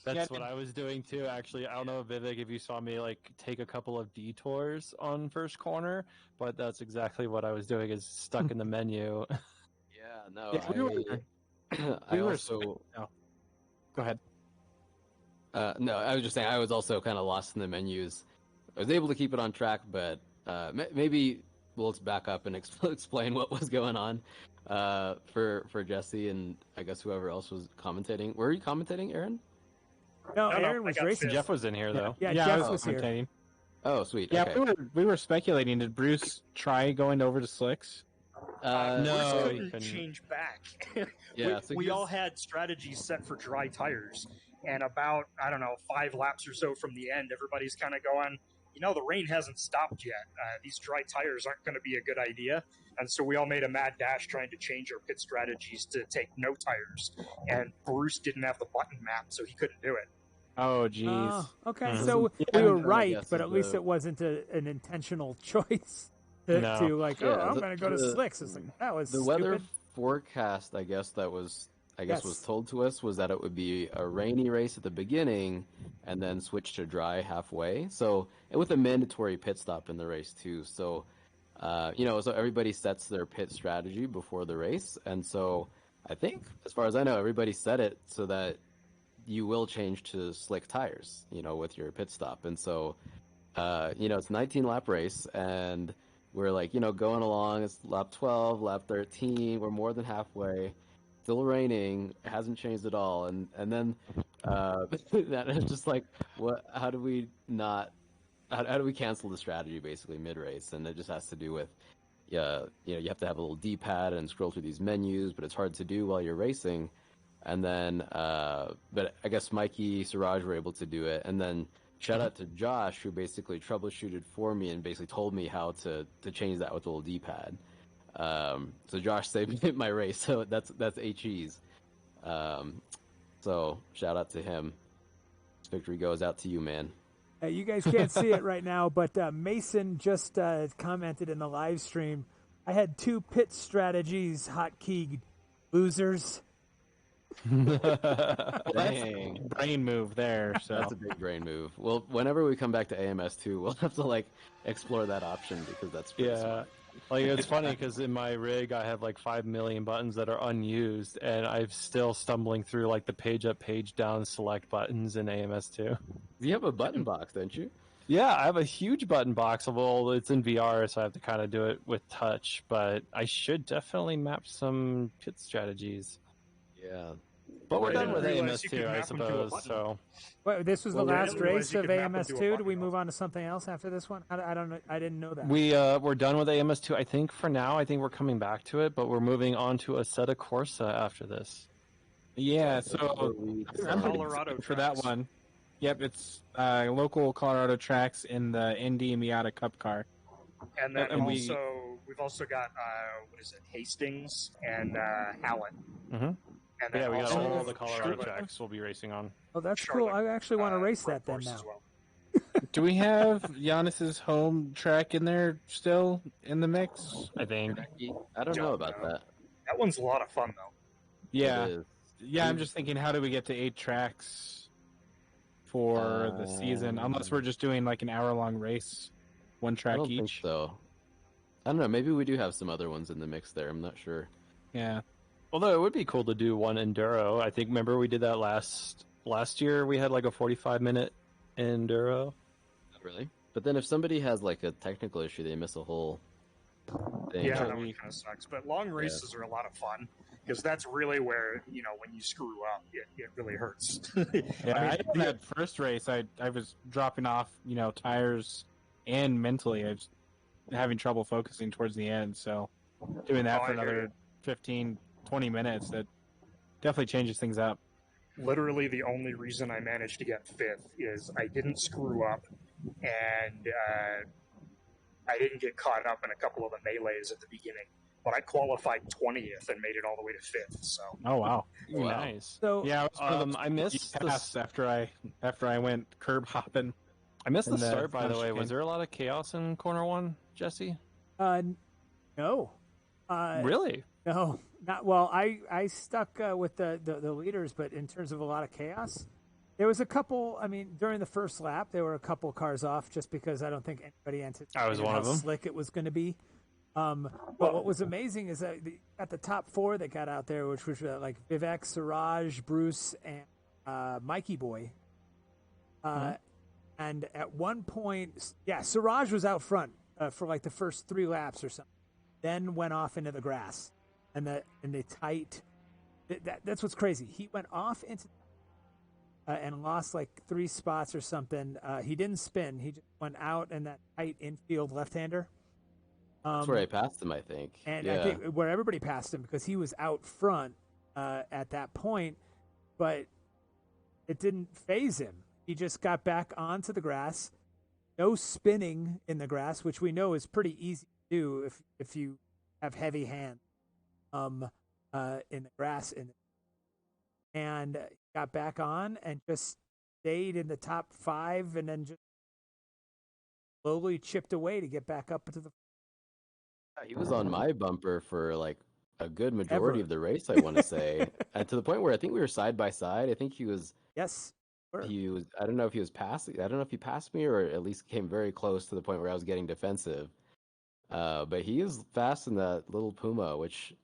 That's what I was doing too, actually. I don't know, Vivek, if you saw me like take a couple of detours on first corner, but that's exactly what I was doing, is stuck in the menu. Yeah, no. Yeah, I also. Oh. Go ahead. No, I was just saying I was also kind of lost in the menus. I was able to keep it on track, but maybe we'll back up and explain what was going on for Jesse and I guess whoever else was commentating. Were you commentating, Aaron? no, No, no, Aaron I was got racing. fifth. Jeff was in here, though. Yeah, I Jeff was here. commentating. Oh, sweet. Yeah, Okay. we were speculating. Did Bruce try going over to slicks? No, Bruce he couldn't couldn't. change back. Yeah, so we here's- all had strategies set for dry tires. And about, I don't know, 5 laps or so from the end, everybody's kind of going, the rain hasn't stopped yet. These dry tires aren't going to be a good idea. And so we all made a mad dash trying to change our pit strategies to take no tires. And Bruce didn't have the button map, so he couldn't do it. Oh, geez. Oh, okay, Mhm. so Yeah, we were I right, guess but is at least the- it wasn't an intentional choice to No. like, Yeah, I'm the- going to go to the- slicks. It's like, that was The stupid. weather forecast, I guess was Yes. told to us was that it would be a rainy race at the beginning and then switch to dry halfway. So, and with a mandatory pit stop in the race too. So, so everybody sets their pit strategy before the race. And so I think, as far as I know, everybody set it so that you will change to slick tires, with your pit stop. And so, it's a 19-lap race and we're like, going along. It's lap 12, lap 13. We're more than halfway. Still raining. It hasn't changed at all. And then that is just like, what? How do we not? How do we cancel the strategy basically mid race? And it just has to do with, you have to have a little D-pad and scroll through these menus, but it's hard to do while you're racing. And then, but I guess Mikey, Siraj were able to do it. And then shout out to Josh, who basically troubleshooted for me and basically told me how to change that with a little D-pad. So Josh saved my race. So that's HE's. So shout out to him. This victory goes out to you, man. You guys can't see it right now, but Mason just commented in the live stream. I had 2 pit strategies, hotkey losers. Dang. Brain move there. So That's a big brain move. Well, whenever we come back to AMS2, we'll have to explore that option because that's pretty Yeah. smart. Like, it's funny because in my rig, I have like 5 million buttons that are unused, and I'm still stumbling through like the page up, page down select buttons in AMS2. You have a button box, don't you? Yeah, I have a huge button box. Well, it's in VR, so I have to kind of do it with touch, but I should definitely map some pit strategies. Yeah. But we're I done didn't with realize you could AMS2, I map them to a suppose, button. so... Wait, this was Well, the I last didn't realize race you of could map them to a AMS2. Do button, we though. move on to something else after this one? I don't know. I didn't know that. We're done with AMS2. I think for now, I think we're coming back to it, but we're moving on to Assetto Corsa after this. yeah, so I'm pretty Colorado excited for that tracks. one. Yep, it's local Colorado tracks in the Indy Miata Cup car. And then And we've also got, Hastings and Hallett. Mm-hmm. And then Yeah, we got also all the Colorado Charlotte- tracks we'll be racing on. Oh, that's Charlotte, cool. I actually want to race Road that then course now. as well. Do we have Giannis's home track in there still in the mix? I think. I don't know about that. That one's a lot of fun though. Yeah. It is. Yeah, I'm just thinking, how do we get to 8 tracks for the season? Unless we're just doing like an hour-long race, one I track don't think each. so. I don't know. Maybe we do have some other ones in the mix there. I'm not sure. Yeah. Although it would be cool to do one enduro. I think, remember we did that last year? We had like a 45-minute enduro. Not really. But then if somebody has like a technical issue, they miss a whole thing. Yeah, that one kind of sucks. But long races are a lot of fun because that's really where, you know, when you screw up, it really hurts. Yeah, I in that first race, I was dropping off, you know, tires, and mentally, I was having trouble focusing towards the end. So doing that for another 15, 20 minutes, that definitely changes things up. Literally, the only reason I managed to get 5th is I didn't screw up, and I didn't get caught up in a couple of the melees at the beginning. But I qualified 20th and made it all the way to 5th. So. Oh wow, Nice. So yeah, it was one of those I missed pass after I went curb hopping. I missed the in the start, by the front way. Was chicane. there a lot of chaos in corner 1, Jesse? no. Really? No, not well. I stuck with the leaders, but in terms of a lot of chaos, there was a couple. I mean, during the first lap, there were a couple cars off just because I don't think anybody anticipated I was one how of them. slick it was going to be. But what was amazing is that at the top 4 that got out there, which was like Vivek, Siraj, Bruce, and Mikey Boy. And at one point, yeah, Siraj was out front for like the first 3 laps or something, then went off into the grass. And the tight, that's what's crazy. He went off into and lost like 3 spots or something. He didn't spin. He just went out in that tight infield left-hander. That's where I passed him, I think. And yeah. I think where everybody passed him because he was out front at that point, but it didn't phase him. He just got back onto the grass. No spinning in the grass, which we know is pretty easy to do if you have heavy hands. In the grass, and got back on and just stayed in the top 5, and then just slowly chipped away to get back up to the. He was on my bumper for like a good majority of the race, I want to say, and to the point where I think we were side by side. I think he was. Yes. Sure. He was. I don't know if he was passing. I don't know if he passed me or at least came very close to the point where I was getting defensive. But he is fast in that little Puma, which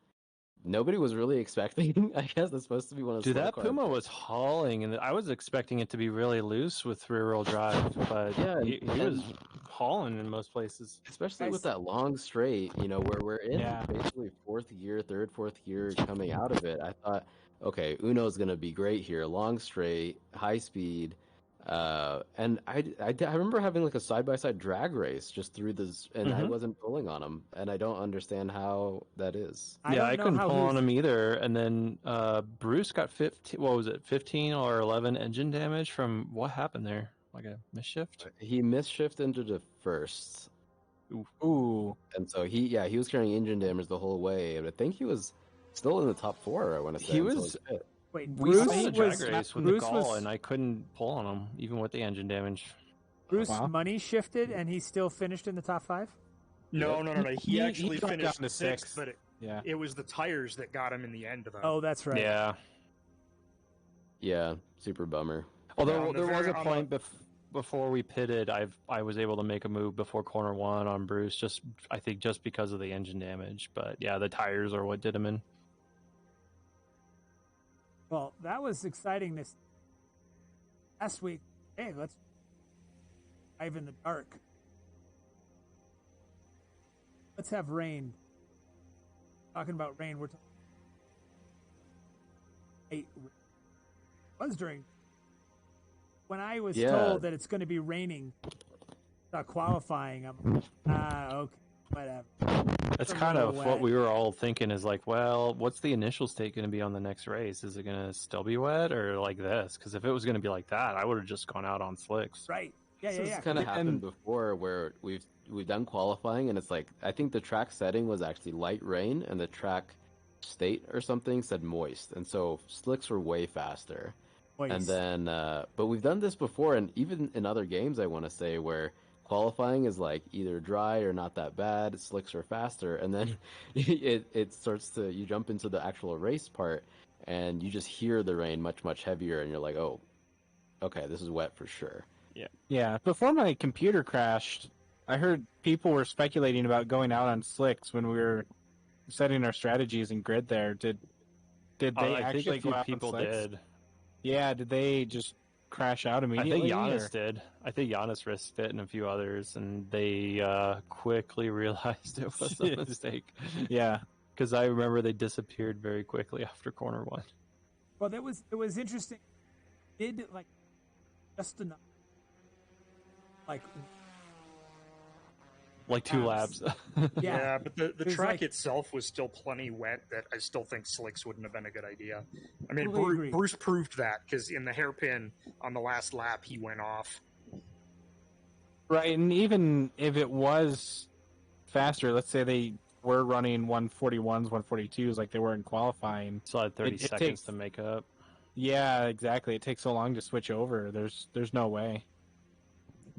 nobody was really expecting. I guess that's supposed to be one of the. Dude, that Puma was hauling, and I was expecting it to be really loose with rear-wheel drive, but Yeah, he was hauling in most places. Especially with that long straight, you know, where we're in basically 4th gear, 4th gear coming out of it. I thought, okay, Uno's going to be great here. Long straight, high speed. And I remember having like a side-by-side drag race just through this, and I wasn't pulling on him, and I don't understand how that is. I couldn't pull on him either, and then Bruce got 15 or 11 engine damage from what happened there? Like a misshift? He misshift into the first. Ooh. And so he was carrying engine damage the whole way, but I think he was still in the top 4, I want to say. He was. Wait, We Bruce saw the drag was race with Bruce the gall, was, and I couldn't pull on him, even with the engine damage. Bruce money shifted, and he still finished in the top 5. No. He actually got finished down to 6th, 6th. but it was the tires that got him in the end, though. Oh, that's right. Yeah, super bummer. Although there was a point before we pitted, I was able to make a move before corner 1 on Bruce, I think just because of the engine damage. But yeah, the tires are what did him in. Well, that was exciting this last week. Hey, let's dive in the dark. Let's have rain. Talking about rain, we're talking. It was during when I was told that it's going to be raining. Qualifying, I'm okay, whatever. That's kind of what we were all thinking is like, well, what's the initial state going to be on the next race? Is it going to still be wet or like this? Because if it was going to be like that, I would have just gone out on slicks. Right. Yeah. This kind of happened before where we've done qualifying, and it's like I think the track setting was actually light rain, and the track state or something said moist, and so slicks were way faster. Moist. And then, but we've done this before, and even in other games, I want to say, where qualifying is like either dry or not that bad, slicks are faster, and then it starts to, you jump into the actual race part, and you just hear the rain much heavier, and you're like, oh, okay, this is wet for sure. Yeah. Before my computer crashed, I heard people were speculating about going out on slicks when we were setting our strategies in grid there. Did they I actually think a few go out people on slicks? did. Yeah, did they just crash out I immediately? think Giannis or- did. I think Giannis risked it and a few others, and they quickly realized it was a mistake. Yeah. Because I remember they disappeared very quickly after corner one. Well, it was interesting. Did like just enough, like two laps. Yeah, but the It was track like- itself was still plenty wet that I still think slicks wouldn't have been a good idea. I mean, Totally agree. Bruce proved that because in the hairpin on the last lap, he went off. Right, and even if it was faster, let's say they were running 141s, 142s like they were in qualifying. Still had 30 It seconds takes- to make up. Yeah, exactly. It takes so long to switch over. There's no way.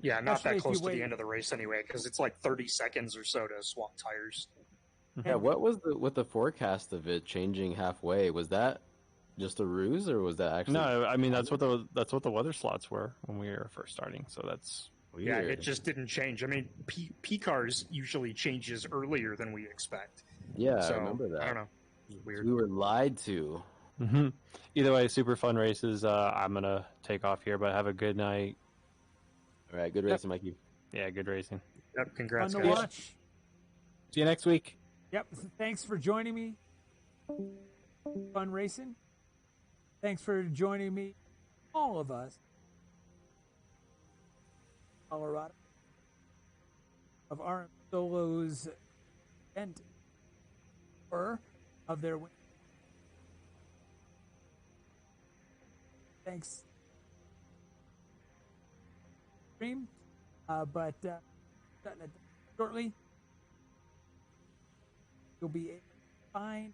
Yeah, not Especially that if close you to wait- the end of the race anyway, because it's like 30 seconds or so to swap tires. Yeah, what was with the forecast of it changing halfway? Was that just a ruse, or was that actually? No, I mean that's what the weather slots were when we were first starting. So that's Weird. Yeah, it just didn't change. I mean, P cars usually changes earlier than we expect. Yeah, So, I remember that. I don't know. Weird. We were lied to. hmm Either way, super fun races. I'm gonna take off here, but have a good night. All right, good racing, Mikey. Yeah, good racing. Yep, fun congrats, to guys. watch. See you next week. Yep. Thanks for joining me. Fun racing. Thanks for joining me, all of us, Colorado, of RMSOLO's event or of their win. Thanks. Stream, but shortly you'll be able to find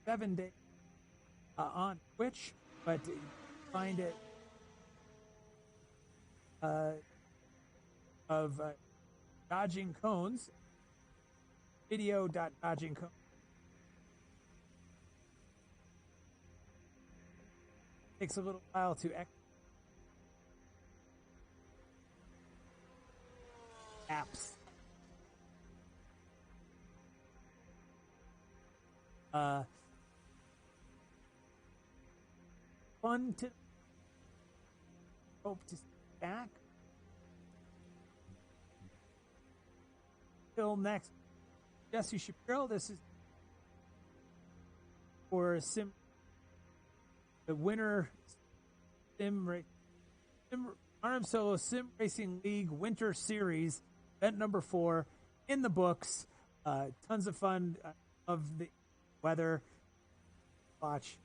7 days on Twitch, but you find it of dodging cones, video.dodging cones. Takes a little while to apps. Fun to hope to see you back. Till next, Jesse Shapiro. This is for the winner RMSOLO Sim Racing League Winter Series, event number 4 in the books. Tons of fun of the weather. Watch.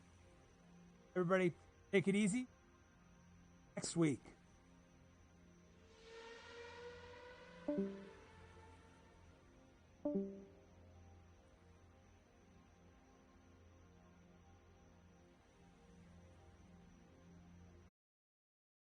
Everybody, take it easy. Next week. Thank you.